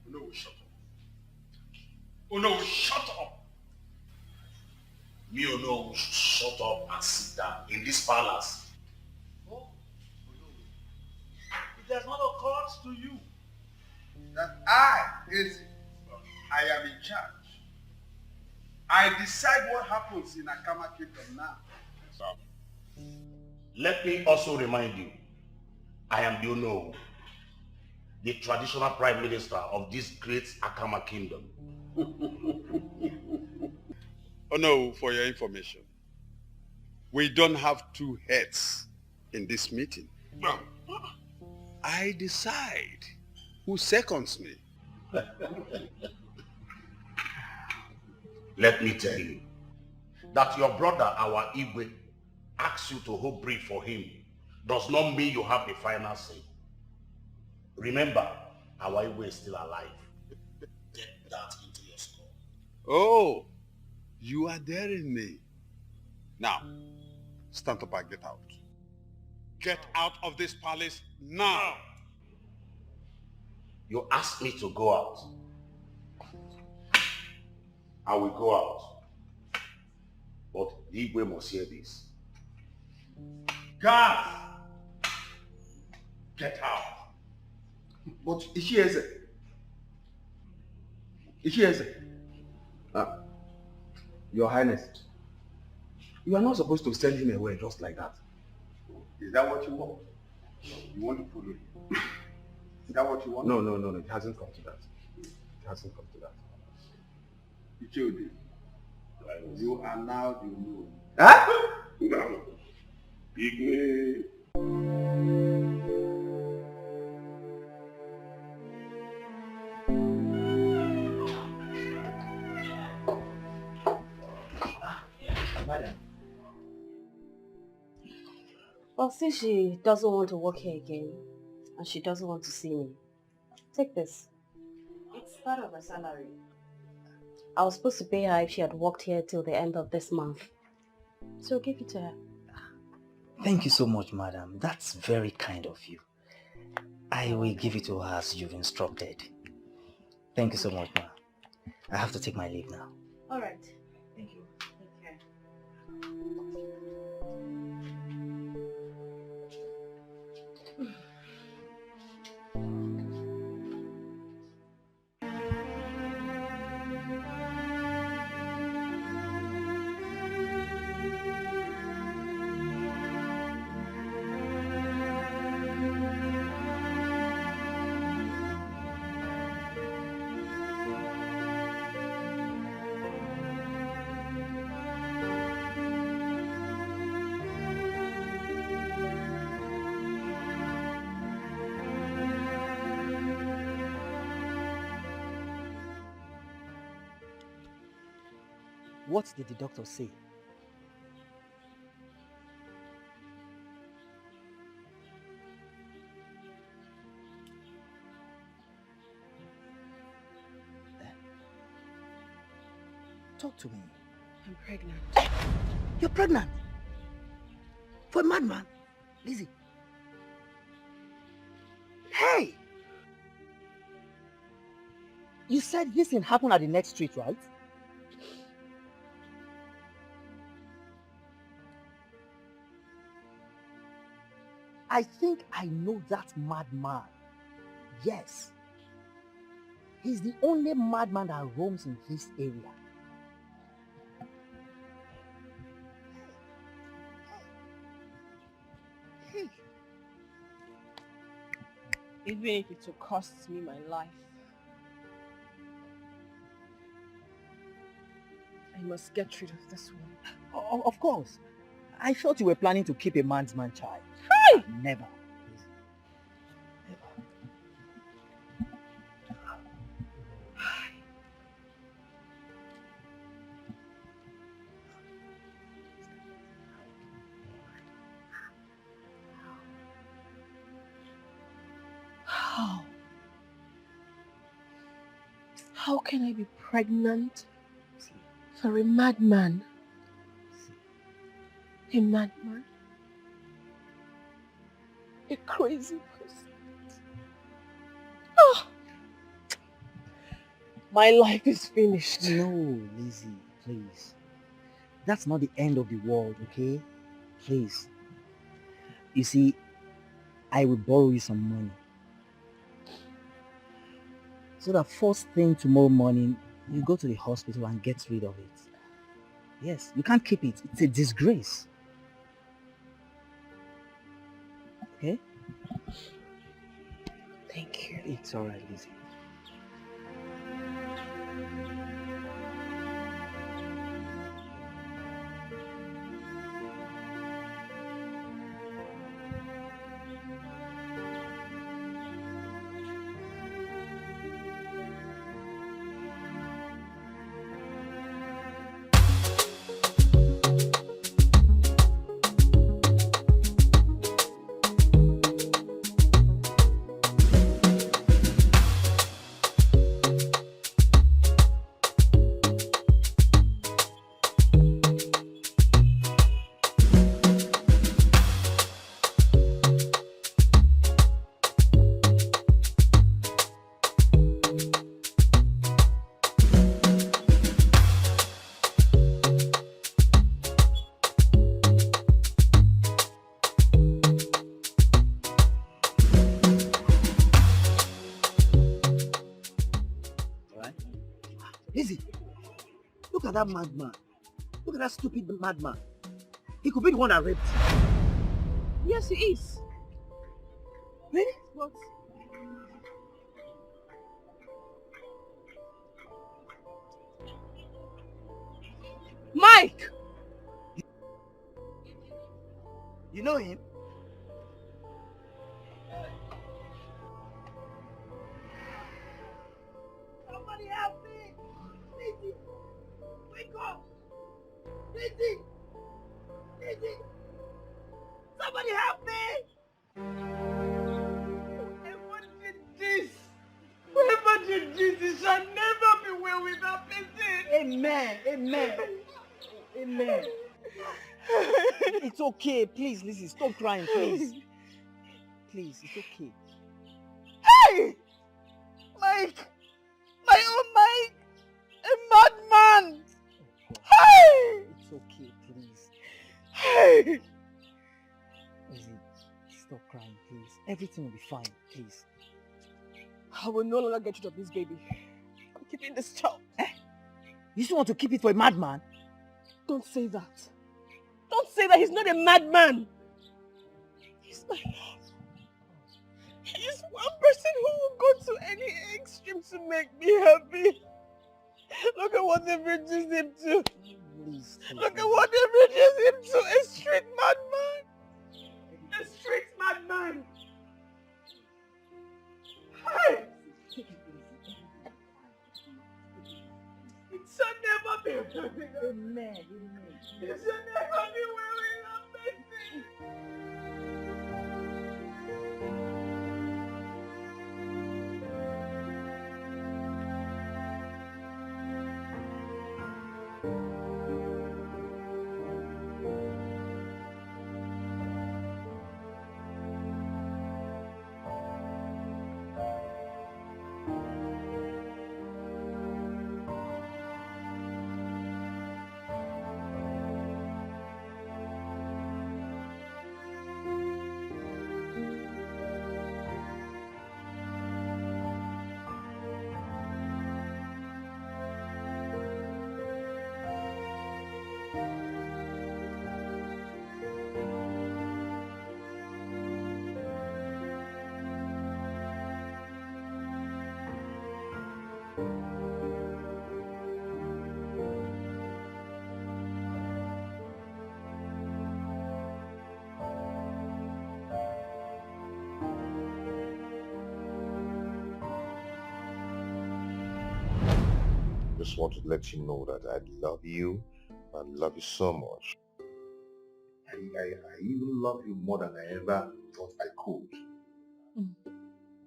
No, shut up. Oh no, shut up! Me or no, shut up and sit down in this palace. It has not occurred to you that I am in charge. I decide what happens in Akama Kingdom now. Let me also remind you, I am the Ono, the traditional prime minister of this great Akama Kingdom. Oh no, for your information, we don't have two heads in this meeting. I decide who seconds me. Let me tell you that your brother, our Igwe, asks you to hold brief for him does not mean you have the final say. Remember, our Igwe is still alive. Get that into your skull. Oh, you are daring me. Now, stand up and get out. Get out of this palace now. You asked me to go out. I will go out. But the Igwe must hear this. Guards! Get out. But Ishieze. Your Highness, you are not supposed to send him away just like that. Is that what you want? You want to follow him? Is that what you want? No, it hasn't come to that. It hasn't come to that. Ichodi, you are now the rule. Huh? No. Igwe. Madam. Well, since she doesn't want to work here again, and she doesn't want to see me, take this. It's part of her salary. I was supposed to pay her if she had worked here till the end of this month. So give it to her. Thank you so much, madam. That's very kind of you. I will give it to her as you've instructed. Thank you so much, ma'am. I have to take my leave now. All right. Thank you. Take care. What did the doctor say? Talk to me. I'm pregnant. You're pregnant? For a madman? Lizzie. Hey! You said this thing happened at the next street, right? I think I know that madman. Yes. He's the only madman that roams in this area. Even if it will cost me my life, I must get rid of this one. Of course. I thought you were planning to keep a man's man child. Hey! Never. How can I be pregnant for a madman? A madman? A crazy person? Oh. My life is finished. No, Lizzie, please. That's not the end of the world, okay? Please. You see, I will borrow you some money. So that first thing tomorrow morning, you go to the hospital and get rid of it. Yes, you can't keep it. It's a disgrace. Okay? Thank you. It's alright, Lizzie. at that madman. Look at that stupid madman. He could be the one that raped you. Yes, he is. Really? But Mike! You know him? Somebody help me! Lizzie! Wake up! Lizzie! Lizzie! Somebody help me! Whoever did this! Whoever did this, it shall never be well with that person! Amen. Amen. Amen. It's okay. Please, Lizzie, stop crying, please. Please, it's okay. Hey! Mike! My own Mike! A madman! Hey! It's okay, please. Hey! Lizzie, stop crying, please. Everything will be fine, please. I will no longer get rid of this baby. I'm keeping this child. You still want to keep it for a madman? Don't say that. Don't say that. He's not a madman. He's my love. He's one person who will go to any extreme to make me happy. Look at what they've reduced him to. Please. Look at what they've reduced him to. A street madman. A street madman. Hey! It shall never be. Amen. It shall never be where we are missing. Just want to let you know that I love you. I love you so much. I even love you more than I ever thought I could.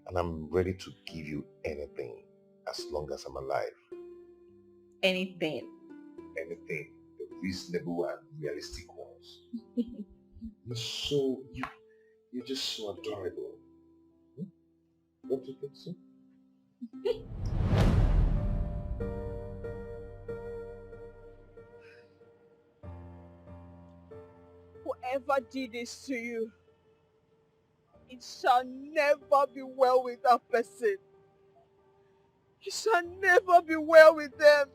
And I'm ready to give you anything as long as I'm alive. Anything. Anything. The reasonable and realistic ones. You're just so adorable. Don't you think so? Whoever did this to you, it shall never be well with that person. It shall never be well with them.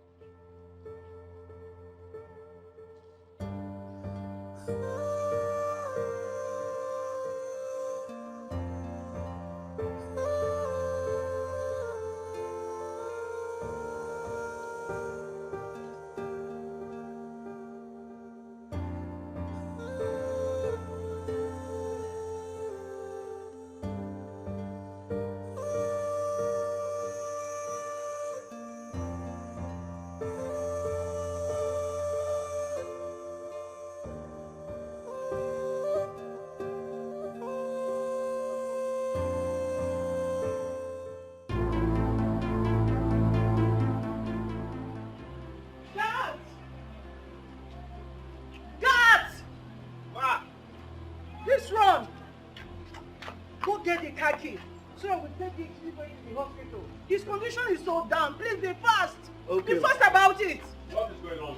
So I will take the delivery to the hospital. His condition is so down. Please be fast. Okay. Be fast about it. What is going on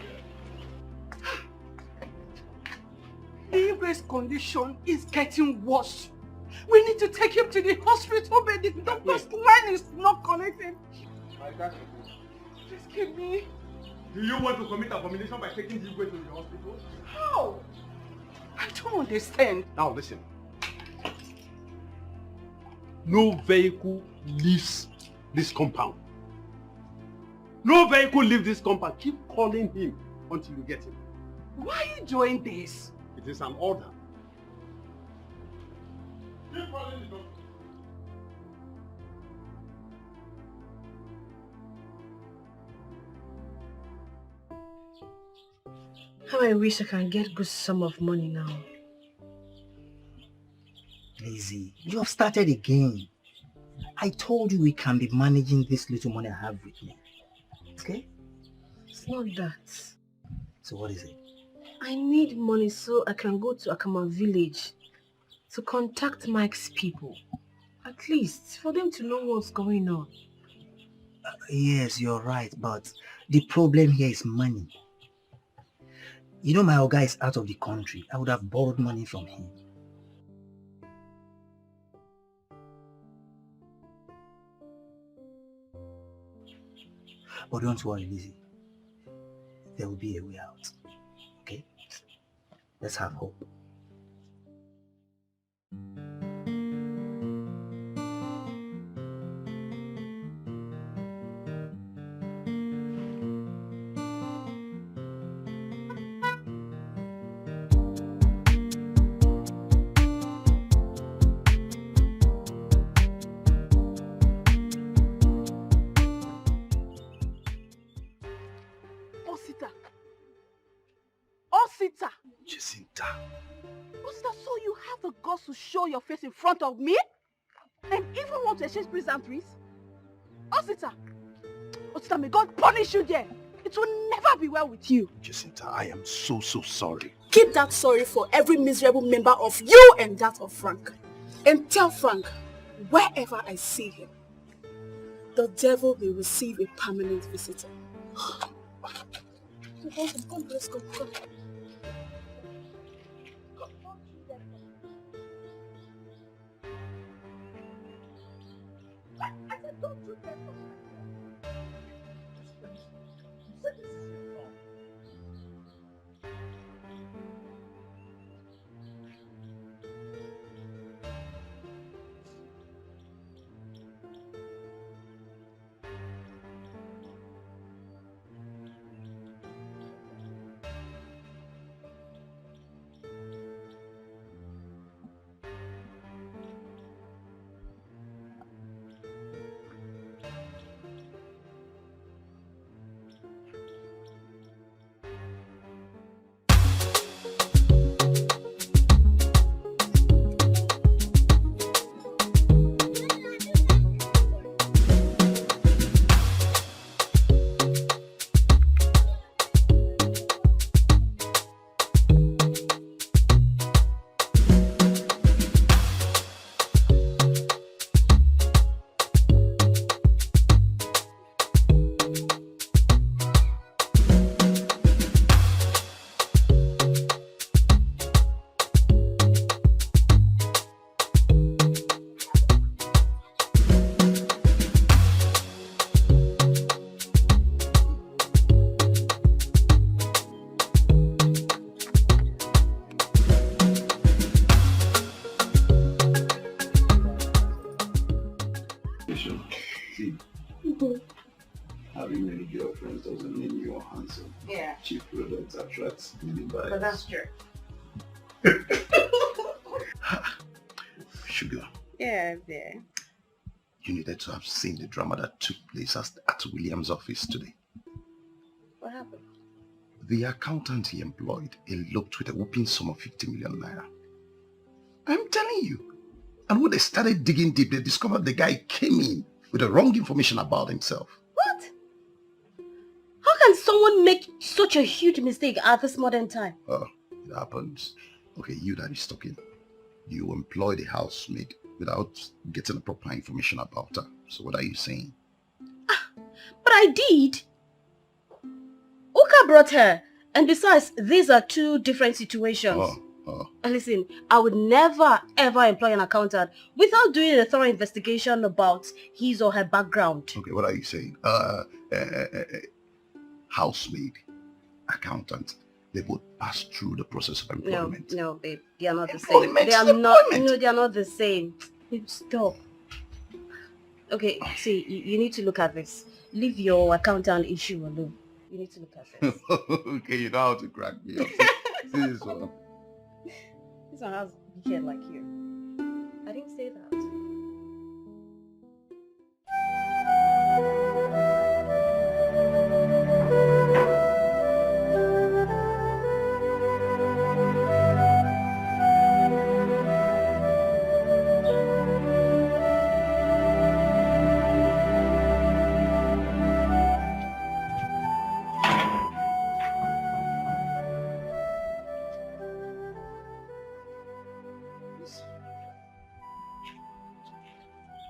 here? Igwe's condition is getting worse. We need to take him to the hospital, but the doctor's line is not connecting. I got you. Just give me. Do you want to commit abomination by taking the Igwe to the hospital? How? I don't understand. Now listen. No vehicle leaves this compound. No vehicle leaves this compound. Keep calling him until you get him. Why are you doing this? It is an order. Keep calling the doctor. How I wish I can get good sum of money now. Lizzie, you have started again. I told you we can be managing this little money I have with me. Okay? It's not that. So what is it? I need money so I can go to Akama village to contact Mike's people. At least for them to know what's going on. Yes, you're right, but the problem here is money. You know my Oga is out of the country. I would have borrowed money from him. But don't worry, Lizzie. There will be a way out. Okay? Let's have hope. Osita. Jacinta. Osita, so you have the guts to show your face in front of me? And even want to exchange pleasantries? Osita. Osita, may God punish you there. It will never be well with you. Jacinta, I am so sorry. Keep that sorry for every miserable member of you and that of Frank. And tell Frank, wherever I see him, the devil will receive a permanent visitor. Come, let's go. Come. I said, don't do that. Having many girlfriends doesn't mean you're handsome. Yeah. Cheap products attract many buyers. But that's true. Sugar, Yeah, yeah. you needed to have seen the drama that took place at William's office today. What happened? The accountant he employed eloped with a whooping sum of 50 million naira. I'm telling you. And when they started digging deep, they discovered the guy came in with the wrong information about himself. What? How can someone make such a huge mistake at this modern time? Oh, it happens. Okay, you that is talking. You employed a housemaid without getting the proper information about her. So what are you saying? But I did. Uka brought her. And besides, these are two different situations. And listen, I would never ever employ an accountant without doing a thorough investigation about his or her background. Okay, what are you saying? housemaid, accountant. They both pass through the process of employment. No, babe. They are not the same. Employment They are is not. employment. No, they are not the same. Babe, stop. Okay, see, you need to look at this. Leave your accountant issue alone. You need to look at this. Okay, you know how to crack me up. See this one. This one has Dikeh like you. I didn't say that.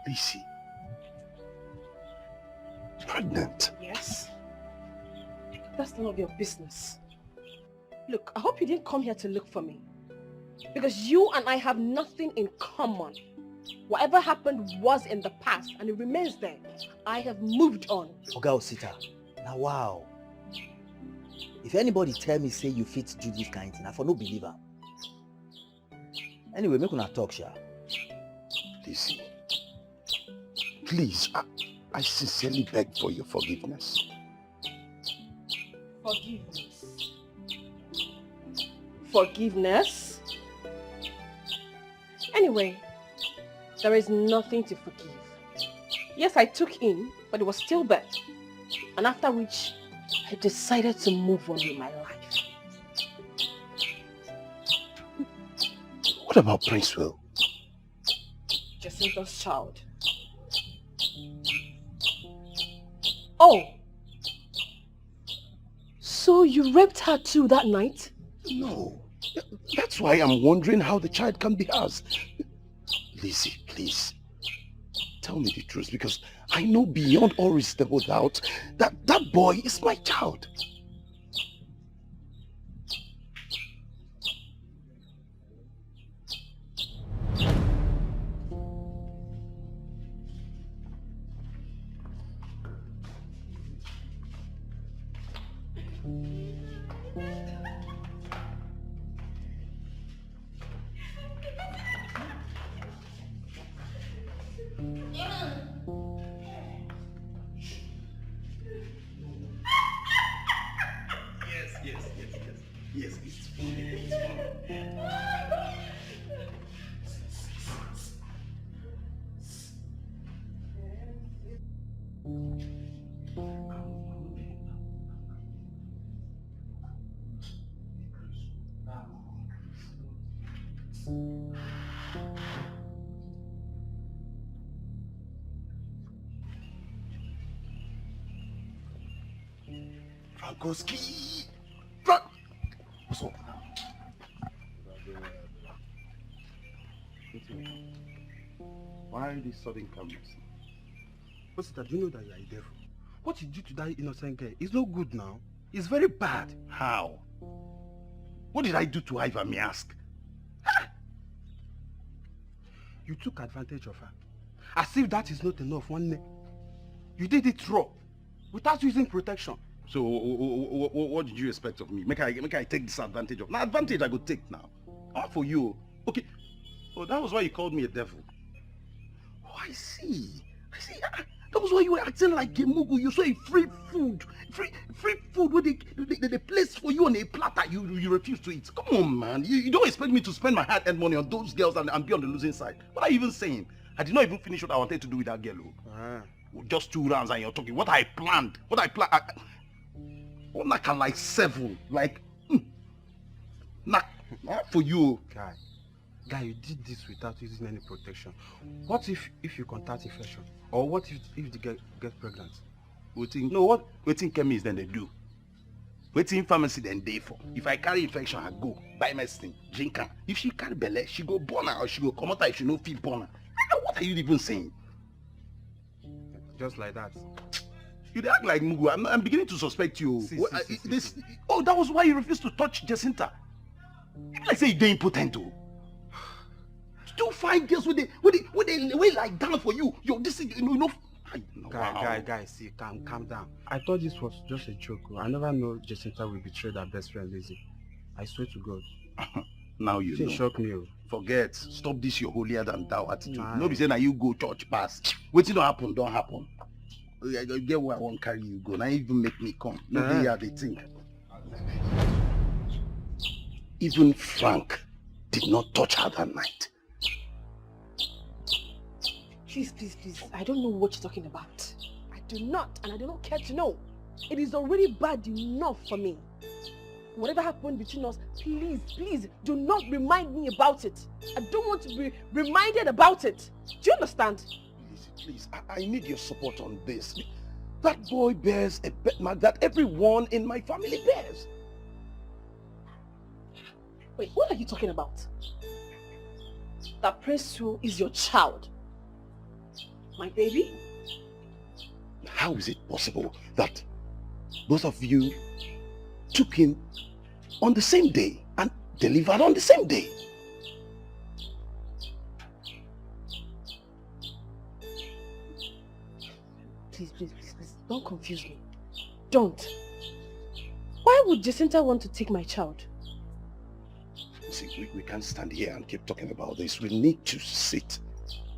Lizzie. Pregnant. Yes? That's none of your business. Look, I hope you didn't come here to look for me. Because you and I have nothing in common. Whatever happened was in the past and it remains there. I have moved on. Oga Osita, now wow. If anybody tell me say you fit do this kind of thing, I for no believer. Anyway, make una talk, sha. Lizzie, please, I sincerely beg for your forgiveness. Forgiveness. Forgiveness? Anyway, there is nothing to forgive. Yes, I took in, but it was still there. And after which, I decided to move on with my life. What about Prince Will? Jacinta's child. Oh! So you raped her too that night? No. That's why I'm wondering how the child can be ours. Lizzie, please. Tell me the truth, because I know beyond all reasonable doubt that that boy is my child. Yes, it's Frankowski! What's up? Why this sudden calmness? Osita, do you know that you are a devil? What you do to that innocent girl is no good now. It's very bad. How? What did I do to her, if I may ask? You took advantage of her. As if that is not enough, one day. You did it raw, without using protection. So, what did you expect of me? Make I take this advantage of? Now, advantage I go take now. All for you. Okay. Oh, that was why you called me a devil. Oh, I see. That was why you were acting like a mugu. You saw a free food where they place for you on a platter. You refuse to eat. Come on, man. You don't expect me to spend my hard-earned money on those girls and be on the losing side. What are you even saying? I did not even finish what I wanted to do with that girl. Just 2 rounds and you're talking. What I planned. One can like 7. Like, not for you. Guy, you did this without using any protection. What if you contact infection? Or what if the girl gets pregnant? What chemist then they do? Waiting pharmacy then they for. If I carry infection, I go buy medicine, drink her. If she carry belly, she go born her or she go come out if she no feel born her. What are you even saying? Just like that. You act like Mugu. I'm beginning to suspect you. That was why you refused to touch Jacinta. Like say you're impotent too. 2 fine girls with they like down for you. This is Guy, see, calm down. I thought this was just a joke. I never know Jacinta will betray her best friend Lizzie. I swear to God. Now you know. Shock me. Forget. Stop this your holier than thou attitude. No be saying that you go church pass. Wetin don't happen. I get where I won't carry you go. Now even make me come. No be here they think. Even Frank did not touch her that night. Please. I don't know what you're talking about. I do not, and I do not care to know. It is already bad enough for me. Whatever happened between us, please, do not remind me about it. I don't want to be reminded about it. Do you understand? Please, I need your support on this. That boy bears a pet mark that everyone in my family bears. Wait, what are you talking about? That Prince Wu is your child. My baby? How is it possible that both of you took him on the same day and delivered on the same day? Please, don't confuse me. Don't. Why would Jacinta want to take my child? See, we can't stand here and keep talking about this. We need to sit.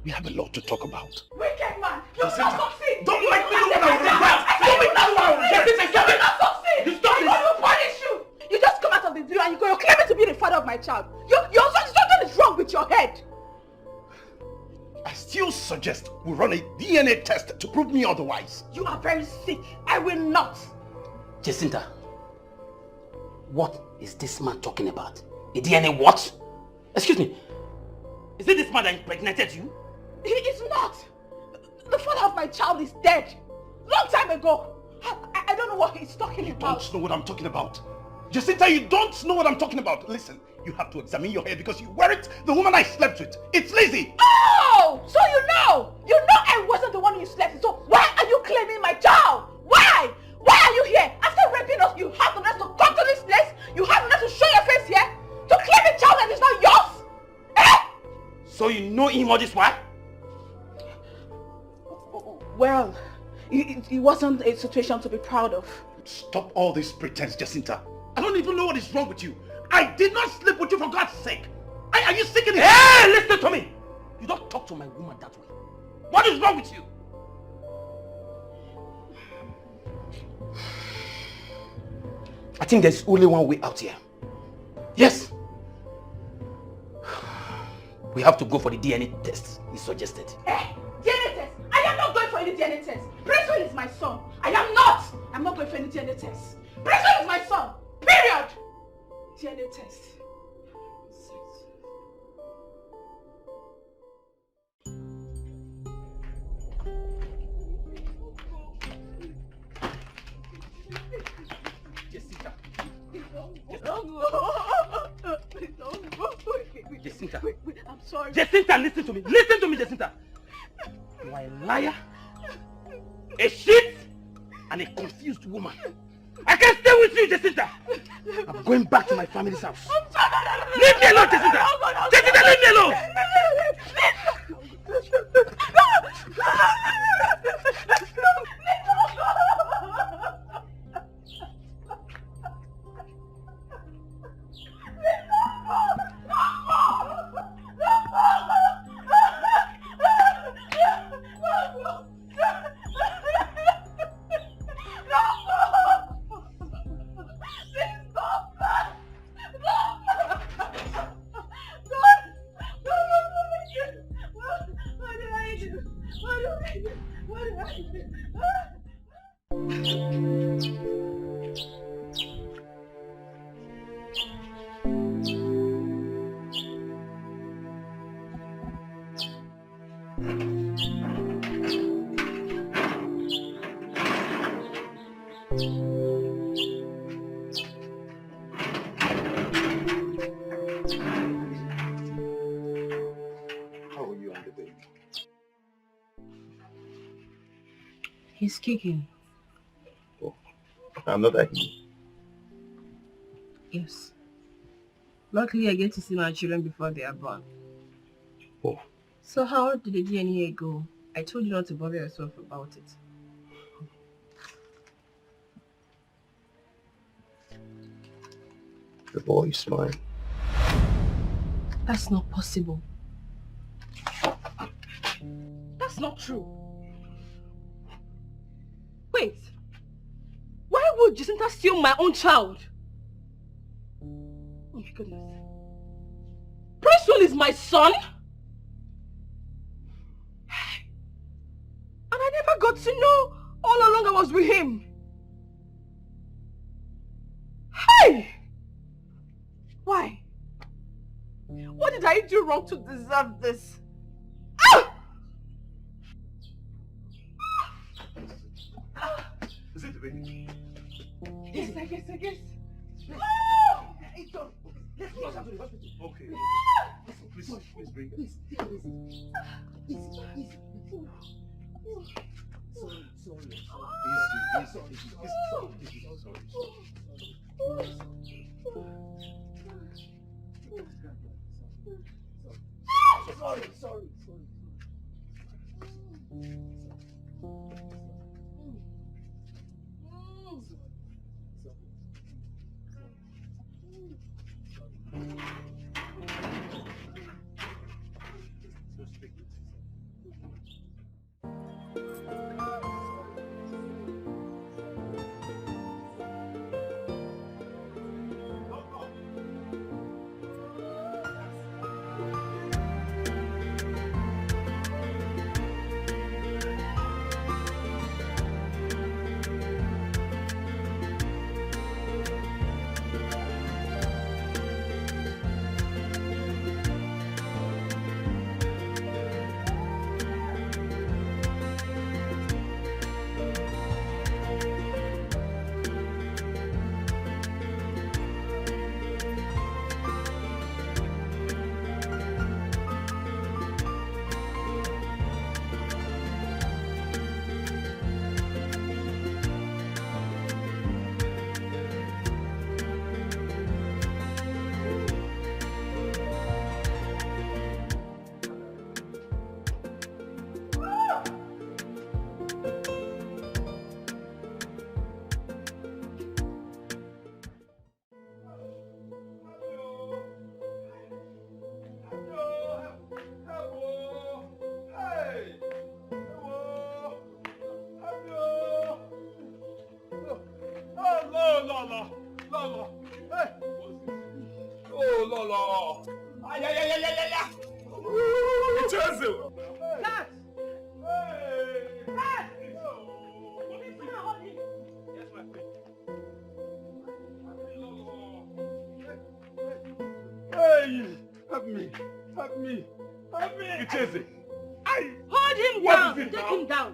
We have a lot to talk about. Wicked man! You will not succeed! Don't make me look like that! You will not succeed! You stop I this! will punish you! You just come out of the blue and you're claiming to be the father of my child. Something is wrong with your head. I still suggest we run a DNA test to prove me otherwise. You are very sick. I will not. Jacinta, what is this man talking about? A DNA what? Excuse me. Is it this man that impregnated you? He is not. The father of my child is dead. Long time ago. I don't know what he's talking about. You don't know what I'm talking about. Jacinta, you don't know what I'm talking about. Listen, you have to examine your hair because you weren't the woman I slept with. It's Lizzie. Oh! So you know! You know I wasn't the one you slept with. So why are you claiming my child? Why? Why are you here? After raping us, you have the nerve to come to this place? You have the nerve to show your face here? To claim a child that is not yours? Eh? So you know him all this while? Well, it wasn't a situation to be proud of. Stop all this pretense, Jacinta. I don't even know what is wrong with you. I did not sleep with you for God's sake. Are you sick in the head? Hey, listen to me. You don't talk to my woman that way. What is wrong with you? I think there's only one way out here. Yes. We have to go for the DNA test he suggested. DNA test? I am not going for any DNA test. Prince is my son. I am not. I'm not going for any DNA test. Prince is my son. Period. DNA test. Jacinta. Jacinta. I'm sorry. Jacinta, listen to me. Listen to me, Jacinta. You are a liar, a shit, and a confused woman. I can't stay with you, Jacinta. I'm going back to my family's house. Leave me alone, Jacinta. Jacinta, leave me alone. He's kicking. Oh, another he. Yes. Luckily, I get to see my children before they are born. Oh. So how did the DNA go? I told you not to bother yourself about it. The boy is mine. That's not possible. That's not true. Wait. Why would Jacinta steal my own child? Oh my goodness. Prince Will is my son? And I never got to know all along I was with him. Hey! Why? What did I do wrong to deserve this? Ah! Is it the baby? Yes, I guess. Oh! Ito, let's go to the hospital. Okay. Please bring it. Please, take it easy. Sorry. Hold him down. Take him down.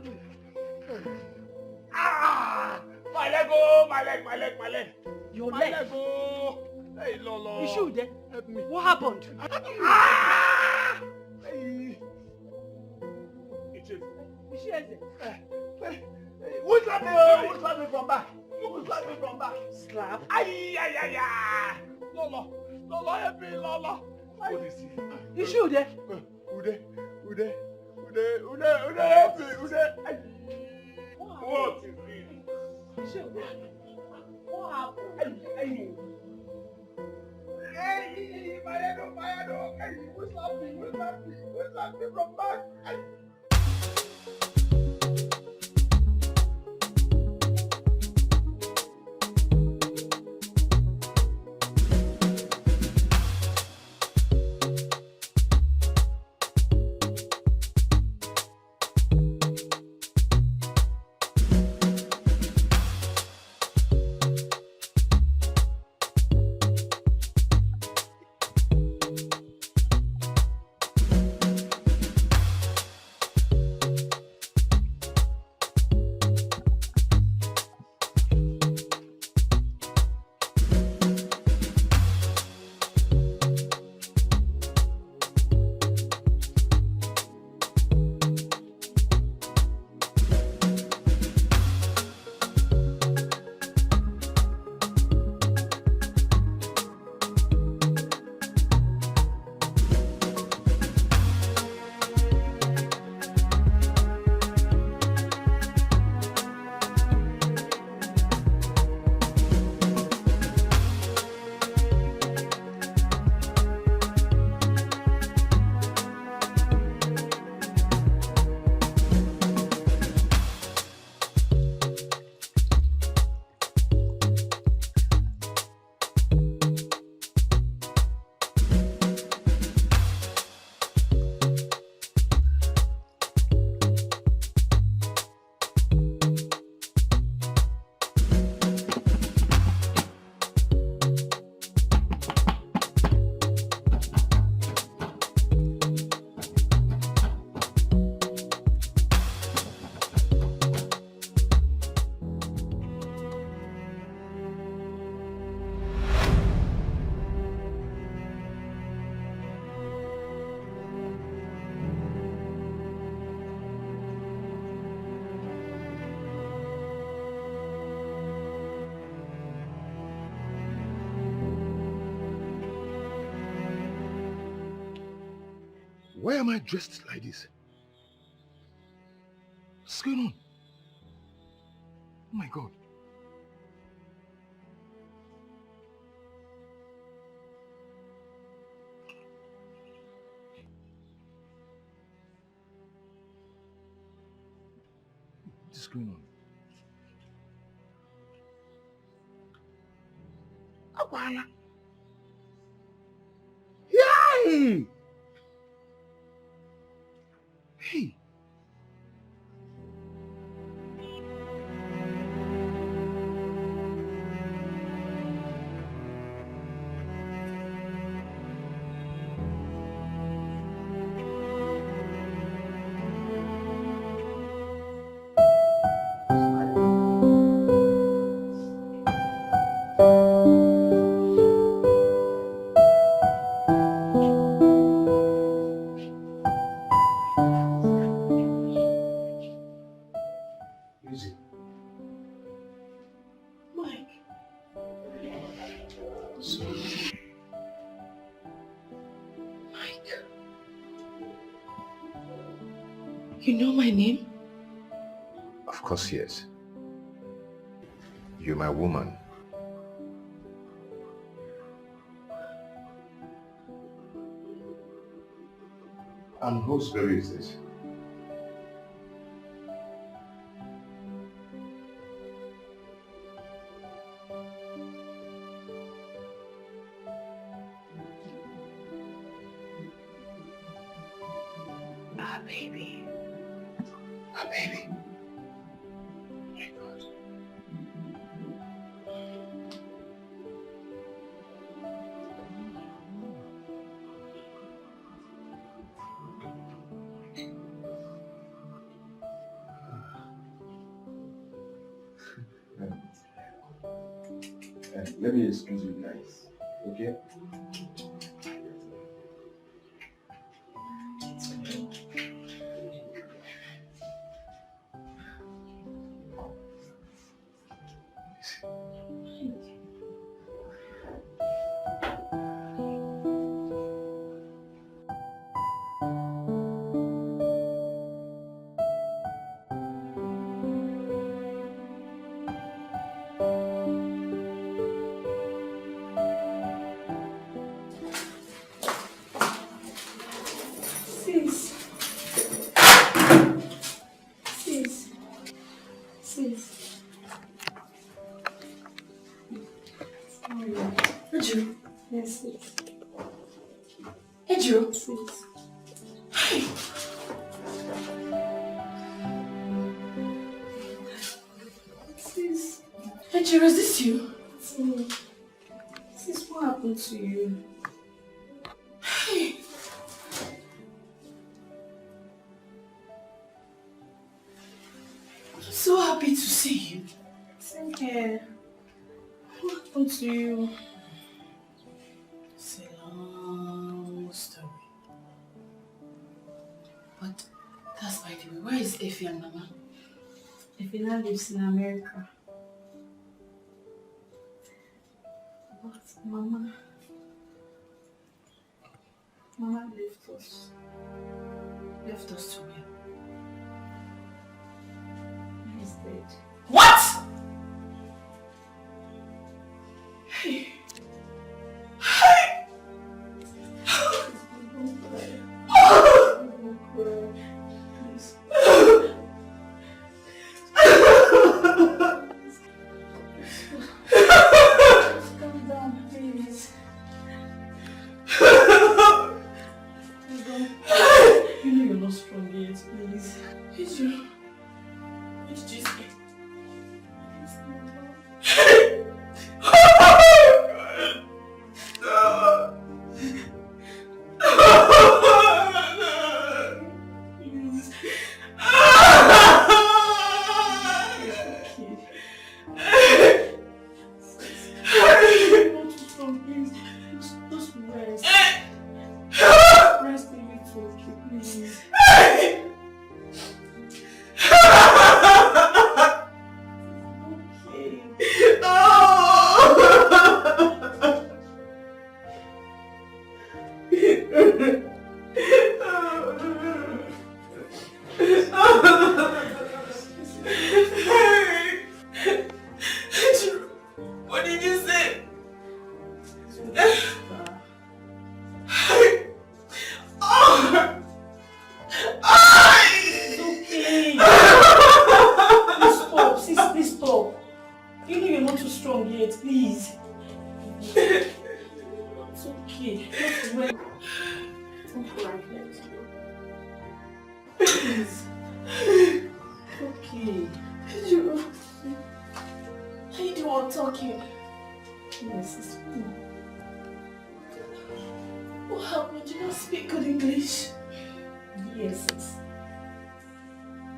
My leg, my leg. Your my leg. Hey, Lolo. You should then. Help me. What happened? Hey. Who slapped me? Who slapped me from back? Who slapped me from back? Slap? Ay. Lolo, help me, Lolo. What is it? You should then. Ude, help me, Ude. What is it? What happened? Hey, my head, hey, who slapped me from back? Why am I dressed like this? What's going on? Oh my God. What is going on? Awala. Yay! Hey. You know my name? Of course, yes. You're my woman. And whose baby is this? Our baby. Our baby. My God. Let me excuse you guys, okay? Is this you? It's me. Sis, what happened to you? Hey. I'm so happy to see you. Same here. What happened to you? It's a long story. But that's by the way. Where is Effie and Mama? Effie now lives in America. But Mama left us. Left us to where? He's dead. What? Hey. Hey. Don't cry. Don't cry. Please. Calm down, please. You know you're not strong yet, please. It's you. It's just me. Please. Please. Okay. You are talking. Yes, it's me. What happened? You don't speak good English. Yes,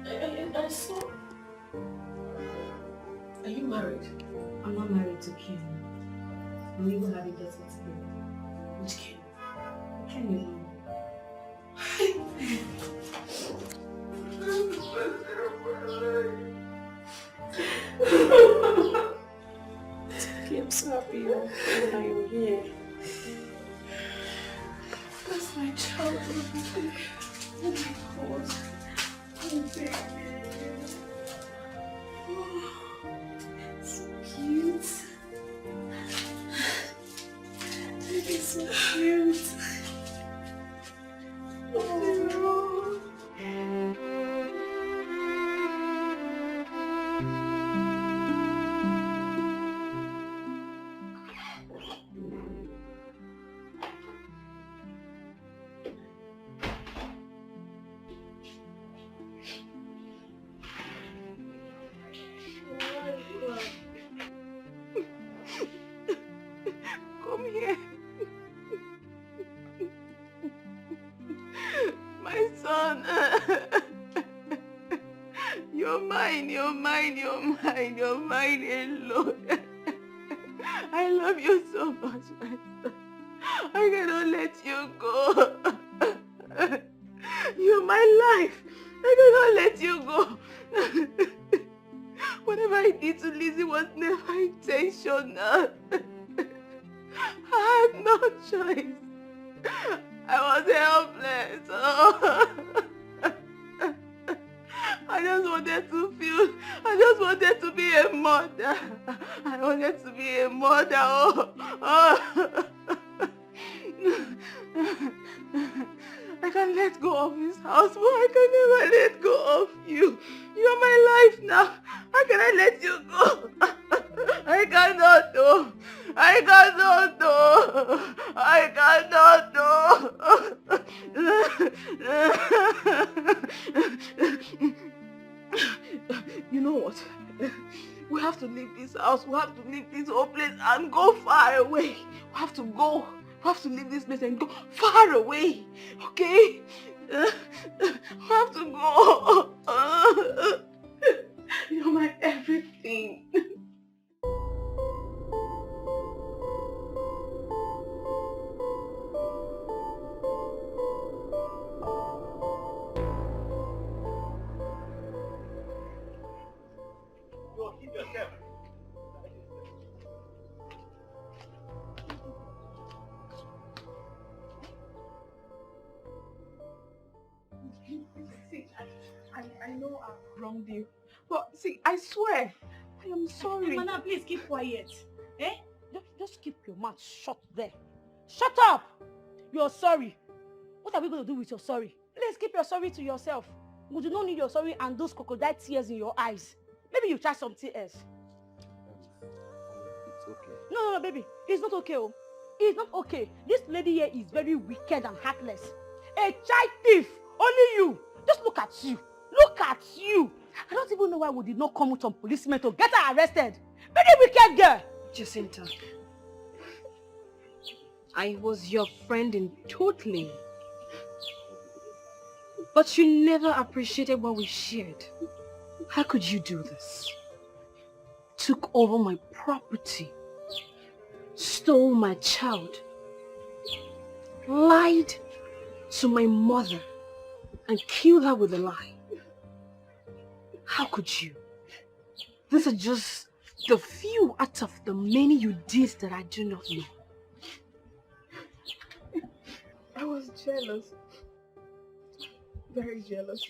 I saw. Are you married? I'm not married to Ken. I'm even having a daughter together. Which Ken? Ken, you know. I'm so happy that you were here. That's my child. Oh my God. Oh baby. Oh, so cute. Baby, so cute. Oh. Come here. My son. You're mine, you're mine, you're mine, you're mine alone. I love you so much, my son. I cannot let you go. You're my life. I cannot let you go. Whatever I did to Lizzie was never intentional. I had no choice. I was helpless. Oh. I just wanted to be a mother. I wanted to be a mother. Oh. I can't let go of this house, but I can never let go of you. You're my life now. How can I let you go? I cannot do. I cannot do. I cannot do. You know what? We have to leave this house. We have to leave this whole place and go far away. We have to go. We have to leave this place and go far away. Okay? We have to go. You're my everything. See, I know I've wronged you, but see, I swear, I am sorry. Madam, please keep quiet. Eh? Just keep your mouth shut there. Shut up! You're sorry. What are we going to do with your sorry? Please keep your sorry to yourself. We do not need your sorry and those crocodile tears in your eyes. Maybe you try something else. It's okay. No, baby. It's not okay. Oh. It's not okay. This lady here is very wicked and heartless. A child thief. Only you. Just look at you. Look at you. I don't even know why we did not come with some policemen to get her arrested. Very wicked girl. Jacinta, I was your friend in totally. But you never appreciated what we shared. How could you do this? Took over my property. Stole my child. Lied to my mother and killed her with a lie. How could you? These are just the few out of the many you did that I do not know. I was jealous. Very jealous.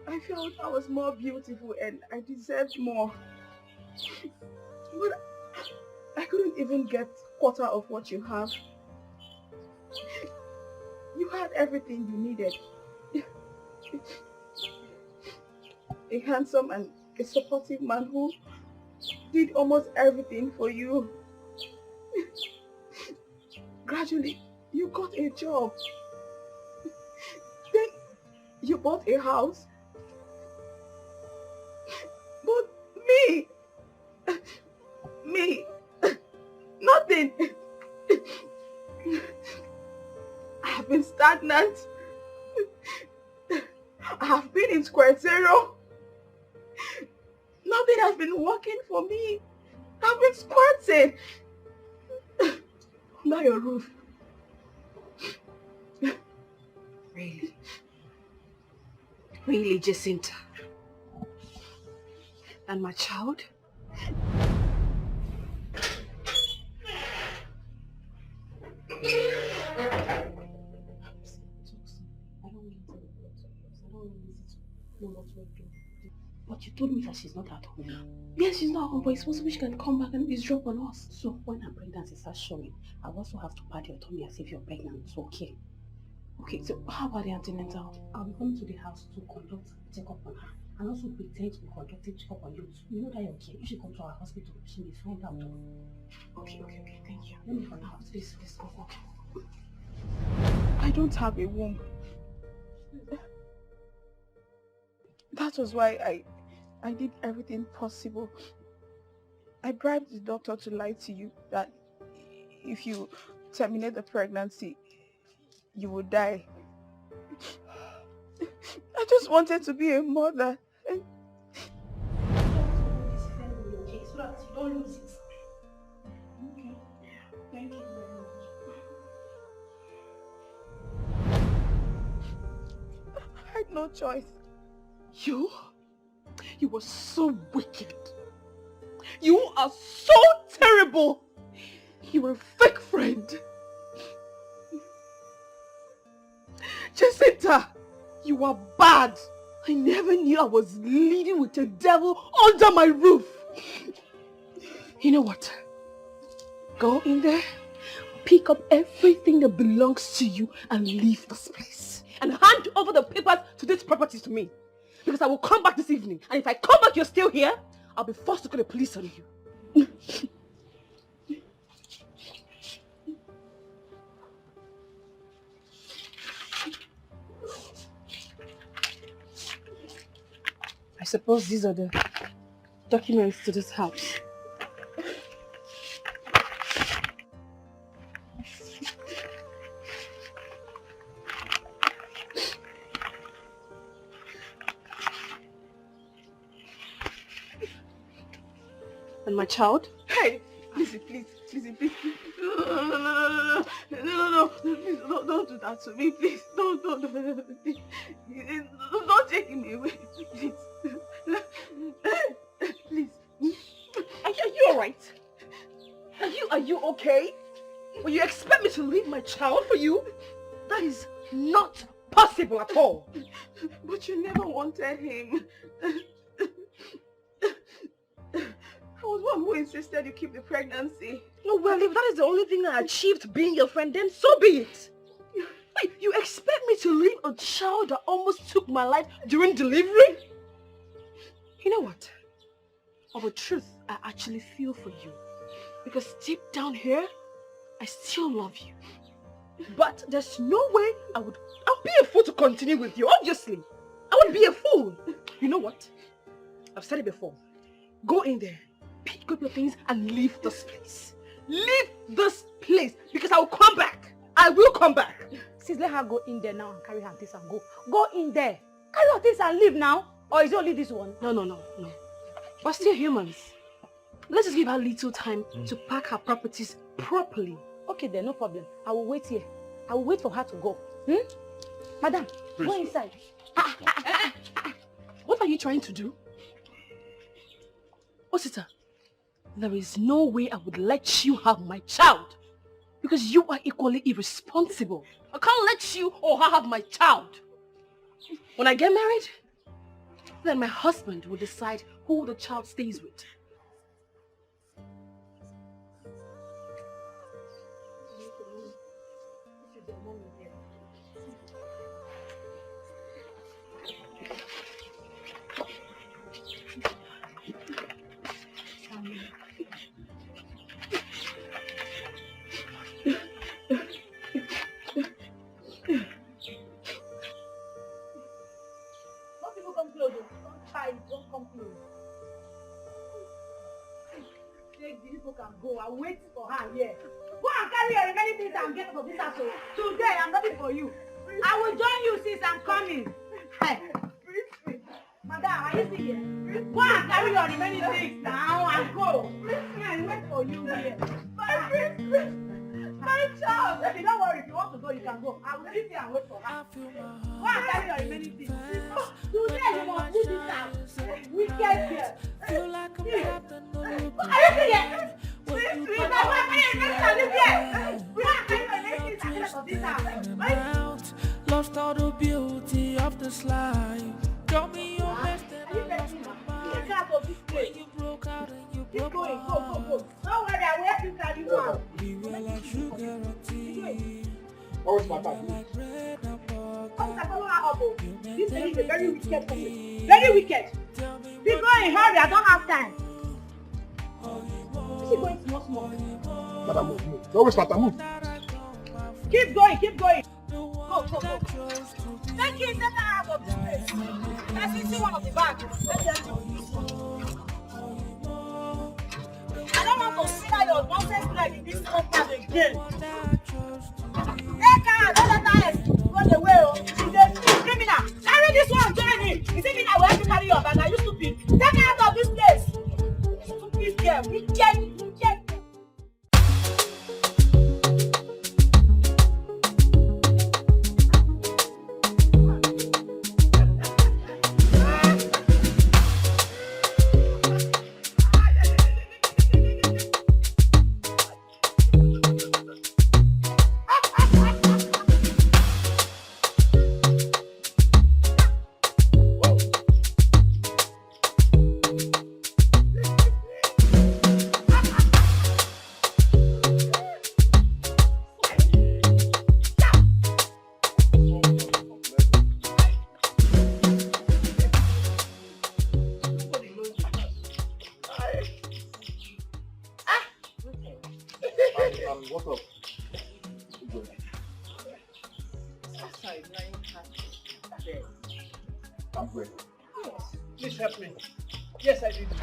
I felt I was more beautiful and I deserved more. But I couldn't even get quarter of what you have. You had everything you needed. A handsome and a supportive man who did almost everything for you. Gradually, you got a job. bought a house. But me, nothing. I have been stagnant. I have been in square zero. Nothing has been working for me. I've been squirting under your roof. Really? Really, Jacinta? And my child? But you told me that she's not at home now. Yes, she's not home, but it's possible she can come back and eavesdrop on us. So when her pregnancy starts showing, I also have to pat your tummy as if you're pregnant. So okay. Okay, so how about the antenatal? I'll be coming to the house to conduct checkup on her and also pretend to be conducting checkup on you. You know that you're okay. You should come to our hospital. She may find out. Okay, thank you. Let me find out. Please, go. I don't have a womb. That was why I did everything possible. I bribed the doctor to lie to you that if you terminate the pregnancy, you will die. I just wanted to be a mother. Okay, so that you don't lose it. Okay. Thank you very much. I had no choice. You are so wicked. You are so terrible. You are a fake friend. Jacinta, you are bad. I never knew I was living with a devil under my roof. You know what? Go in there, pick up everything that belongs to you and leave this place. And hand over the papers to these properties to me. Because I will come back this evening. And if I come back, you're still here, I'll be forced to call the police on you. I suppose these are the documents to this house. And my child? Hey, please. No, please, don't do that to me, please. Don't take me away, please. Please. Are you alright? Are you okay? Will you expect me to leave my child for you? That is not possible at all. But you never wanted him. I was one who insisted you keep the pregnancy. No, well, if that is the only thing I achieved being your friend, then so be it. Wait, you expect me to leave a child that almost took my life during delivery? You know what? Of a truth, I actually feel for you. Because deep down here, I still love you. But there's no way I'll be a fool to continue with you, obviously. I would be a fool. You know what? I've said it before. Go in there, pick up your things and leave this place. Leave this place because I will come back. I will come back. Sis, let her go in there now and carry her things and go. Go in there. Carry her things and leave now. Or is it only this one? No. We're still humans. Let's just give her little time to pack her properties properly. Okay then, no problem. I will wait here. I will wait for her to go. Madam, go inside. What are you trying to do? Osita, there is no way I would let you have my child. Because you are equally irresponsible. I can't let you or her have my child. When I get married, then my husband will decide who the child stays with. hide. Don't come close. Take this book and go. I'm waiting for her here. Go and carry your remaining things and get out of this house. Today I'm ready for you. I will join you since I'm coming. Hey. Madam, are you still here? Go and carry your remaining things now and go. I'm waiting for you here. My child. Okay, don't worry. If you want to go, you can go. I will sit here and wait for her. Go and carry your remaining things. Today you must leave this house. Wicked girl. Feel like I'm trapped in the loop. Are you still here? Please, I want to carry your remaining things. Go and carry your remaining things and get out of this house. Lost all the beauty of this life. Tell me your best and I lost my mind. When you broke out and you broke my heart. Go. Don't worry, I will help you carry one. We were like sugar and tea. What's my bag? This lady is a very wicked woman. Very wicked. Be going, hurry, I don't have time. Is she going small? Madam, move. Don't waste my time, move. Keep going. Go. Take her out of this place. Let's see one of the bags. I don't want to see that your nonsense leg in this compound again. Take her out, don't let her run away. She's a criminal. Carry this one, join him. You see me now, we have to carry your bag. Are you stupid? Take her out of this place. Stupid girl. Wicked. What's up? I'm good. Please help me. Yes, I did it.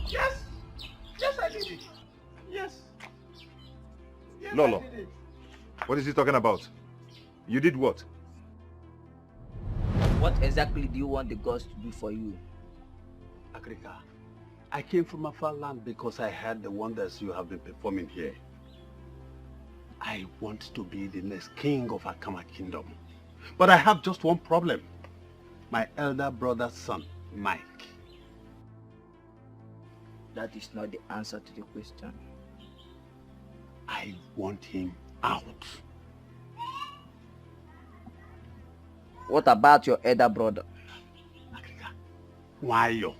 Yes, I did it. Yes, Lolo, I did it. what is he talking about? You did what? What exactly do you want the gods to do for you? Agrika, I came from a far land because I heard the wonders you have been performing here. I want to be the next king of Akama Kingdom. But I have just one problem. My elder brother's son, Mike. That is not the answer to the question. I want him out. What about your elder brother? Wayo.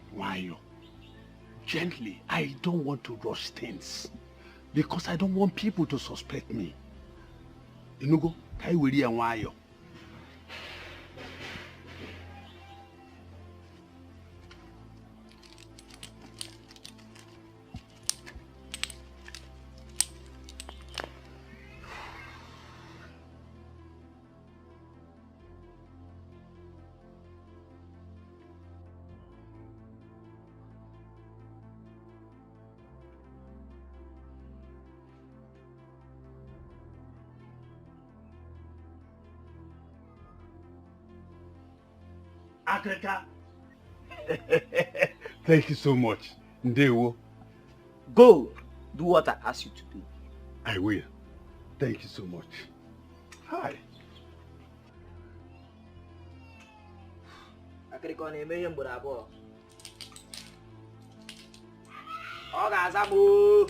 Gently, I don't want to rush things. Because I don't want people to suspect me. Inugo, kai wiri and wayo. Agrika. Thank you so much. Ndewo. Go. Do what I ask you to do. I will. Thank you so much. Hi. Agrika on eme yem burabo. Oga azamu.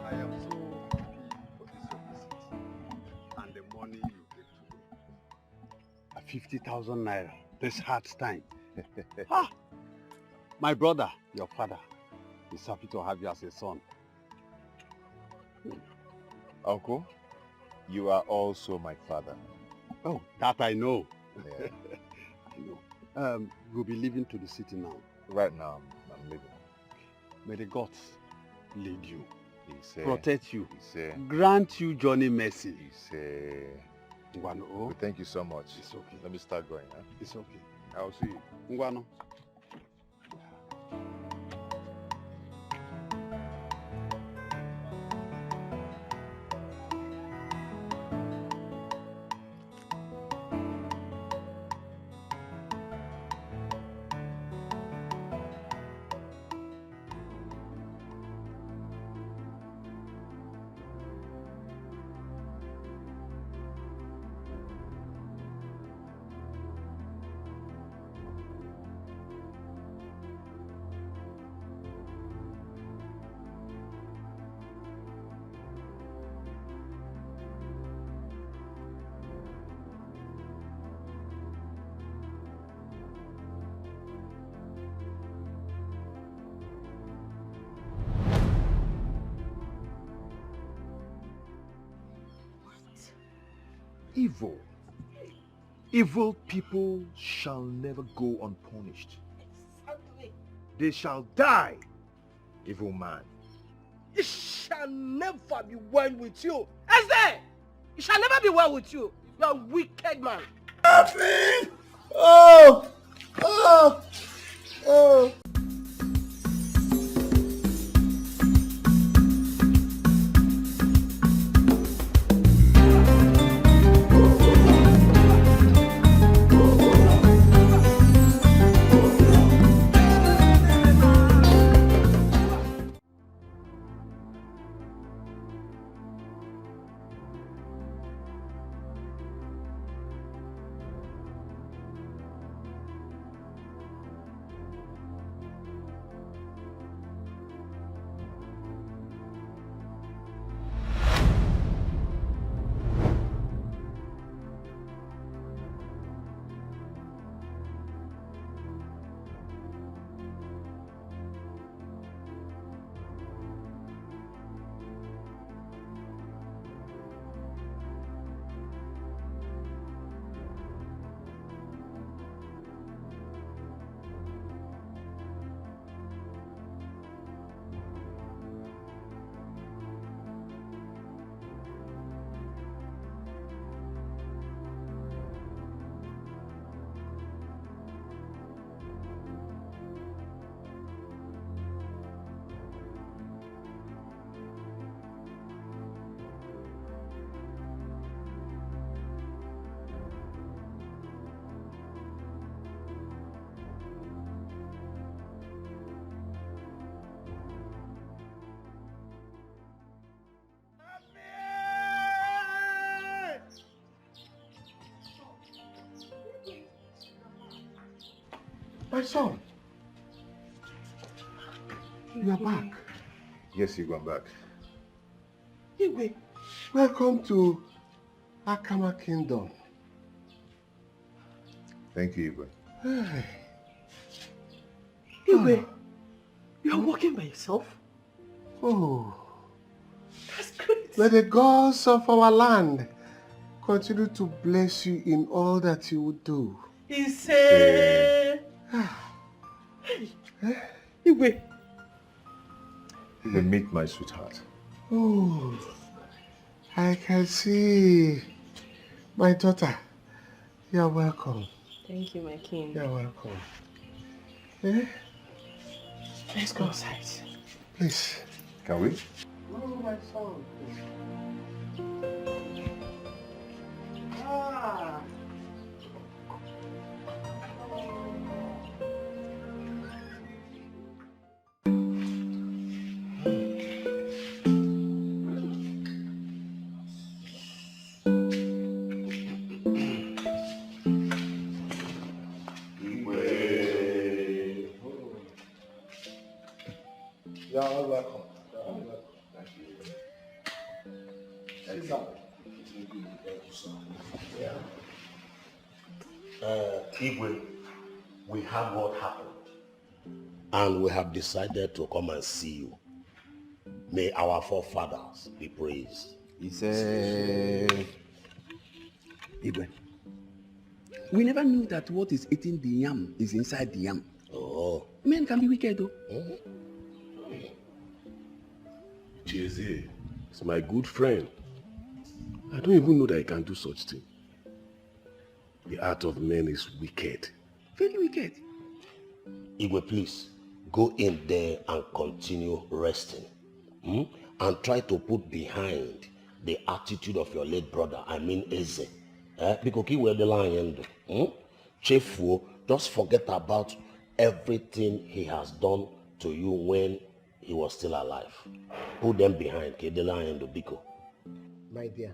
I am so happy for this your visit and the money you gave to me. 50,000 naira this hard time. My brother, your father, is happy to have you as a son. Uncle, you are also my father. Oh, that I know. Yeah. I know. We'll be leaving to the city now. Right now, I'm leaving. May the gods lead you, protect you, grant you journey mercy. Well, thank you so much. It's okay. Let me start going. Huh? It's okay. I'll see you. Ngwano. Evil. Evil people shall never go unpunished. Exactly. They shall die. Evil man. It shall never be well with you. Eze! It shall never be well with you. You are a wicked man. Nothing! Oh! Oh! Oh! My son, you are back. Yes, you gone back. Igwe, welcome to Akama Kingdom. Thank you, Igwe. Hey. Igwe, you are walking by yourself? Oh. That's great. May the gods of our land continue to bless you in all that you would do. He said... Hey. Igwe. You meet my sweetheart. Oh, I can see. My daughter, you are welcome. Thank you, my king. You are welcome. Eh? Let's go outside. Please. Can we? Oh, my son. Ah. You are all welcome. Thank you. Exactly. Igwe, we have what happened. And we have decided to come and see you. May our forefathers be praised. He said, Igwe, we never knew that what is eating the yam is inside the yam. Oh. Men can be wicked though. Cheze is my good friend. I don't even know that he can do such thing. The heart of man is wicked. Very wicked. Igwe, please, go in there and continue resting. And try to put behind the attitude of your late brother, I mean Eze. Because he will the lion. Chefu, just forget about everything he has done to you when he was still alive. Put them behind. Biko. My dear,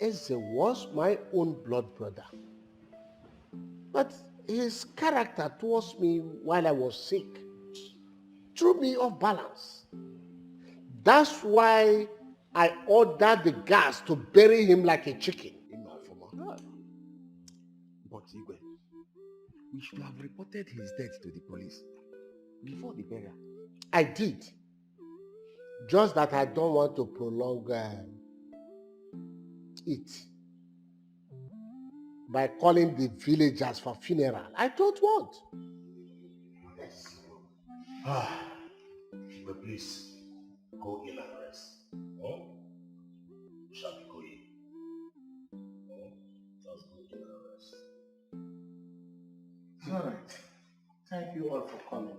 Eze was my own blood brother. But his character towards me while I was sick threw me off balance. That's why I ordered the guards to bury him like a chicken. But Igwe, we should have reported his death to the police before the burial. I did. Just that I don't want to prolong it by calling the villagers for funeral. I don't want. Yes. But please, go in and rest. You shall be going. Just go in and rest. All right. Thank you all for coming.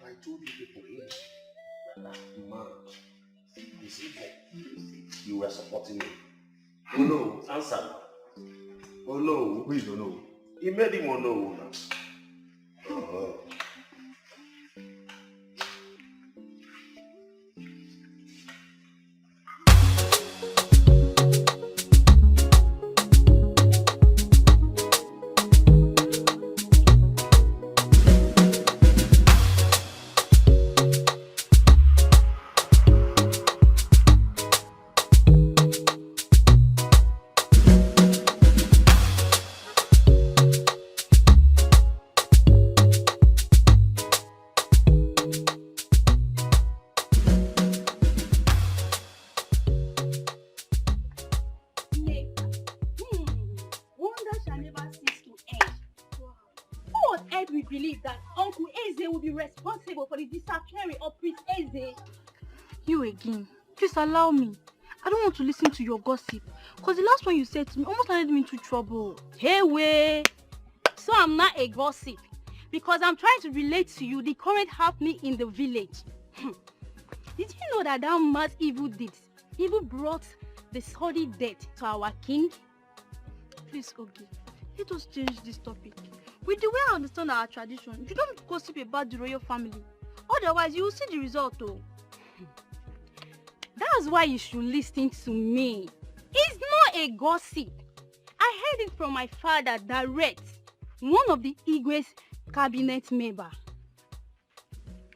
I told you people here that man is evil. You were supporting me. Oh no, answer now. Oh no. We don't know. He made him oh no now. Responsible for the disappearance of Prince Eze. You again. Please allow me. I don't want to listen to your gossip. Because the last one you said to me almost landed me into trouble. Hey, way. So I'm not a gossip. Because I'm trying to relate to you the current happening in the village. Did you know that mad evil brought the sordid death to our king? Please, Ogi, let us change this topic. With the way I understand our tradition, you don't gossip about the royal family. Otherwise, you will see the result, though. That's why you should listen to me. It's not a gossip. I heard it from my father direct, one of the Igwe's cabinet member.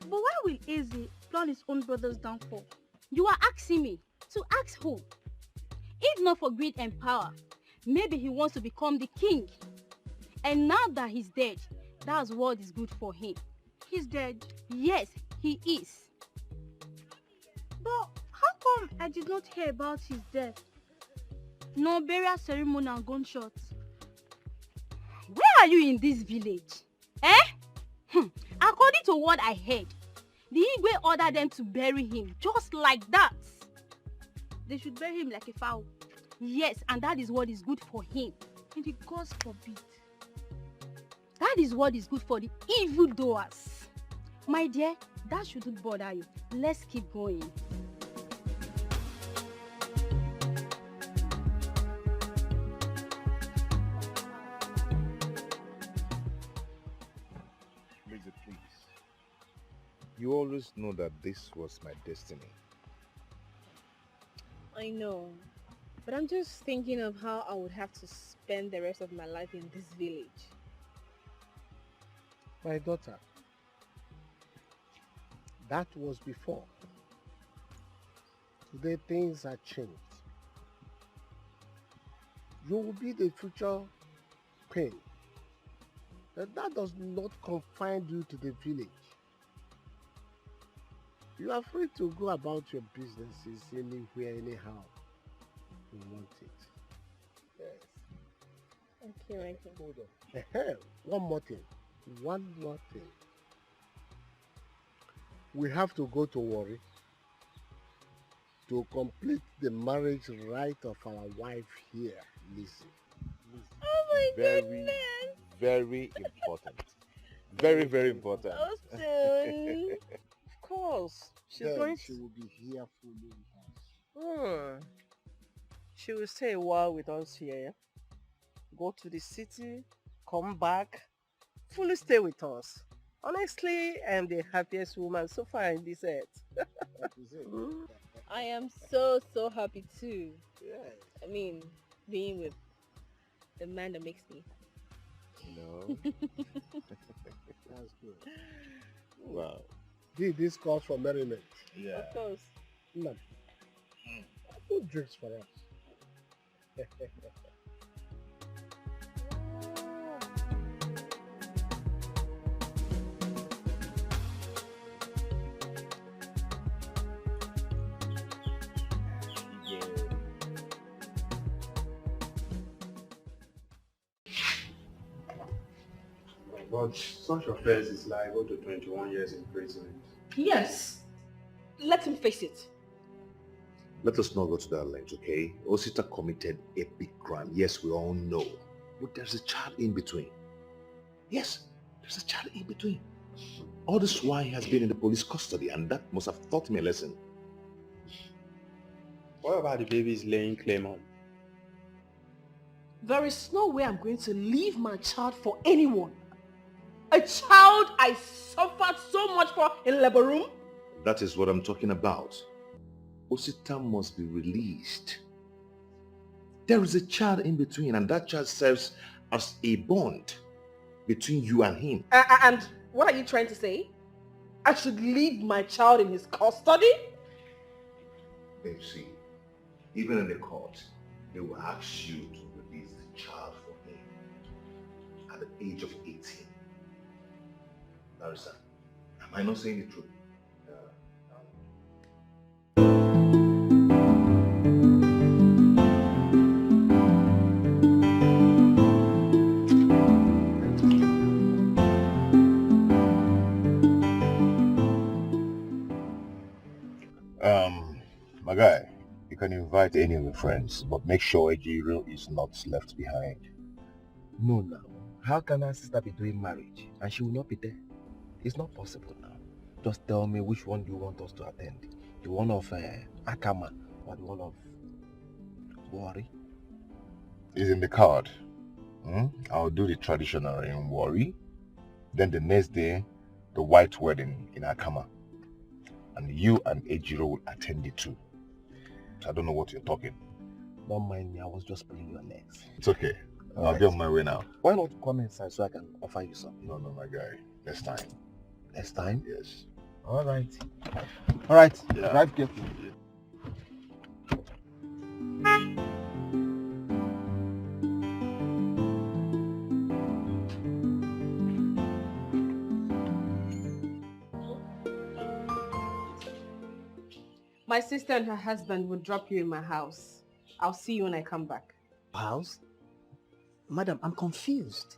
But why will Eze plan his own brother's downfall? You are asking me to ask who? If not for greed and power, maybe he wants to become the king. And now that he's dead, that's what is good for him. He's dead? Yes, he is. But how come I did not hear about his death? No burial ceremony and gunshots. Where are you in this village? According to what I heard, the Igwe ordered them to bury him just like that. They should bury him like a fowl. Yes, and that is what is good for him. And the gods forbid. That is what is good for the evildoers. My dear, that shouldn't bother you. Let's keep going. Lizzie, please. You always know that this was my destiny. I know. But I'm just thinking of how I would have to spend the rest of my life in this village. My daughter, that was before. Today things are changed. You will be the future queen. And that does not confine you to the village. You are free to go about your businesses anywhere, anyhow you want it. Yes. Okay, my king. Hold on. One more thing. One more thing. We have to go to Warri to complete the marriage right of our wife here, Lizzie. Oh my Very, very important. Very, very important. So soon. Of course. She's Then going she to... will be here following us. She will stay a while with us here. Go to the city, come back, fully stay with us. Honestly, I am the happiest woman so far in this earth. I am so happy too. Yeah. I mean, being with the man that makes me. No. That's good. Wow. This calls for merriment. Yeah. Of course. No. Who drinks for us? But such offense is liable to 21 years imprisonment. Yes. Let him face it. Let us not go to that length, okay? Osita committed a big crime. Yes, we all know. But there's a child in between. Yes, there's a child in between. All this while he has been in the police custody, and that must have taught him a lesson. What about the baby's laying claim on? There is no way I'm going to leave my child for anyone. A child I suffered so much for in labor room. That is what I'm talking about. Osita must be released. There is a child in between, and that child serves as a bond between you and him. And what are you trying to say? I should leave my child in his custody? Babe, see, even in the court, they will ask you to release the child for him at the age of 18. Larissa, am I not saying the truth? My guy, you can invite any of your friends, but make sure Ejiro is not left behind. No, now. How can our sister be doing marriage and she will not be there? It's not possible now. Just tell me which one you want us to attend. The one of Akama or the one of Warri? It's in the card. I'll do the traditional in Warri. Then the next day, the white wedding in Akama. And you and Ejiro will attend it too. I don't know what you're talking. Don't mind me, I was just pulling your legs. It's okay. I'll be on my way now. Why not come inside so I can offer you something? No, my guy. Next time. Next time? Yes. Alright. Alright, Yeah. drive carefully. My sister and her husband will drop you in my house. I'll see you when I come back. House? Madam, I'm confused.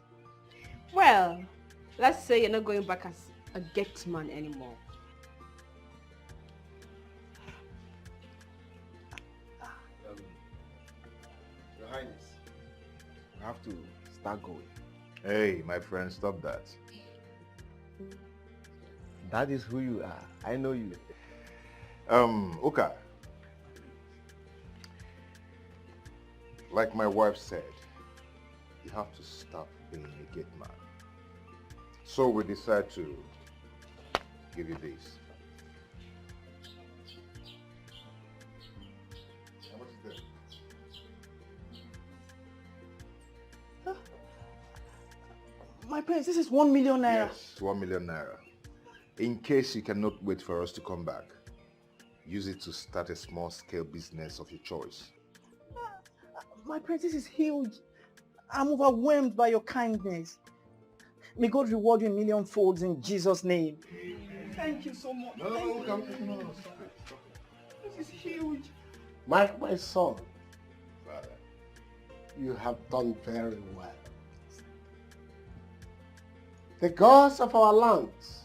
Well, let's say you're not going back as a gate man anymore. Your Highness, I have to start going. Hey, my friend, stop that. That is who you are. I know you. Uka. Like my wife said, you have to stop being a gate man. So we decide to give you this. How much is this? My prince, this is 1 million naira. Yes, 1 million naira. In case you cannot wait for us to come back, use it to start a small-scale business of your choice. My princess is huge. I'm overwhelmed by your kindness. May God reward you a million folds in Jesus' name. Thank you so much. No, Thank you. no, stop it. This is huge. My son, you have done very well. The gods of our lands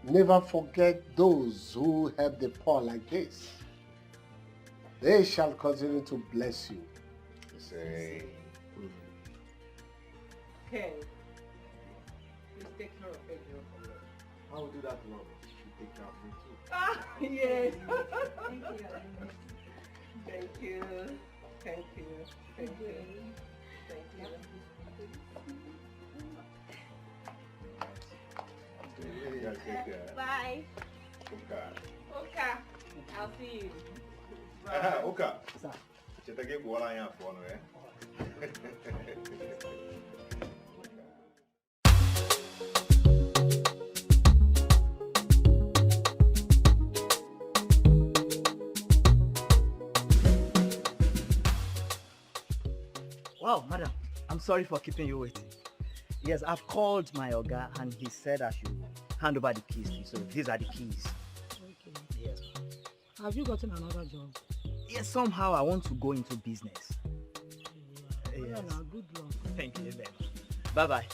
never forget those who help the poor like this. They shall continue to bless you. Say, Ken, please take care of Pedro for me. I will do that, Mom. You take care of me too. Ah, yes. Thank you. Thank you. Thank you. Thank you. Bye. Okay. I'll see you. Oka. Kita ke bola yang phone eh. Wow, madam, I'm sorry for keeping you waiting. Yes, I've called my Oga and he said I should hand over the keys to you. So these are the keys. Okay. Yes. Have you gotten another job? Yes, somehow I want to go into business. Yeah, Yes. now, good luck. Thank you very much. Bye-bye.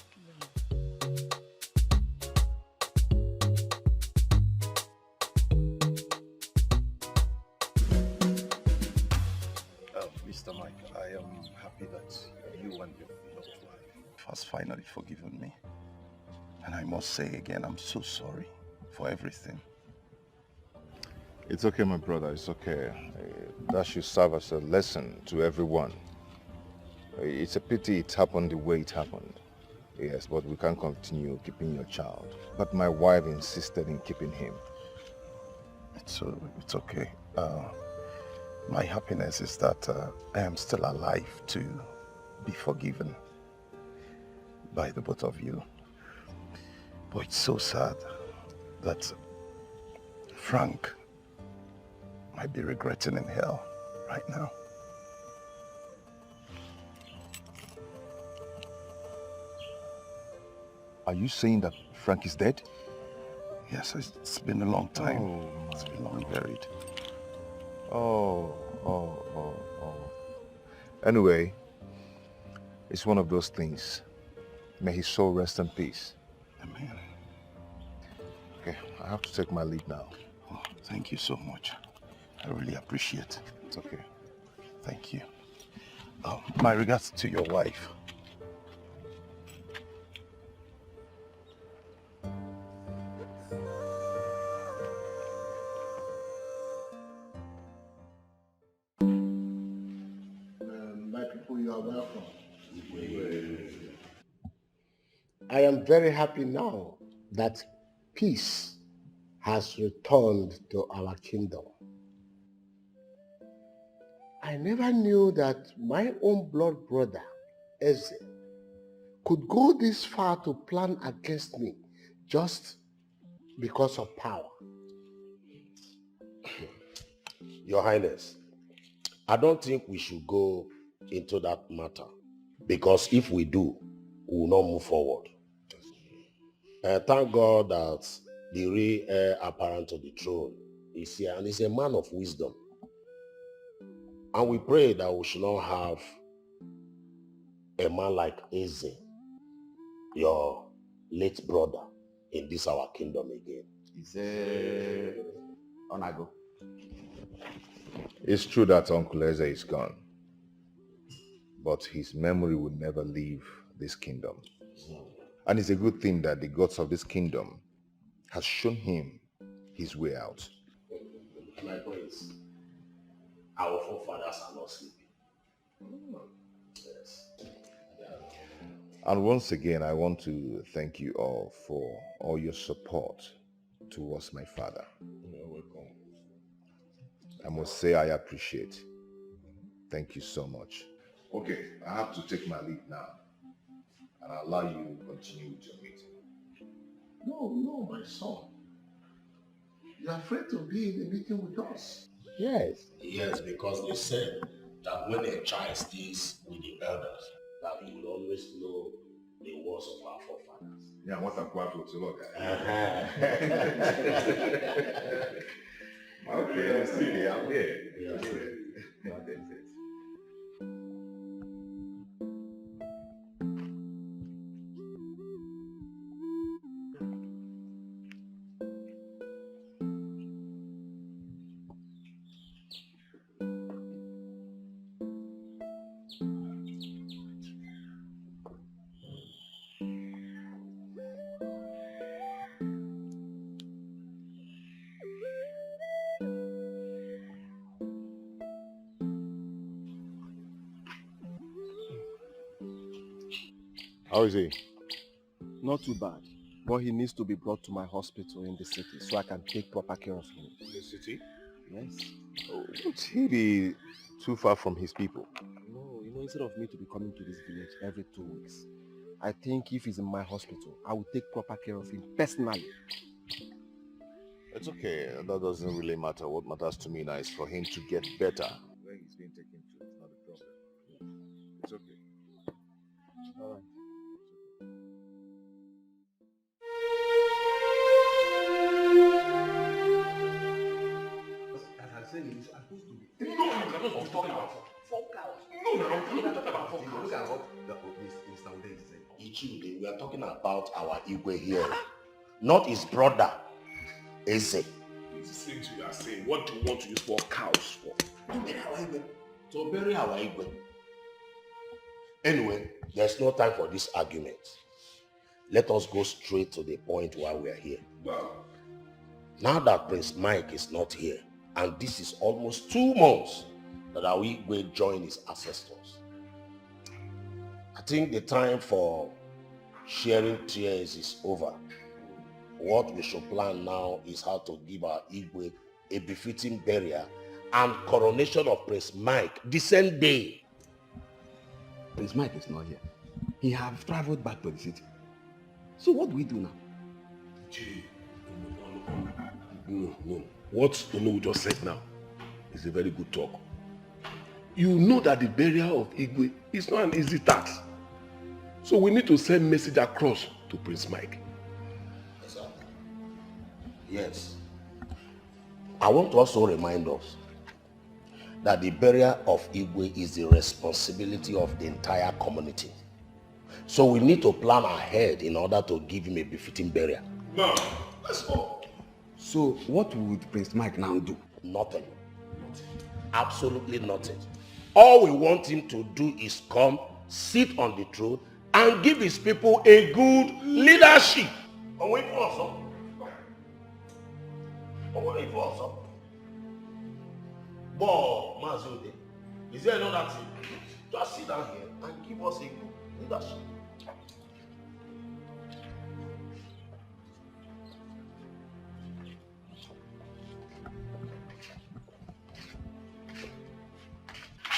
Mr. Mike, I am happy that you and your beloved wife has finally forgiven me. And I must say again, I'm so sorry for everything. It's okay, my brother. It's okay. That should serve as a lesson to everyone. It's a pity it happened the way it happened. Yes, but we can't continue keeping your child. But my wife insisted in keeping him. It's okay. My happiness is that I am still alive to be forgiven by the both of you. But it's so sad that Frank might be regretting in hell right now. Are you saying that Frank is dead? Yes, it's been a long time. Oh, it's been long buried. Oh. Anyway, it's one of those things. May his soul rest in peace. Amen. Okay, I have to take my leave now. Oh, thank you so much. I really appreciate it. It's okay. Thank you. My regards to your wife. My people, you are welcome. I am very happy now that peace has returned to our kingdom. I never knew that my own blood brother, Eze, could go this far to plan against me just because of power. Your Highness, I don't think we should go into that matter, because if we do, we will not move forward. Thank God that the real heir apparent to the throne is here, and is a man of wisdom. And we pray that we should not have a man like Eze, your late brother, in this our kingdom again. Onago. It's true that Uncle Eze is gone, but his memory will never leave this kingdom. And it's a good thing that the gods of this kingdom has shown him his way out. My prince, our forefathers are not sleeping. Yes. And once again, I want to thank you all for all your support towards my father. You're welcome. I must say I appreciate. Thank you so much. Okay, I have to take my leave now. And I'll allow you to continue with your meeting. No, my son. You're afraid to be in the meeting with us. Yes, because they said that when a child stays with the elders, that he will always know the words of our forefathers. Yeah, what's a quarrel to look at? Okay, let's see it. I'm here. Yes. How is he? Not too bad, but he needs to be brought to my hospital in the city so I can take proper care of him. In the city? Yes. Oh, won't he be too far from his people? No, instead of me to be coming to this village every 2 weeks, I think if he's in my hospital, I will take proper care of him personally. It's okay. That doesn't really matter. What matters to me now is for him to get better. Where he's being taken to, it's not a problem. It's okay. All right. As I said, I'm supposed to be. No, you're not talking about 4 cows. No, I'm talking about 4 cows. Look at what this Sunday is saying. Ichide, we are talking about our Igwe here. Not his brother, Eze. It's the same thing you are saying. What do you want to use 4 cows for? To bury our Igwe. To bury our Igwe. Anyway, there's no time for this argument. Let us go straight to the point why we are here. Wow. Now that Prince Mike is not here, and this is almost 2 months that our Igwe joined his ancestors, I think the time for sharing tears is over. What we should plan now is how to give our Igwe a befitting burial and coronation of Prince Mike the same day. Prince Mike is not here. He have traveled back to the city. So what do we do now? No. What Onu just said now is a very good talk. You know that the burial of Igwe is not an easy task. So we need to send message across to Prince Mike. Yes. I want to also remind us that the burial of Igwe is the responsibility of the entire community. So we need to plan ahead in order to give him a befitting burial. Now, let's go. So what would Prince Mike now do? Nothing. Absolutely nothing. All we want him to do is come, sit on the throne, and give his people a good leadership. But, Mazude, is there another thing? Just sit down here and give us a good leadership.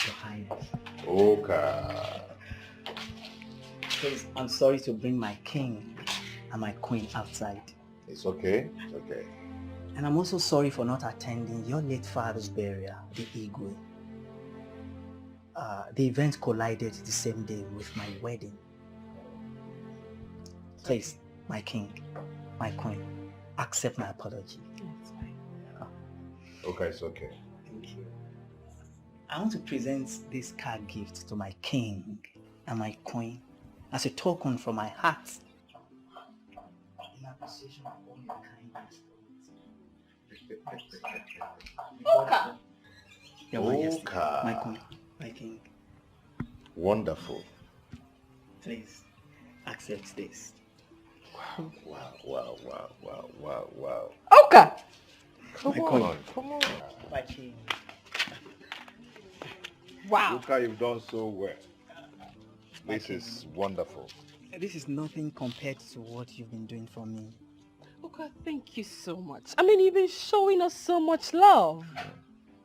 Your Highness. Okay. Please, I'm sorry to bring my king and my queen outside. It's okay. It's okay. And I'm also sorry for not attending your late father's burial, the Igwe. The event collided the same day with my wedding. Please, my king, my queen, accept my apology. That's fine. Okay, it's okay. Thank you. I want to present this card gift to my king and my queen as a token from my heart in appreciation of all your kindness. Oka. Your Majesty, Oka. my queen, my king. Wonderful. Please, accept this. Wow. Oka. Come My on. My king. Wow. Look how you've done so well. This is wonderful. This is nothing compared to what you've been doing for me. Oka, thank you so much. I mean, you've been showing us so much love.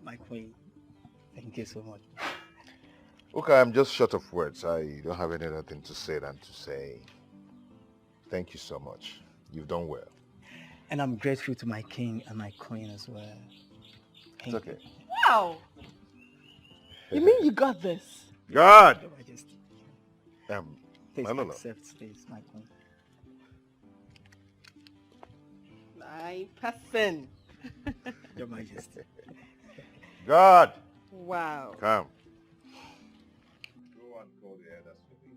My queen, thank you so much. Okay, I'm just short of words. I don't have any other thing to say than to say thank you so much. You've done well. And I'm grateful to my king and my queen as well. It's okay. Wow. You mean you got this? God! Your Majesty. I don't know. Please, my queen. My person. Your Majesty. God! Wow. Come. Go and call the elders for me.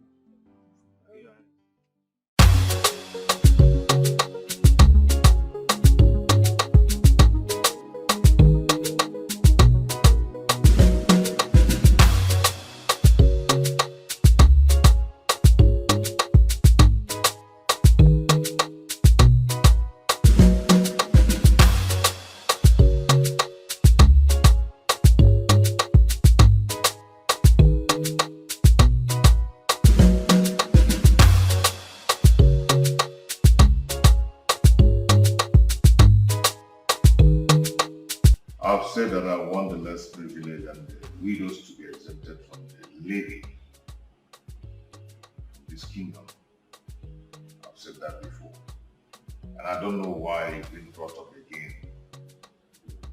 I've said that I want the less privileged and the widows to be exempted from the levy of this kingdom. I've said that before. And I don't know why it's been brought up again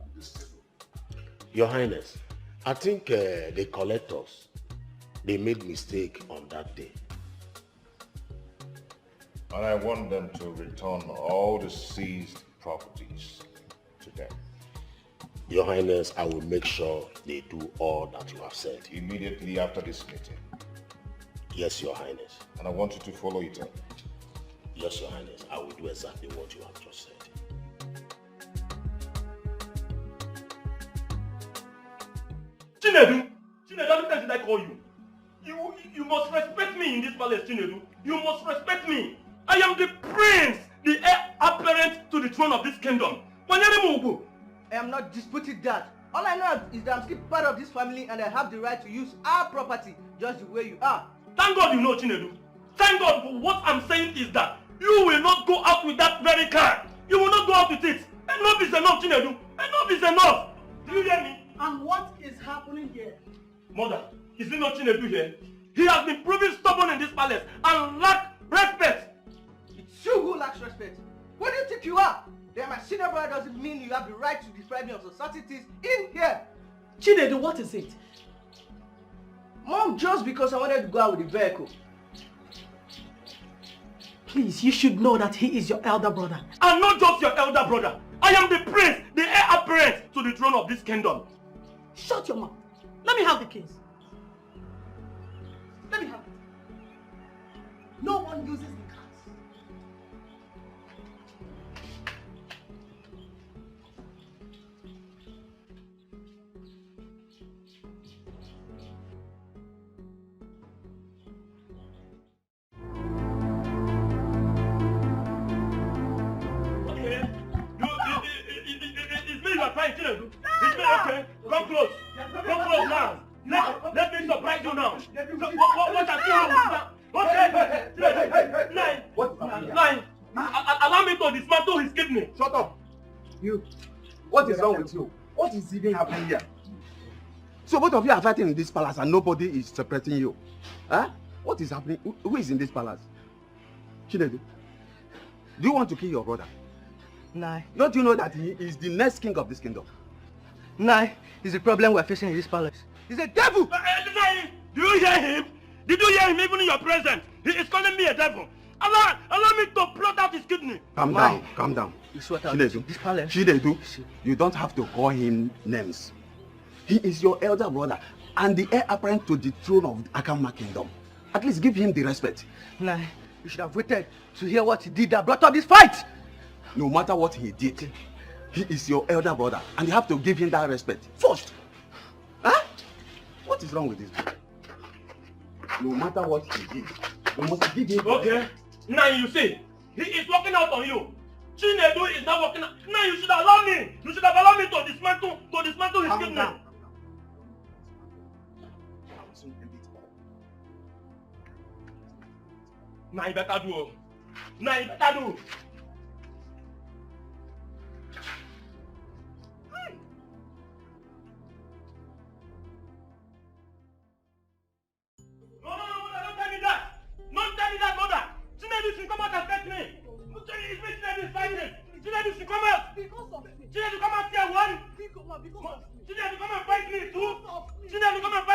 at this table. Your Highness, I think the collectors, they made mistake on that day. And I want them to return all the seized properties to them. Your Highness, I will make sure they do all that you have said. Immediately after this meeting. Yes, Your Highness. And I want you to follow it up. Yes, Your Highness, I will do exactly what you have just said. Chinedu, how many times did I call you? You must respect me in this palace, Chinedu. You must respect me. I am the prince, the heir apparent to the throne of this kingdom. I am not disputing that. All I know is that I'm still part of this family and I have the right to use our property just the way you are. Thank God you know, Chinedu. Thank God, but what I'm saying is that you will not go out with that very car. You will not go out with it. Enough is enough, Chinedu. Enough is enough. Do you hear me? And what is happening here? Mother, is it not Chinedu here? He has been proving stubborn in this palace and lack respect. It's you who lacks respect. What do you think you are? That my senior brother doesn't mean you have the right to deprive me of societies in here. Chinedu, what is it? Mom, just because I wanted to go out with the vehicle. Please, you should know that he is your elder brother. I'm not just your elder brother. I am the prince, the heir apparent to the throne of this kingdom. Shut your mouth. Let me have the keys. Let me have it. No one uses the cars. Chinedu. It's me, okay? Come close. Come close now. Let me surprise you now. What I see okay? Nine. Allow me to dismantle his kidney. Shut up. You. What is wrong with you? What is even happening here? So both of you are fighting in this palace and nobody is separating you. Huh? What is happening? Who is in this palace? Chinedu, do you want to kill your brother? Nah. Don't you know that he is the next king of this kingdom? Nah, it's the problem we're facing in this palace. He's a devil! Do you hear him? Did you hear him even in your presence? He is calling me a devil. Allow me to plot out his kidney. Calm down, calm down. Chinedu, this palace. Chinedu, you don't have to call him names. He is your elder brother and the heir apparent to the throne of the Akama kingdom. At least give him the respect. Nah, you should have waited to hear what he did that brought up this fight. No matter what he did, he is your elder brother and you have to give him that respect first. Huh? What is wrong with this guy? No matter what he did, you must give him. Okay. Now you see, he is working out on you. Chinedu is not working out. Now you should allow me. You should have allowed me to dismantle his kidney. Now you better do. Now you better do. Chinedu, come and fight me too. Chinedu, come and fight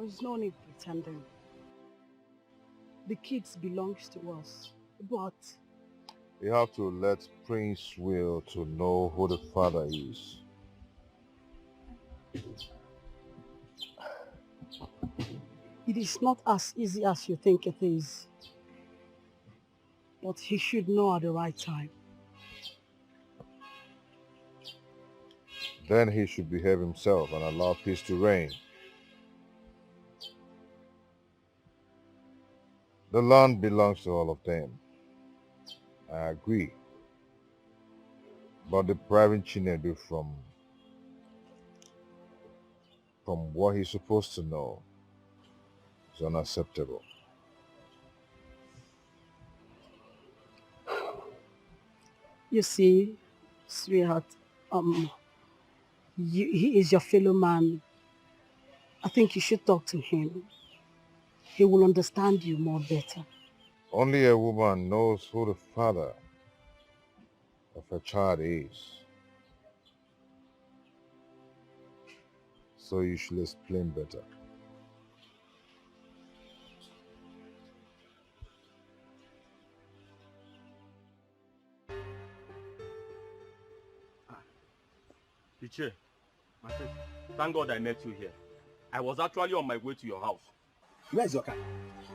is no need pretending. The kids belongs to us, but You have to let Prince Will to know who the father is. it is not as easy as you think it is. But he should know at the right time. Then he should behave himself and allow peace to reign. The land belongs to all of them. I agree. But depriving Chinedu from what he's supposed to know is unacceptable. You see, sweetheart, he is your fellow man. I think you should talk to him. He will understand you more better. Only a woman knows who the father of her child is. So you should explain better. Dikeh, my friend, thank God I met you here. I was actually on my way to your house. Where's your car?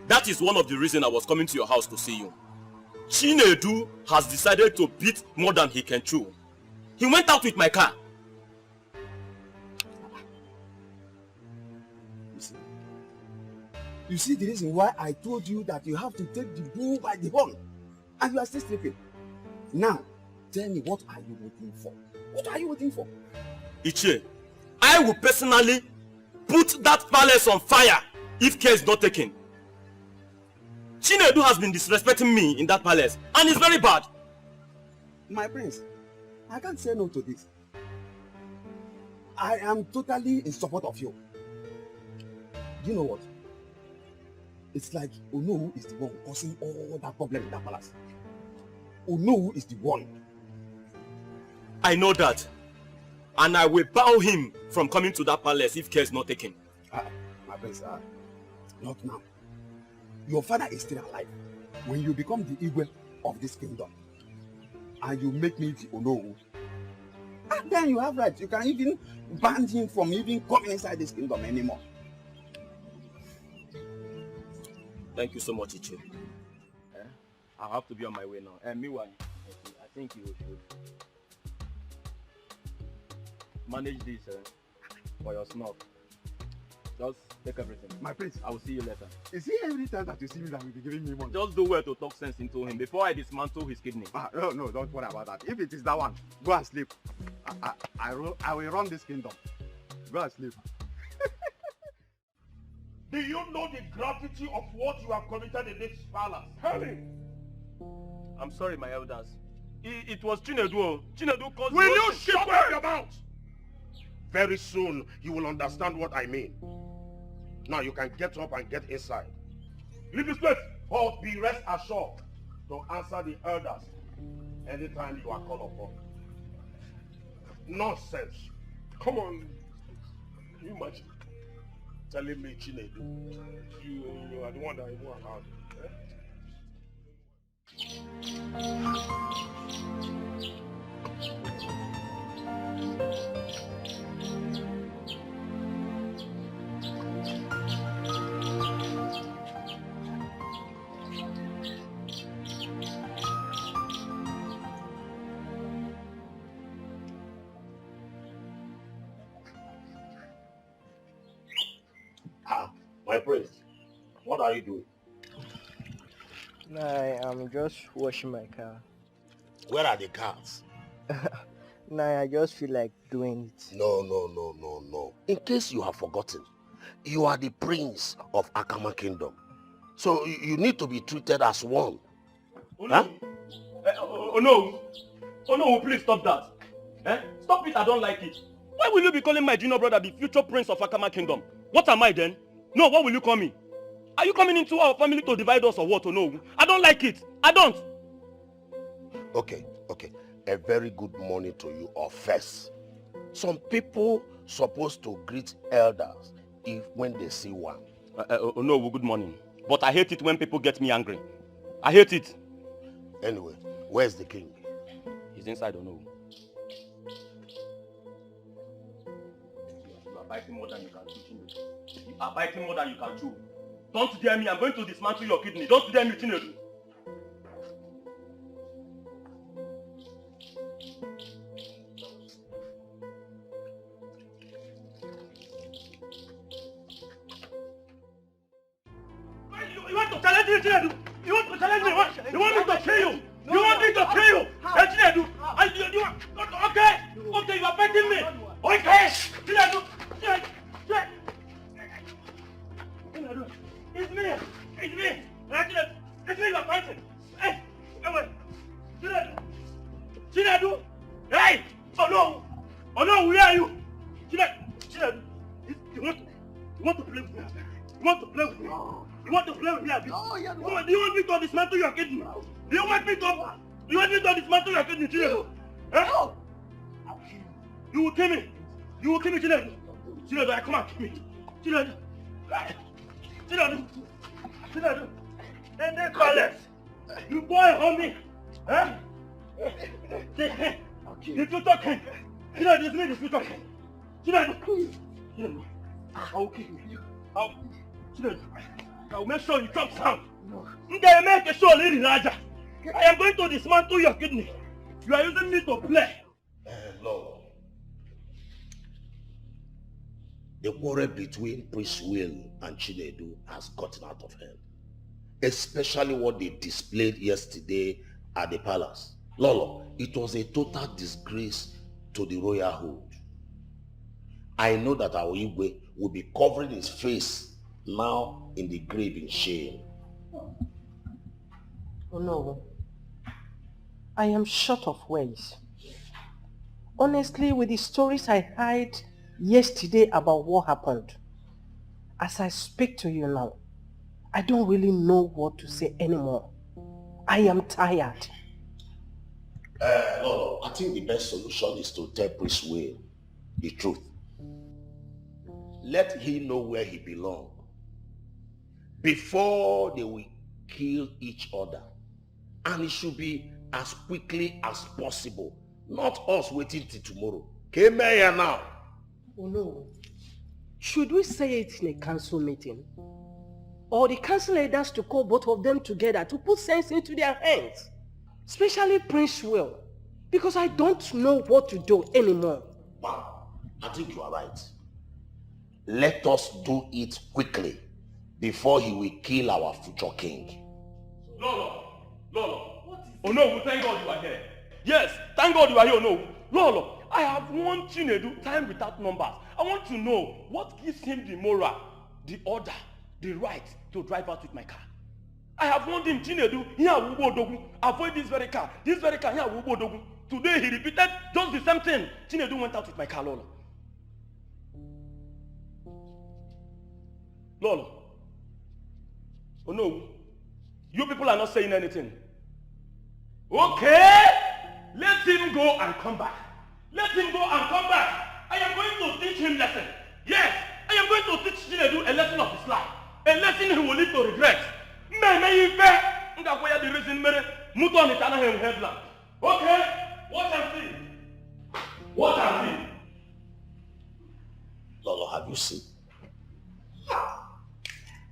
That is one of the reasons I was coming to your house to see you. Chinedu has decided to beat more than he can chew. He went out with my car. You see the reason why I told you that you have to take the bull by the horn, and you are still sleeping. Now, tell me, what are you waiting for? What are you waiting for? Ichie, I will personally put that palace on fire if care is not taken. Chinedu has been disrespecting me in that palace, and it's very bad. My prince, I can't say no to this. I am totally in support of you. Do you know what? It's like Onowu is the one causing all that problem in that palace. Onowu is the one. I know that. And I will bow him from coming to that palace if care is not taken. My prince, not now. Your father is still alive. When you become the Igwe of this kingdom, and you make me the Onowu, and then you have rights. You can even ban him from even coming inside this kingdom anymore. Thank you so much, Ichie. I'll have to be on my way now. And meanwhile, I think you should manage this for your snuff. Just take everything. My prince, I will see you later. Is he every time that you see me that will be giving me money? Just do well to talk sense into him before I dismantle his kidney. No, don't worry about that. If it is that one, go and sleep. I will run this kingdom. Go and sleep. Do you know the gravity of what you have committed in this palace? Harry! I'm sorry, my elders. It was Chinedu. Chinedu caused... Will you shut up your mouth? Very soon, you will understand what I mean. Now you can get up and get inside. Leave this place. But be rest assured to answer the elders anytime you are called upon. Nonsense. Come on. Can you imagine telling me, Chinedu, you are the one that I know about. My prince, what are you doing? I am just washing my car. Where are the cars? I just feel like doing it. No. In case you have forgotten, you are the prince of Akama Kingdom. So you need to be treated as one. Oh no! Oh no, please stop that. Stop it, I don't like it. Why will you be calling my junior brother the future prince of Akama Kingdom? What am I then? No, what will you call me? Are you coming into our family to divide us or what? Or no? I don't like it. I don't. Okay. A very good morning to you all first. Some people supposed to greet elders if when they see one. No, good morning. But I hate it when people get me angry. I hate it. Anyway, where's the king? He's inside, no. You are biting more than you can chew. You are biting more than you can chew. Don't dare me, I'm going to dismantle your kidney. Don't dare me, Chinedu. You want to challenge me, Chinedu? You want to challenge me? You want me to kill you? You want me to kill you? Hey, Chinedu, you want... Okay, okay, you are fighting me. Okay, Chinedu. Chinedu, it's me. It's me. It's me you are fighting. Hey, wait. Chinedu. Chinedu. Hey, oh no. Oh no, where are you? Chinedu. You want to play with me? You want to play with me? You want to play with me? Oh, yeah, do you want me to dismantle your kidney? Do you want me to dismantle your kidney, Chinedu? Huh? You will kill me. You will kill me, Chinedu. Chinedu, come on, kill me. Chinedu. Chinedu. And they call us. You boy, homie. Huh? The future king. Chinedu, it's me, the future king. Chinedu. I will kill you. Chinedu. I will make sure you drop sound. They make a show, Lady Raja. I am going to dismantle your kidney. You are using me to play. Lord. The quarrel between Prince Will and Chinedu has gotten out of hand. Especially what they displayed yesterday at the palace. Lolo, it was a total disgrace to the royalhood. I know that our Igwe will be covering his face now in the grave in shame. Oh no. I am short of words. Honestly, with the stories I heard yesterday about what happened, as I speak to you now, I don't really know what to say anymore. I am tired. Lolo, I think the best solution is to tell Prince Will the truth. Let him know where he belongs before they will kill each other. And it should be as quickly as possible. Not us waiting till tomorrow. Came here now. Oh no. Should we say it in a council meeting? Or the council leaders to call both of them together to put sense into their hands? Especially Prince Will. Because I don't know what to do anymore. Wow, I think you are right. Let us do it quickly before he will kill our future king. Lolo. Oh no, thank God you are here. Yes, thank God you are here. No, Lolo, I have warned Chinedu time without numbers. I want to know what gives him the moral, the order, the right to drive out with my car. I have warned him, Chinedu, here Wubo Dogu, avoid this very car, here Wubo Dogu. Today he repeated just the same thing. Chinedu went out with my car, Lolo. Lolo. Oh no, you people are not saying anything. Okay, let him go and come back. Let him go and come back. I am going to teach him lesson. Yes, I am going to teach Chinedu a lesson of his life. A lesson he will lead to regret. Okay, watch and see. Watch and see. Lolo, have you seen?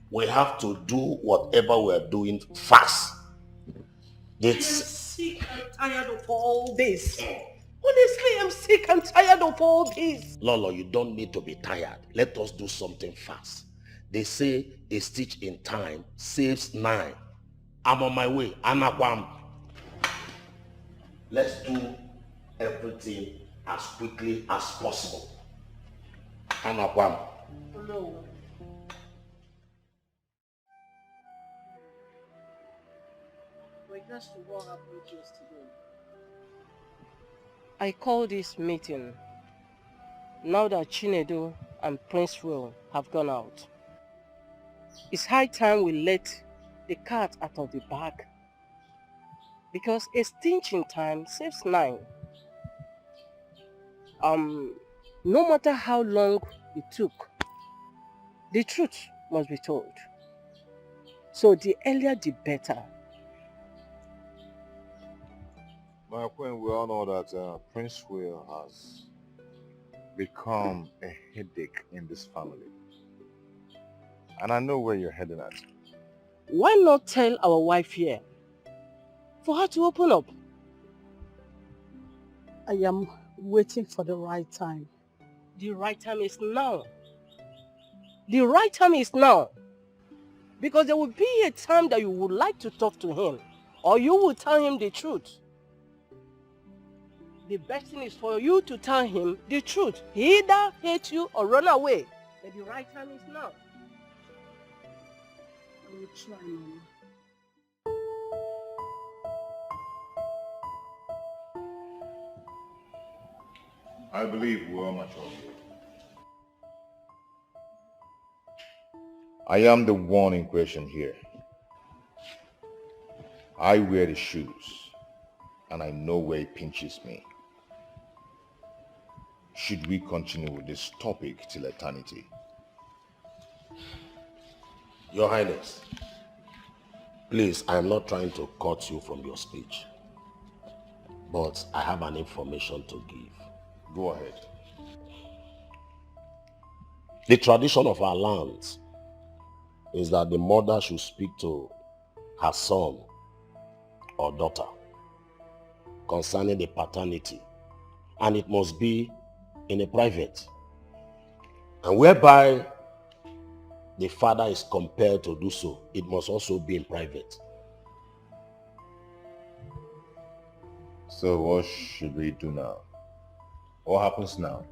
We have to do whatever we are doing fast. I'm sick and tired of all this. Honestly, I'm sick and tired of all this. Lolo, you don't need to be tired. Let us do something fast. They say a stitch in time saves 9. I'm on my way. Anakwam. Let's do everything as quickly as possible. Anakwam. No. Regards to what happened yesterday, I call this meeting now that Chinedu and Prince Will have gone out. It's high time we let the cat out of the bag, because a stitch in time saves 9. No matter how long it took The truth must be told. So the earlier the better. My queen, we all know that Prince Will has become a headache in this family. And I know where you're heading at. Why not tell our wife here for her to open up? I am waiting for the right time. The right time is now. The right time is now. Because there will be a time that you would like to talk to him, or you will tell him the truth. The best thing is for you to tell him the truth. He either hate you or run away. But the right time is now. I will try, Mama. I believe we are mature. I am the one in question here. I wear the shoes, and I know where it pinches me. Should we continue with this topic till eternity? Your Highness, please, I am not trying to cut you from your speech, but I have an information to give. Go ahead. The tradition of our lands is that the mother should speak to her son or daughter concerning the paternity, and it must be in a private, and whereby the father is compelled to do so, it must also be in private. So what should we do now? What happens now?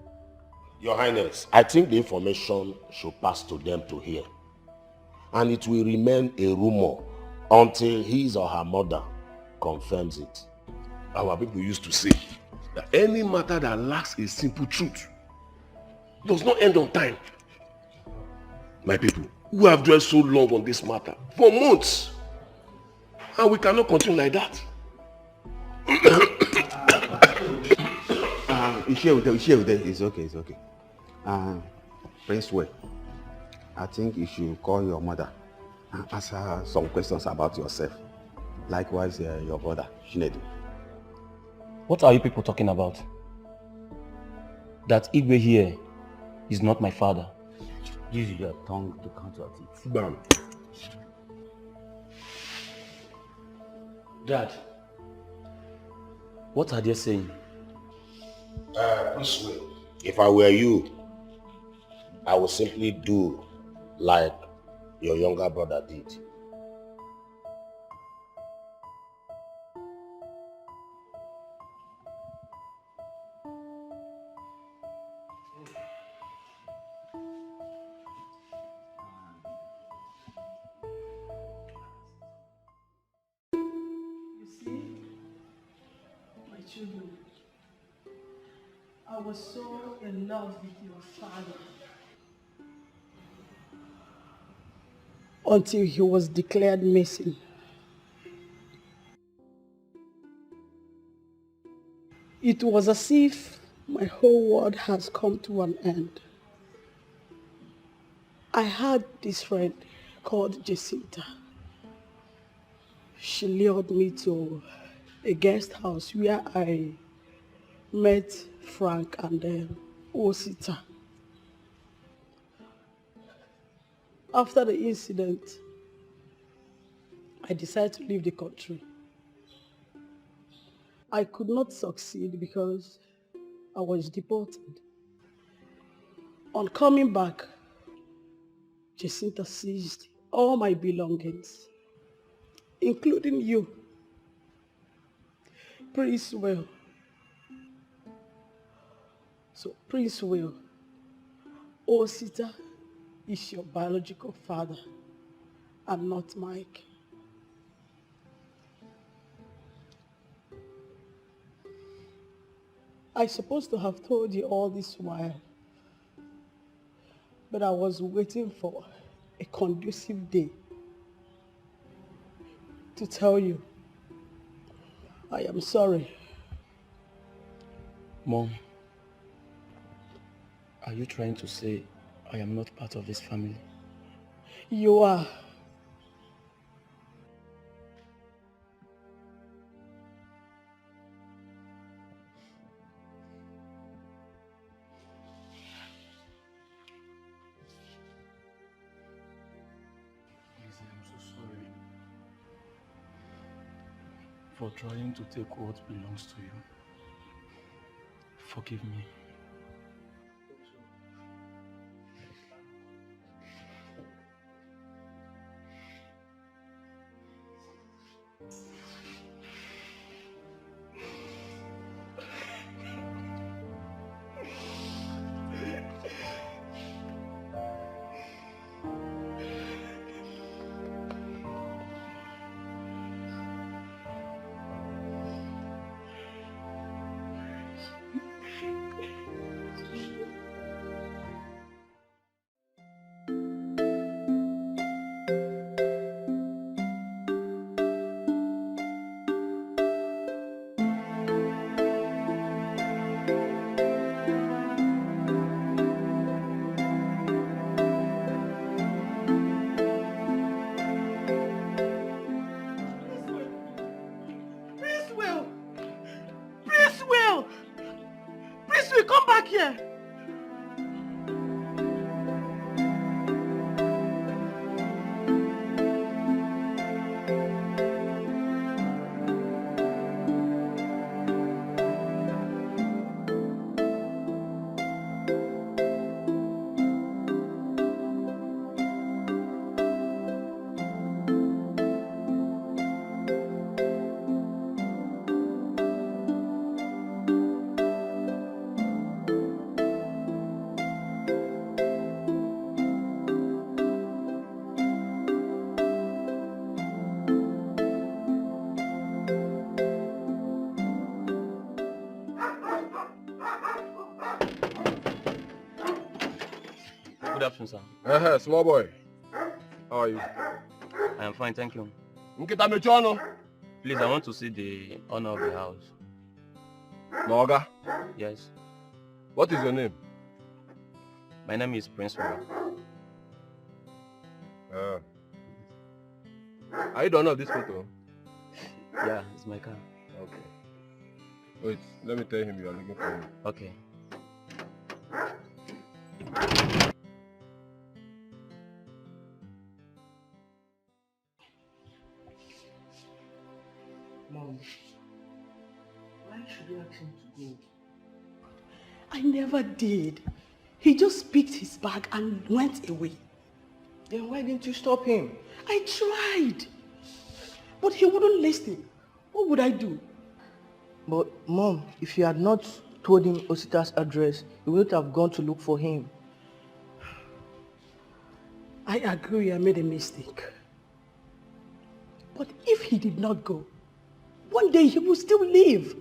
Your Highness, I think the information should pass to them to hear, and it will remain a rumor until his or her mother confirms it. Our people used to say that any matter that lacks a simple truth does not end on time. My people, we have dwelt so long on this matter, for months, and we cannot continue like that. It's okay, it's okay. Prince Way, I think you should call your mother and ask her some questions about yourself. Likewise, your brother, Shinedu. What are you people talking about? That Igwe here is not my father. Use your tongue to counter it. Bam. Dad, what are they saying? Prince Will, if I were you, I would simply do like your younger brother did. You see, my children, I was so in love with your father until he was declared missing. It was as if my whole world has come to an end. I had this friend called Jacinta. She lured me to a guest house where I met Frank and Osita. After the incident, I decided to leave the country. I could not succeed because I was deported. On coming back, Jacinta seized all my belongings, including you, Prince Will. So, Prince Will, Osita is your biological father and not Mike. I supposed to have told you all this while, but I was waiting for a conducive day to tell you I am sorry. Mom, are you trying to say I am not part of this family? You are. Lizzie, I'm so sorry for trying to take what belongs to you. Forgive me. Come back here. Good afternoon, sir. Small boy. How are you? I am fine, thank you. Nkita Please, I want to see the owner of the house. Noga? Yes. What is your name? My name is Prince Will. Are you the owner of this photo? Yeah, it's my car. Okay. Wait, let me tell him you are looking for him. Okay. Mom, why should you ask him to go? I never did. He just picked his bag and went away. Then why didn't you stop him? I tried. But he wouldn't listen. What would I do? But Mom, if you had not told him Osita's address, you wouldn't have gone to look for him. I agree I made a mistake. But if he did not go, one day he will still live.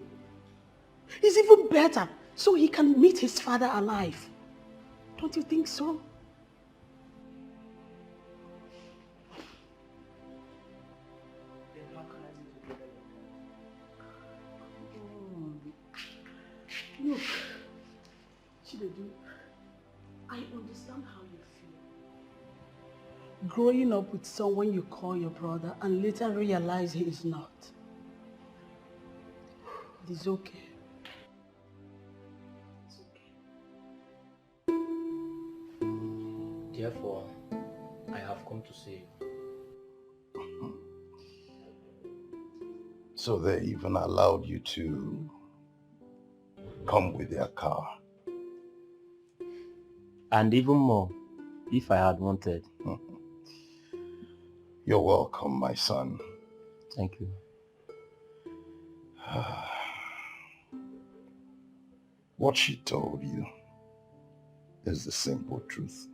It's even better so he can meet his father alive. Don't you think so? Look, Chinedu, I understand how you feel. Growing up with someone you call your brother and later realize he is not. It is okay. It's okay. Therefore, I have come to see you. So they even allowed you to come with their car. And even more, if I had wanted. You're welcome, my son. Thank you. What she told you is the simple truth.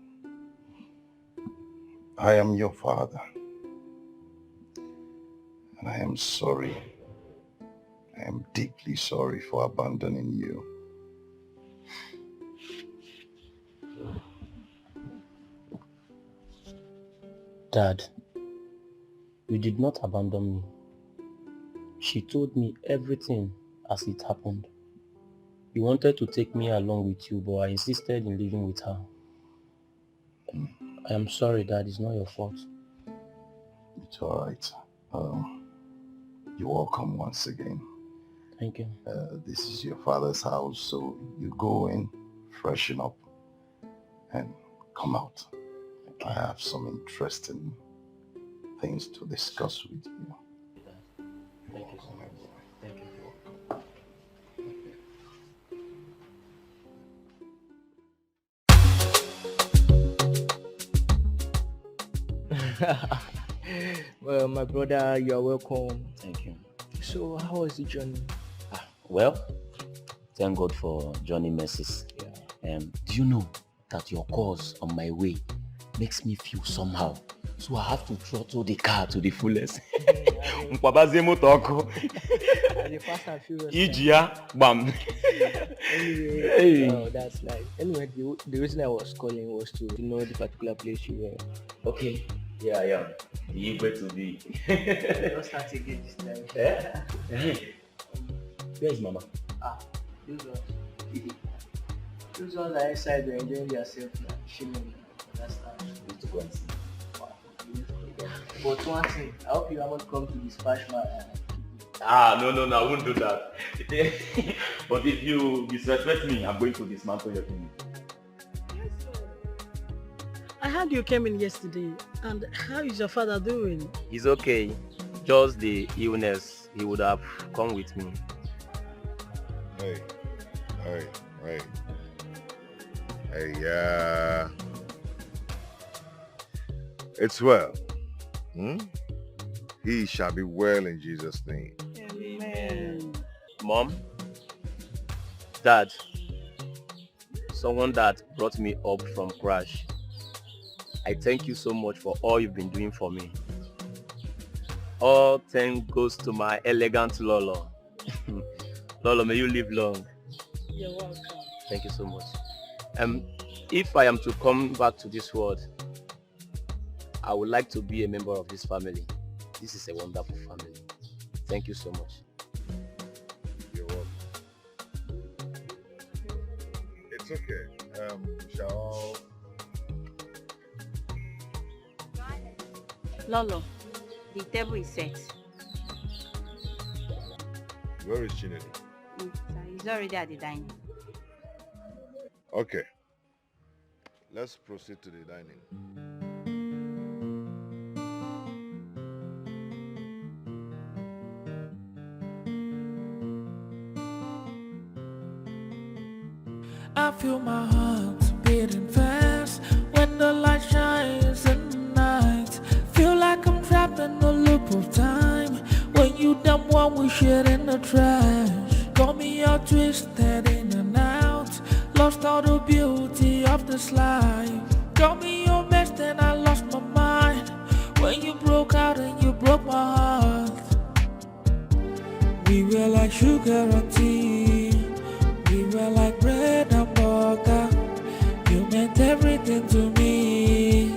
I am your father. And I am sorry. I am deeply sorry for abandoning you. Dad, you did not abandon me. She told me everything as it happened. You wanted to take me along with you, but I insisted in living with her. I am sorry, Dad. It's not your fault. It's all right. You're welcome once again. Thank you. This is your father's house, so you go in, freshen up, and come out. Okay. I have some interesting things to discuss with you. Thank you so much. Thank you. Well, my brother, you are welcome. Thank you. So, how was the journey? Well, thank God for Johnny Messes. Yeah. Do you know that your calls on my way makes me feel somehow? So I have to throttle the car to the fullest. The fast and furious. Bam. Anyway, Hey. oh, that's nice. Anyway, the reason I was calling was to know the particular place you were. Okay. Yeah, I am. The Igwe to be. Don't start again this time. Yeah. Where is Mama? Those ones are inside, they're enjoying themselves now. Chilling. That's time. Need to go and see. But one thing, I hope you haven't come to dispatch my. No, I won't do that. But if you disrespect me, I'm going to dismantle your clinic. I heard you came in yesterday, and how is your father doing? He's okay. Just the illness. He would have come with me. Hey, it's well. He shall be well in Jesus' name. Amen. Mom, Dad, someone that brought me up from crash. I thank you so much for all you've been doing for me. All thanks goes to my elegant Lolo. Lolo, may you live long. You're welcome. Thank you so much. If I am to come back to this world, I would like to be a member of this family. This is a wonderful family. Thank you so much. You're welcome. It's okay. We shall all... Lolo, the table is set. Where is Chinedi? He's already at the dining. Okay. Let's proceed to the dining. I feel my heart beating fast when the light shines in the night. Feel like I'm trapped in a loop of time. When you dump one we shit in the trash. Got me all twisted in and out. Lost all the beauty of this life. Got me your best and I lost my mind. When you broke out and you broke my heart. We were like sugar and tea. We were like bread and butter. You meant everything to me.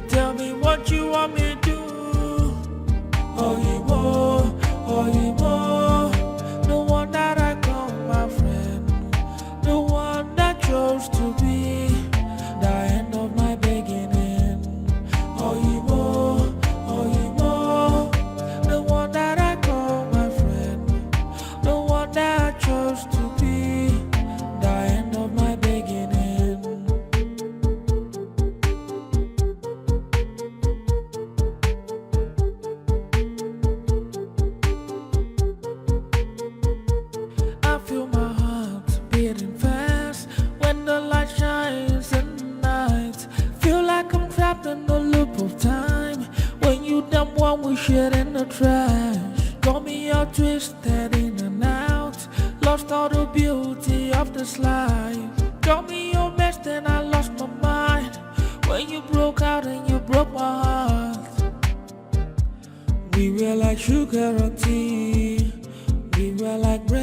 Tell me what you want me to do. Oh, you more, oh, you more. The one that I call my friend. The one that chose to be the end of my beginning. Oh, you more, oh, you more. The one that I call my friend. The one that I chose to be the end of my beginning. I feel my heart beating fast when the light shines in the night. Feel like I'm trapped in a loop of time. When you dump one we shit in the trash. Got me all twisted in and out. Lost all the beauty of this life. Got me your best and I lost my mind. When you broke out and you broke my heart. We were like sugar and tea. We were like bread